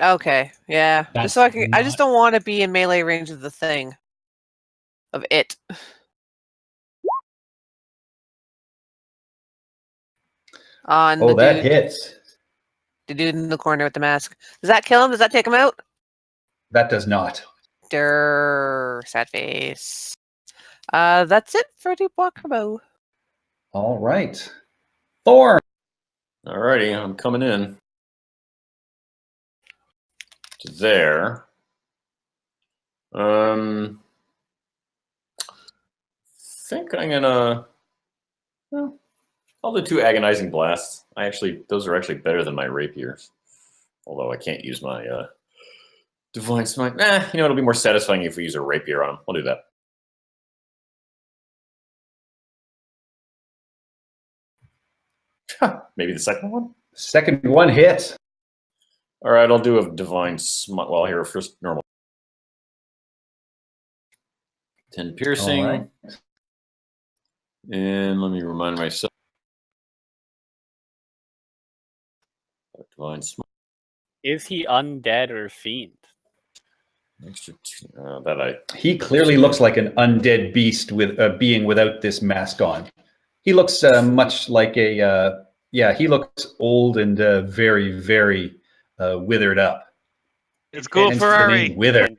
Okay. Yeah. That's Just so I can. I just not- don't want to be in melee range of the thing. Of it. On Oh, the that dude. hits. The dude in the corner with the mask. Does that kill him? Does that take him out? That does not. Sad face. That's it for Deep Walker Bow. All right. Thorn. Alrighty, I'm coming in. To there. Think I'm gonna. Well, I'll do 2 agonizing blasts. Those are actually better than my rapiers. Although I can't use my divine smite. It'll be more satisfying if we use a rapier on him. I'll do that. Maybe the second one. Second one hits. All right, I'll do a divine smite. Well, here first normal. 10 piercing. All right. And let me remind myself. Divine smite. Is he undead or fiend? Extra 2. He clearly looks like an undead beast with a being without this mask on. He looks much like a he looks old and very, very withered up. It's cool, Hence the name Ferrari. Withered.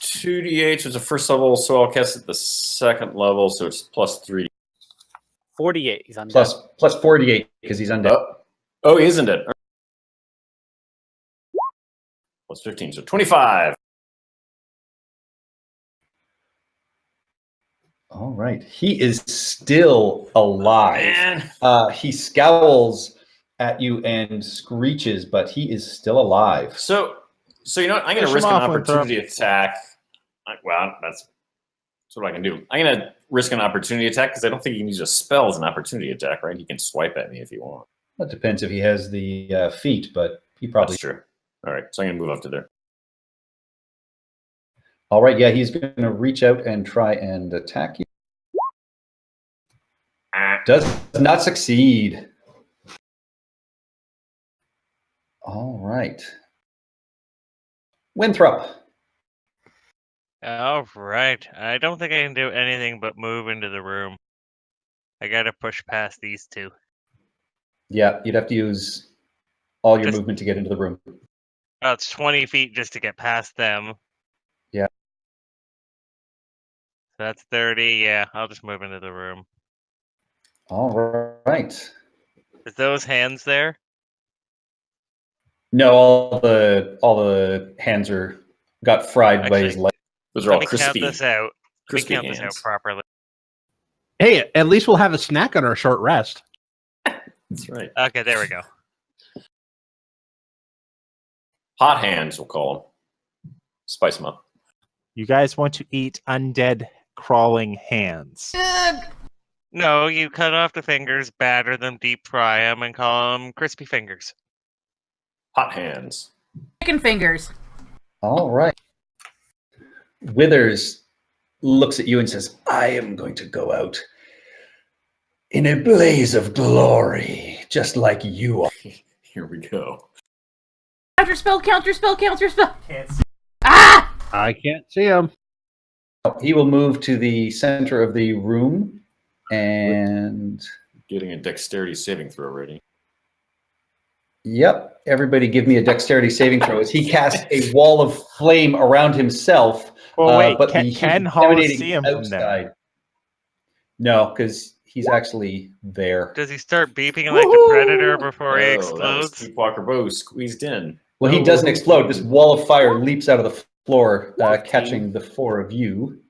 2d8 is the first level, so I'll cast it the second level, so it's plus 3. 48. He's undead. Plus 48 because he's undead. Oh, he isn't it? Plus 15, so 25. All right. He is still alive. Man. He scowls at you and screeches, but he is still alive. So you know what? I'm going Push to risk him an off, Winthrop. opportunity attack. Well, that's what I can do. I'm going to risk an opportunity attack because I don't think he can use a spell as an opportunity attack, right? He can swipe at me if he wants. That depends if he has the feet, but he probably. That's true. All right, so I'm going to move up to there. All right. Yeah, he's going to reach out and try and attack you. Does not succeed. All right. Winthrop. All right. I don't think I can do anything but move into the room. I gotta push past these two. Yeah, you'd have to use all your Just- movement to get into the room. Oh, it's 20 feet just to get past them. Yeah. That's 30. Yeah, I'll just move into the room. All right. Is those hands there? No, all the hands got fried by his Actually, light. Those are Let all me count crispy. this out. Let me Crispy count this out hands. properly. Hey, at least we'll have a snack on our short rest. That's right. Okay, there we go. Hot hands, we'll call them. Spice them up. You guys want to eat undead crawling hands. No, you cut off the fingers, batter them, deep fry them, and call them crispy fingers. Hot hands. Chicken fingers. All right. Withers looks at you and says, I am going to go out in a blaze of glory, just like you are. Here we go. Counter spell, counter spell, counter spell. Can't see. Ah! I can't see him. He will move to the center of the room and... Getting a dexterity saving throw ready. Yep, everybody give me a dexterity saving throw as he casts a wall of flame around himself. Well, wait, but can he's Hollis emanating see him from there? outside. No, because he's actually there. Does he start beeping like the Predator before he Oh, that was explodes? Sleepwalker Bow squeezed in. Well, he No, doesn't no, explode. no. This wall of fire leaps out of the floor, 15. catching the four of you.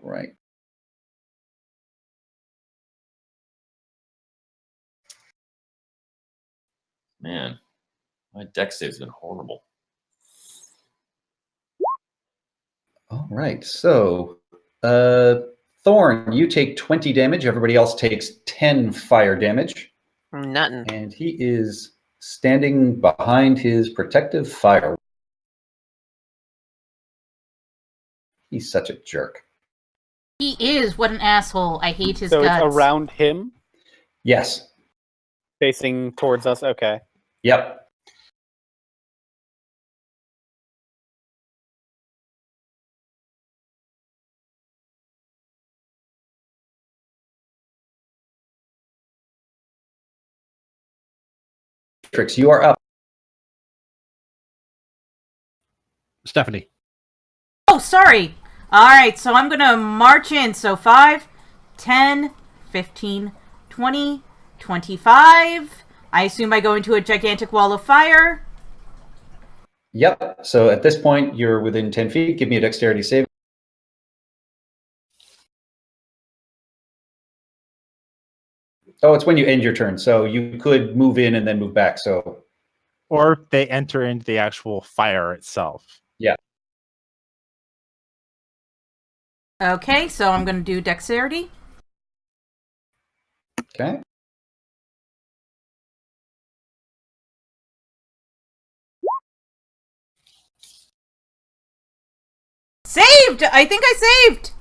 Right. Man, my dex save's been horrible. All right. So, Thorn, you take 20 damage. Everybody else takes 10 fire damage. Nothing. And he is standing behind his protective fire. He's such a jerk. He is. What an asshole. I hate his So guts. it's around him, Yes. facing towards us. Okay. Yep. Trix, you are up. Stephanie. Oh, sorry. All right, so I'm going to march in. So 5, 10, 15, 20, 25. I assume I go into a gigantic wall of fire. Yep. So at this point, you're within 10 feet. Give me a dexterity save. Oh, it's when you end your turn. So you could move in and then move back. So Or they enter into the actual fire itself. Okay, so I'm going to do dexterity. okay. Saved! I think I saved!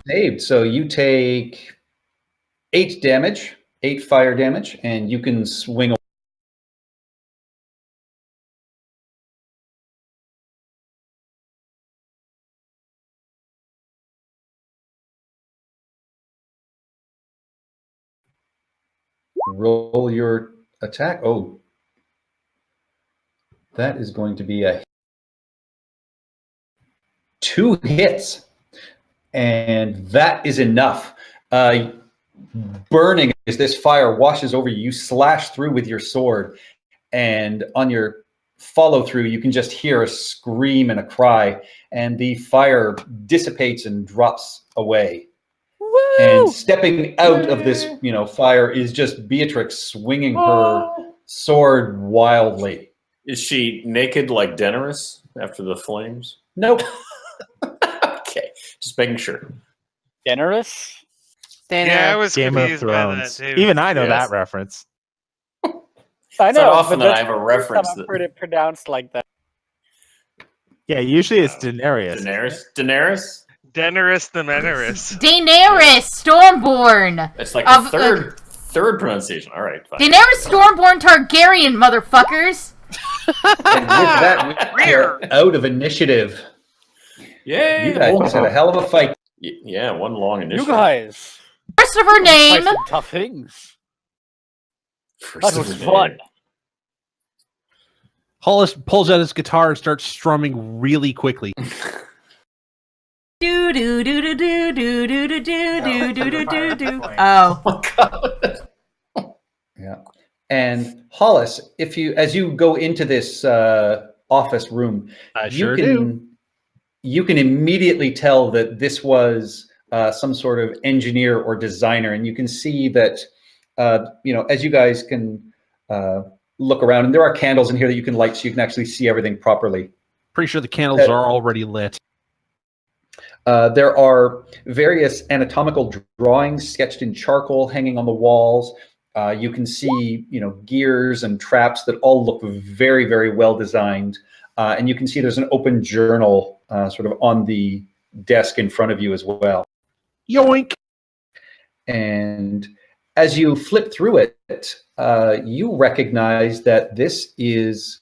Saved. So you take 8 damage, 8 fire damage, and you can swing away. Roll your attack. Oh, that is going to be a 2 hits, and that is enough. Burning as this fire washes over you, you slash through with your sword, and on your follow through, you can just hear a scream and a cry, and the fire dissipates and drops away. Woo! And stepping out of this, fire is just Beatrix swinging her sword wildly. Is she naked like Daenerys after the flames? Nope. Okay, just making sure. Generous? Yeah, I was Game of confused by that Thrones. too. Even I know Yes. that reference. I It's not know. often but that I that's have a the first time reference I've that- heard it pronounced like that. Yeah, usually it's Daenerys. Daenerys? Daenerys the Menorous. Daenerys Stormborn! It's like Of- the third pronunciation. All right, fine. Daenerys Stormborn Targaryen, motherfuckers! And with that, we are out of initiative. Yay! You guys had a hell of a fight. Yeah, one long You initiative. guys. First of her name, Fight some tough things. First That of was the fun. day. Hollis pulls out his guitar and starts strumming really quickly. Do do do do do do do do do do No, do do fire, do. flame. Oh, Oh my god. Yeah. And Hollis, if you as you go into this office room, I you sure can do. you can immediately tell that this was some sort of engineer or designer, and you can see that as you guys can look around, and there are candles in here that you can light, so you can actually see everything properly. Pretty sure the candles are already lit. There are various anatomical drawings sketched in charcoal hanging on the walls. You can see, gears and traps that all look very, very well designed. And you can see there's an open journal sort of on the desk in front of you as well. Yoink! And as you flip through it, you recognize that this is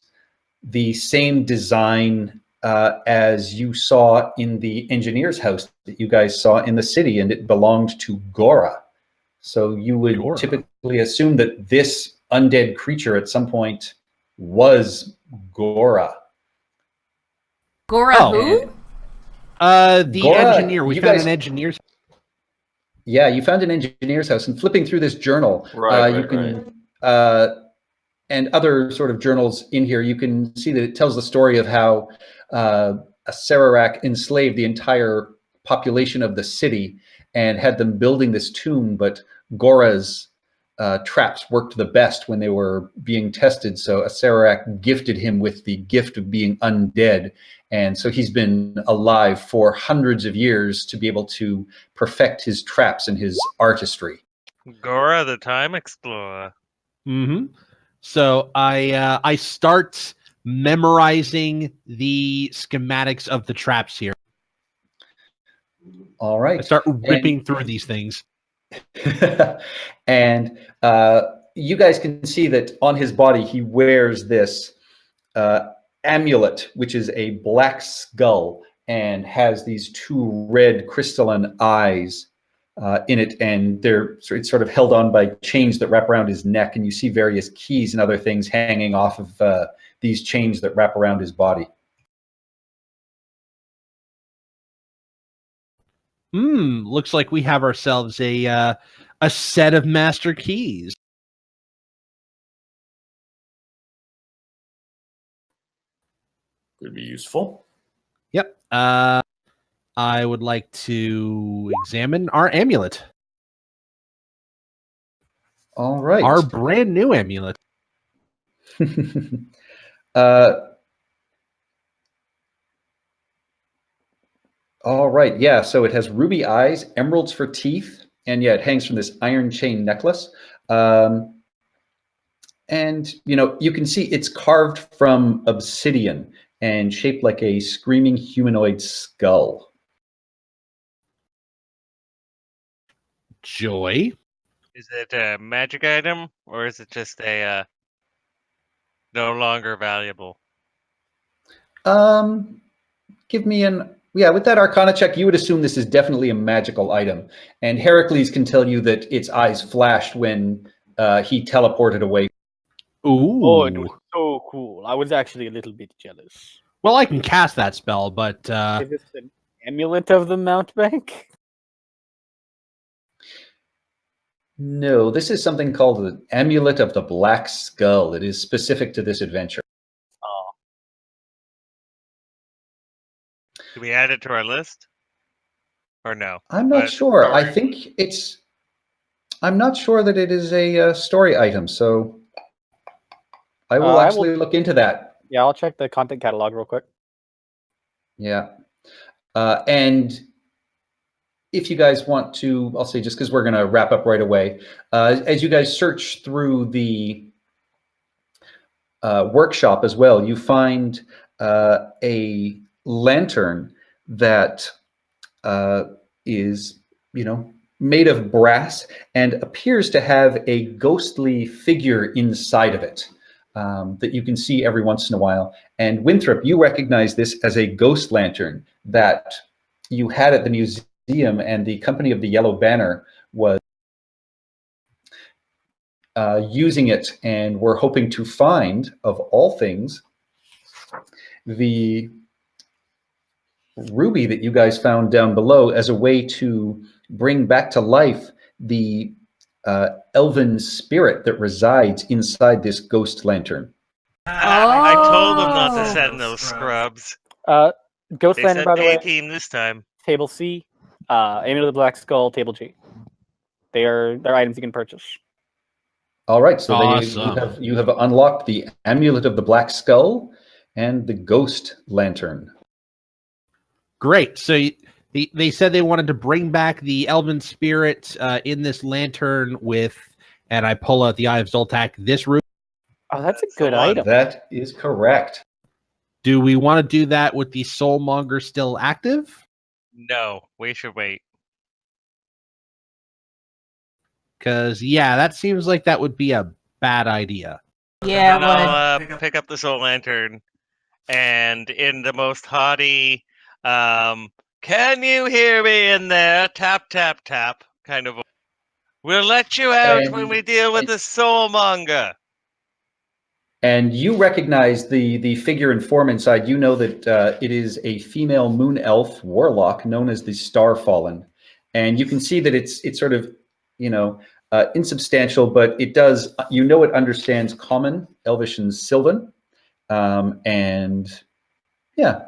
the same design as you saw in the engineer's house that you guys saw in the city, and it belonged to Gora. So you would Gora. typically assume that this undead creature at some point was Gora. Gora Oh. who? The Gora, engineer. We you found guys- an engineer's. Yeah, you found an engineer's house, and flipping through this journal, you can and other sort of journals in here, you can see that it tells the story of how a Sararak enslaved the entire population of the city and had them building this tomb, but Gora's traps worked the best when they were being tested, so Sararak gifted him with the gift of being undead, and so he's been alive for hundreds of years to be able to perfect his traps and his artistry. Gora the Time Explorer. Mm-hmm. So I start memorizing the schematics of the traps here. All right. I start ripping through these things. And you guys can see that on his body he wears this amulet, which is a black skull and has these two red crystalline eyes in it, and it's sort of held on by chains that wrap around his neck, and you see various keys and other things hanging off of these chains that wrap around his body. Looks like we have ourselves a set of master keys. Could be useful. Yep. I would like to examine our amulet. All right. Our brand new amulet. All right. Yeah. So it has ruby eyes, emeralds for teeth, and yeah, it hangs from this iron chain necklace. And you can see it's carved from obsidian and shaped like a screaming humanoid skull. Joy. Is it a magic item or is it just a no longer valuable? Give me with that Arcana check, you would assume this is definitely a magical item. And Heracles can tell you that its eyes flashed when he teleported away. Ooh. Oh, it was so cool. I was actually a little bit jealous. Well, I can cast that spell, but Is this an amulet of the mountebank? No, this is something called the Amulet of the Black Skull. It is specific to this adventure. Oh, Do we add it to our list? Or no? I'm not But sure. I sorry. think I'm not sure that it is a story item, so I will I actually look into that. yeah, I'll check the content catalog real quick. Yeah. And if you guys want to, I'll say just because we're going to wrap up right away, as you guys search through the workshop as well, you find a lantern that is, made of brass and appears to have a ghostly figure inside of it that you can see every once in a while. And Winthrop, you recognize this as a ghost lantern that you had at the museum, and the Company of the Yellow Banner was using it, and we're hoping to find, of all things, the ruby that you guys found down below as a way to bring back to life the elven spirit that resides inside this ghost lantern. I told them not to Oh. send those scrubs. Ghost They Lantern, said by the way, A-team this time. table C, Amulet of the Black Skull, table G. They're items you can purchase. All right, so Awesome. you have unlocked the Amulet of the Black Skull and the Ghost Lantern. Great. So they said they wanted to bring back the elven spirit in this lantern with, and I pull out the Eye of Zoltak, this room. Oh, that's a That's good the one. item. That is correct. Do we want to do that with the Soulmonger still active? No, we should wait. Because, yeah, that seems like that would be a bad idea. Yeah, And it would. I'll pick up the Soul Lantern, and in the most haughty, can you hear me in there? Tap, tap, tap, kind of. We'll let you out when we deal with the Soulmonger. And you recognize the figure and form inside. You know that it is a female moon elf warlock known as the Starfallen. And you can see that it's sort of, insubstantial, but it does, it understands Common, Elvish, and Sylvan. And yeah,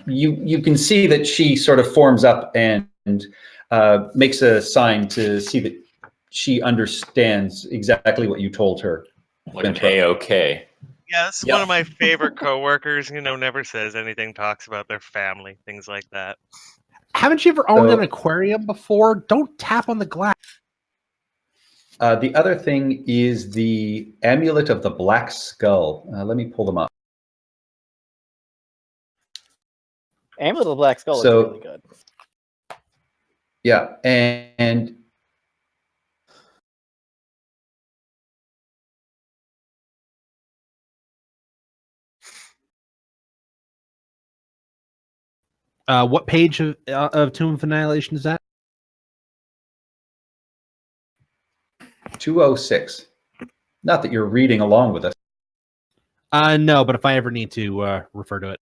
you can see that she sort of forms up and makes a sign to see that she understands exactly what you told her. Like an A-OK. Yeah, this is one of my favorite coworkers. Never says anything, talks about their family, things like that. Haven't you ever owned So- an aquarium before? Don't tap on the glass. The other thing is the Amulet of the Black Skull. Let me pull them up. Amulet of the Black Skull So- is really good. Yeah, and What page of Tomb of Annihilation is that? 206. Not that you're reading along with us. No, but if I ever need to refer to it.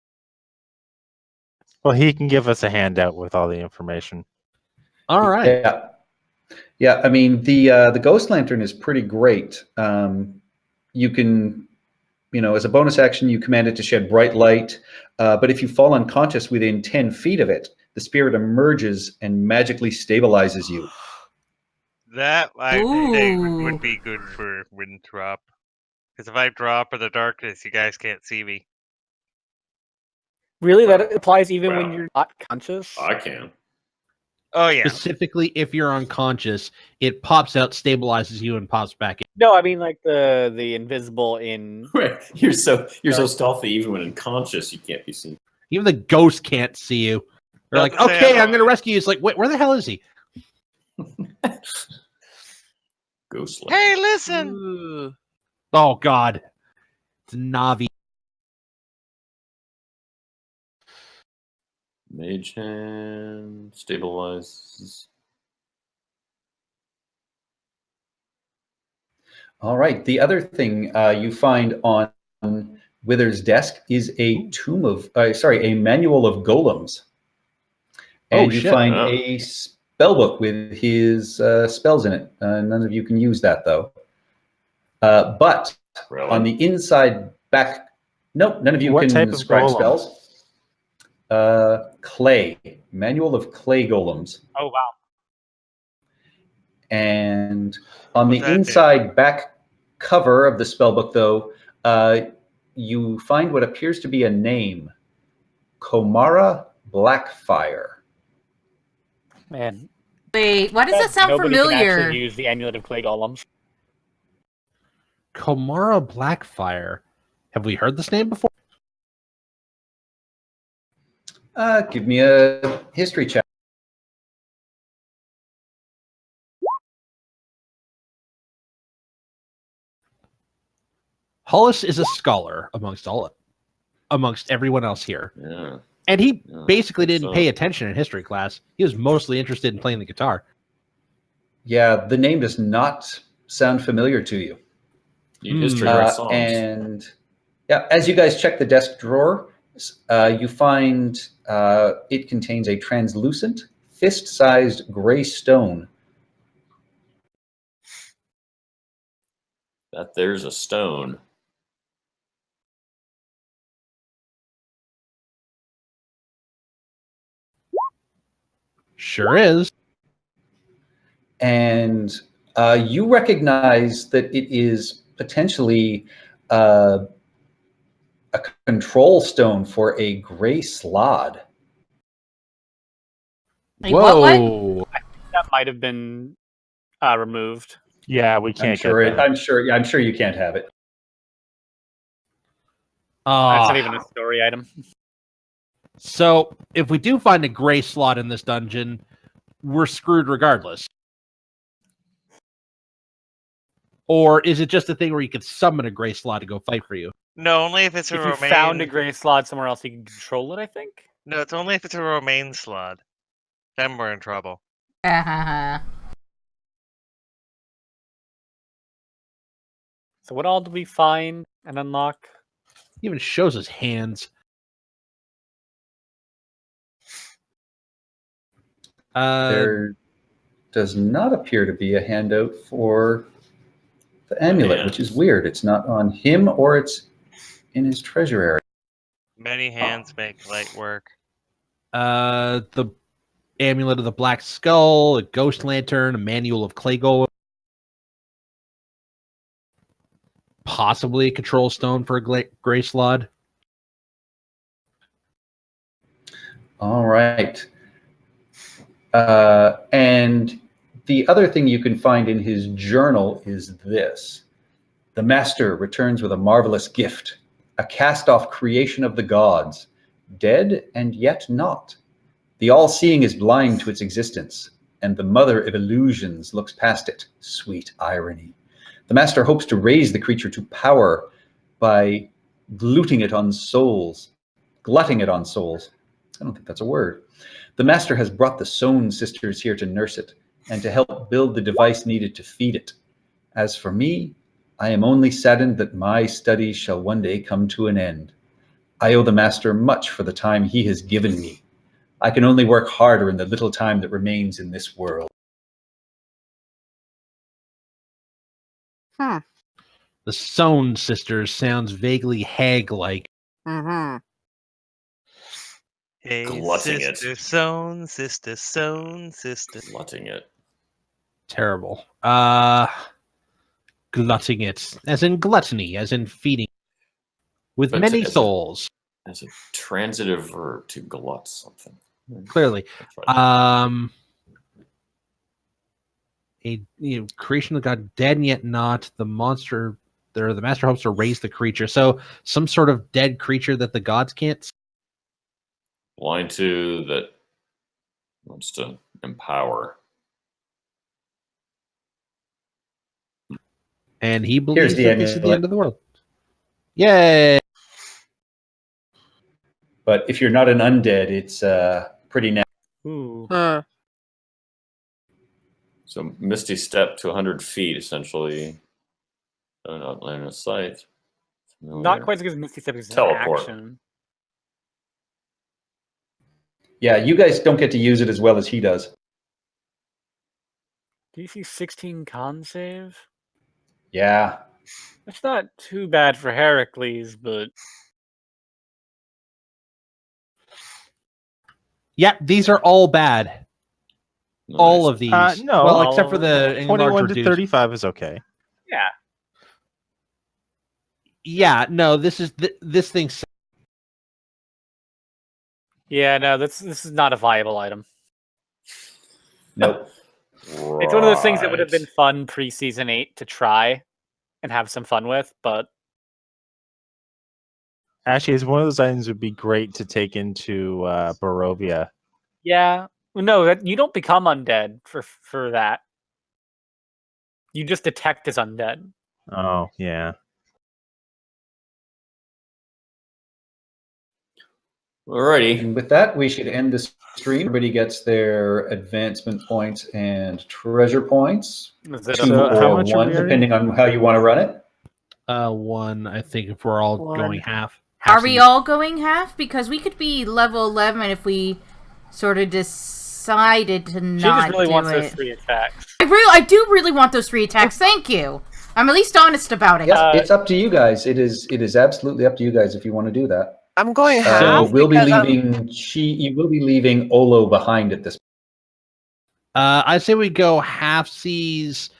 Well, he can give us a handout with all the information. All right. Yeah. I mean, the Ghost Lantern is pretty great. You can, as a bonus action, you command it to shed bright light. But if you fall unconscious within 10 feet of it, the spirit emerges and magically stabilizes you. That I think Ooh. would be good for Winthrop. Because if I drop in the darkness, you guys can't see me. Really, that applies even when Well, you're not conscious. I can. Oh yeah. Specifically, if you're unconscious, it pops out, stabilizes you, and pops back in. No, I mean like the invisible in. You're so stealthy. Even when unconscious, you can't be seen. Even the ghost can't see you. They're like, Doesn't say okay, I'm I'm going to rescue you. It's like, wait, where the hell is he? Ghost. Hey, listen! Ooh. Oh, God. It's Navi. Mage hand stabilizes. All right. The other thing you find on Wither's desk is a a manual of golems. And you shit. find Oh. a spell book with his spells in it. None of you can use that, though. But Really? on the inside back, nope, none of you What can type of scribe golem? spells. Clay. Manual of clay golems. Oh wow! And on What's the that do? inside back cover of the spellbook, though, you find what appears to be a name, Komara Blackfire. Man, Wait, why does that sound nobody can familiar? actually use the Amulet of Clay Golems. Komara Blackfire. Have we heard this name before? Give me a history check. Hollis is a scholar amongst everyone else here. Yeah. And he Yeah, basically I think didn't so. pay attention in history class. He was mostly interested in playing the guitar. Yeah, the name does not sound familiar to you. Need history to write songs. And yeah, as you guys check the desk drawer, you find it contains a translucent, fist-sized gray stone. That there's a stone. Sure is. And you recognize that it is potentially a control stone for a gray slod. Like, what? Whoa. That might have been removed. Yeah, we I'm can't sure. get that. I'm sure you can't have it. That's not even a story item. So if we do find a gray slot in this dungeon, we're screwed regardless. Or is it just a thing where you can summon a gray slot to go fight for you? No, only if it's a If you Romaine. found a gray slot somewhere else, you can control it, I think. No, it's only if it's a Romaine slot. Then we're in trouble. So what all do we find and unlock? He even shows his hands. There does not appear to be a handout for the amulet, which is weird. It's not on him, or it's in his treasure area. Many hands make light work. The amulet of the Black Skull, a ghost lantern, a manual of clay golem, possibly a control stone for a gray slod. All right. And the other thing you can find in his journal is this. The master returns with a marvelous gift, a cast-off creation of the gods, dead and yet not. The all-seeing is blind to its existence, and the mother of illusions looks past it. Sweet irony. The master hopes to raise the creature to power by glutting it on souls. Glutting it on souls. I don't think that's a word. The master has brought the Sohn sisters here to nurse it and to help build the device needed to feed it. As for me, I am only saddened that my studies shall one day come to an end. I owe the master much for the time he has given me. I can only work harder in the little time that remains in this world. The Sohn sisters sounds vaguely hag-like. Hey, Glutting sister it. Sohn, sister Sohn, sister. Glutting it. Terrible. Glutting it. As in gluttony, as in feeding. With But many as a- souls, As a transitive verb to glut something. clearly. That's right. A creation of God, dead and yet not. The monster, the master hopes to raise the creature. So some sort of dead creature that the gods can't see. Line 2 that wants to empower. And he believes the that this is the amulet. end of the world. Yay! But if you're not an undead, it's pretty nasty. Ooh. So Misty Step to 100 feet, essentially. Not line of sight. Not quite as good as Misty Step is an Teleport. action. Yeah, you guys don't get to use it as well as he does. DC 16 con save? Yeah. That's not too bad for Heracles, but Yeah, these are all bad. All of these. No. Well, except for the 21 enlarged to reduced. 35 is okay. yeah. Yeah, no, this thing. Yeah, no, this is not a viable item. Nope. It's one of those things that would have been fun pre-season 8 to try and have some fun with, but Actually, it's one of those items that would be great to take into Barovia. yeah. No, you don't become undead for that. You just detect as undead. Oh, yeah. Alrighty. And with that, we should end the stream. Everybody gets their advancement points and treasure points. Is it 2 So or how much are 1, we already? depending on how you want to run it. 1, I think, if we're all One. going half. Are we all going half? Because we could be level 11 if we sort of decided to She not just really do wants it. those 3 attacks. I do really want those 3 attacks. Thank you. I'm at least honest about it. Yeah, it's up to you guys. It is absolutely up to you guys if you want to do that. I'm going You half. will be because I'm- leaving you will be leaving Olo behind at this point. I say we go halfsies,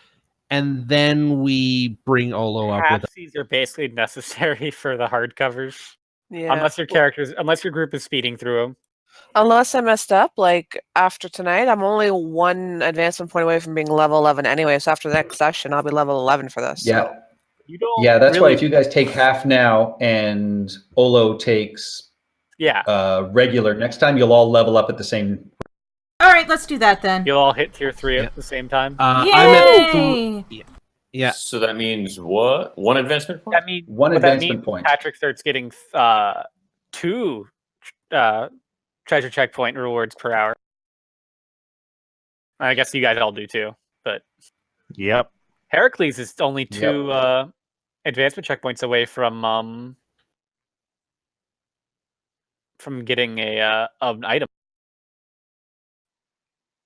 and then we bring Olo up with us. Halfsies are basically necessary for the hardcovers. Yeah. Unless your group is speeding through them. Unless I messed up, like after tonight, I'm only 1 advancement point away from being level 11 anyway. So after the next session, I'll be level 11 for this. Yeah. So. You don't. Yeah, that's why really, if you guys take half now and Olo takes regular next time, you'll all level up at the same. All right, let's do that then. you'll all hit tier 3 at the same time. I'm at Yay! Yeah. So that means what? 1 advancement point? That means One what that advancement means, point. Patrick starts getting 2 treasure checkpoint rewards per hour. I guess you guys all do too, but Yep. Heracles is only 2 advancement checkpoints away from getting an item.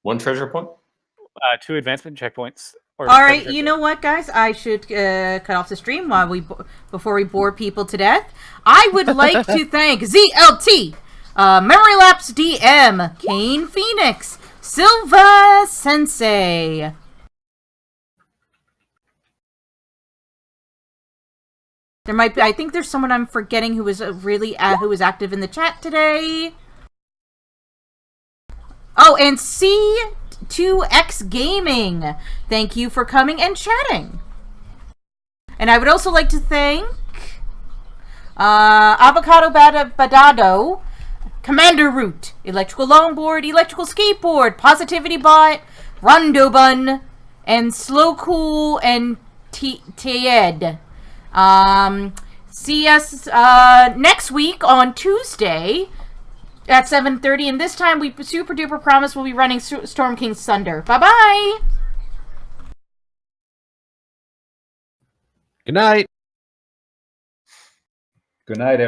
1 treasure point? 2 advancement checkpoints. All right, you know what, guys? I should cut off the stream before we bore people to death. I would like to thank ZLT, Memory Lapse DM, Kane Phoenix, Silva Sensei. There might be. I think there's someone I'm forgetting who was who was active in the chat today. Oh, and C2X Gaming. Thank you for coming and chatting. And I would also like to thank Avocado Badado, Commander Root, Electrical Longboard, Electrical Skateboard, Positivity Bot, Rondo Bun, and Slow Cool and Ted. See us next week on Tuesday at 7:30, and this time we super duper promise we'll be running Storm King's Thunder. Bye bye. Good night. Good night,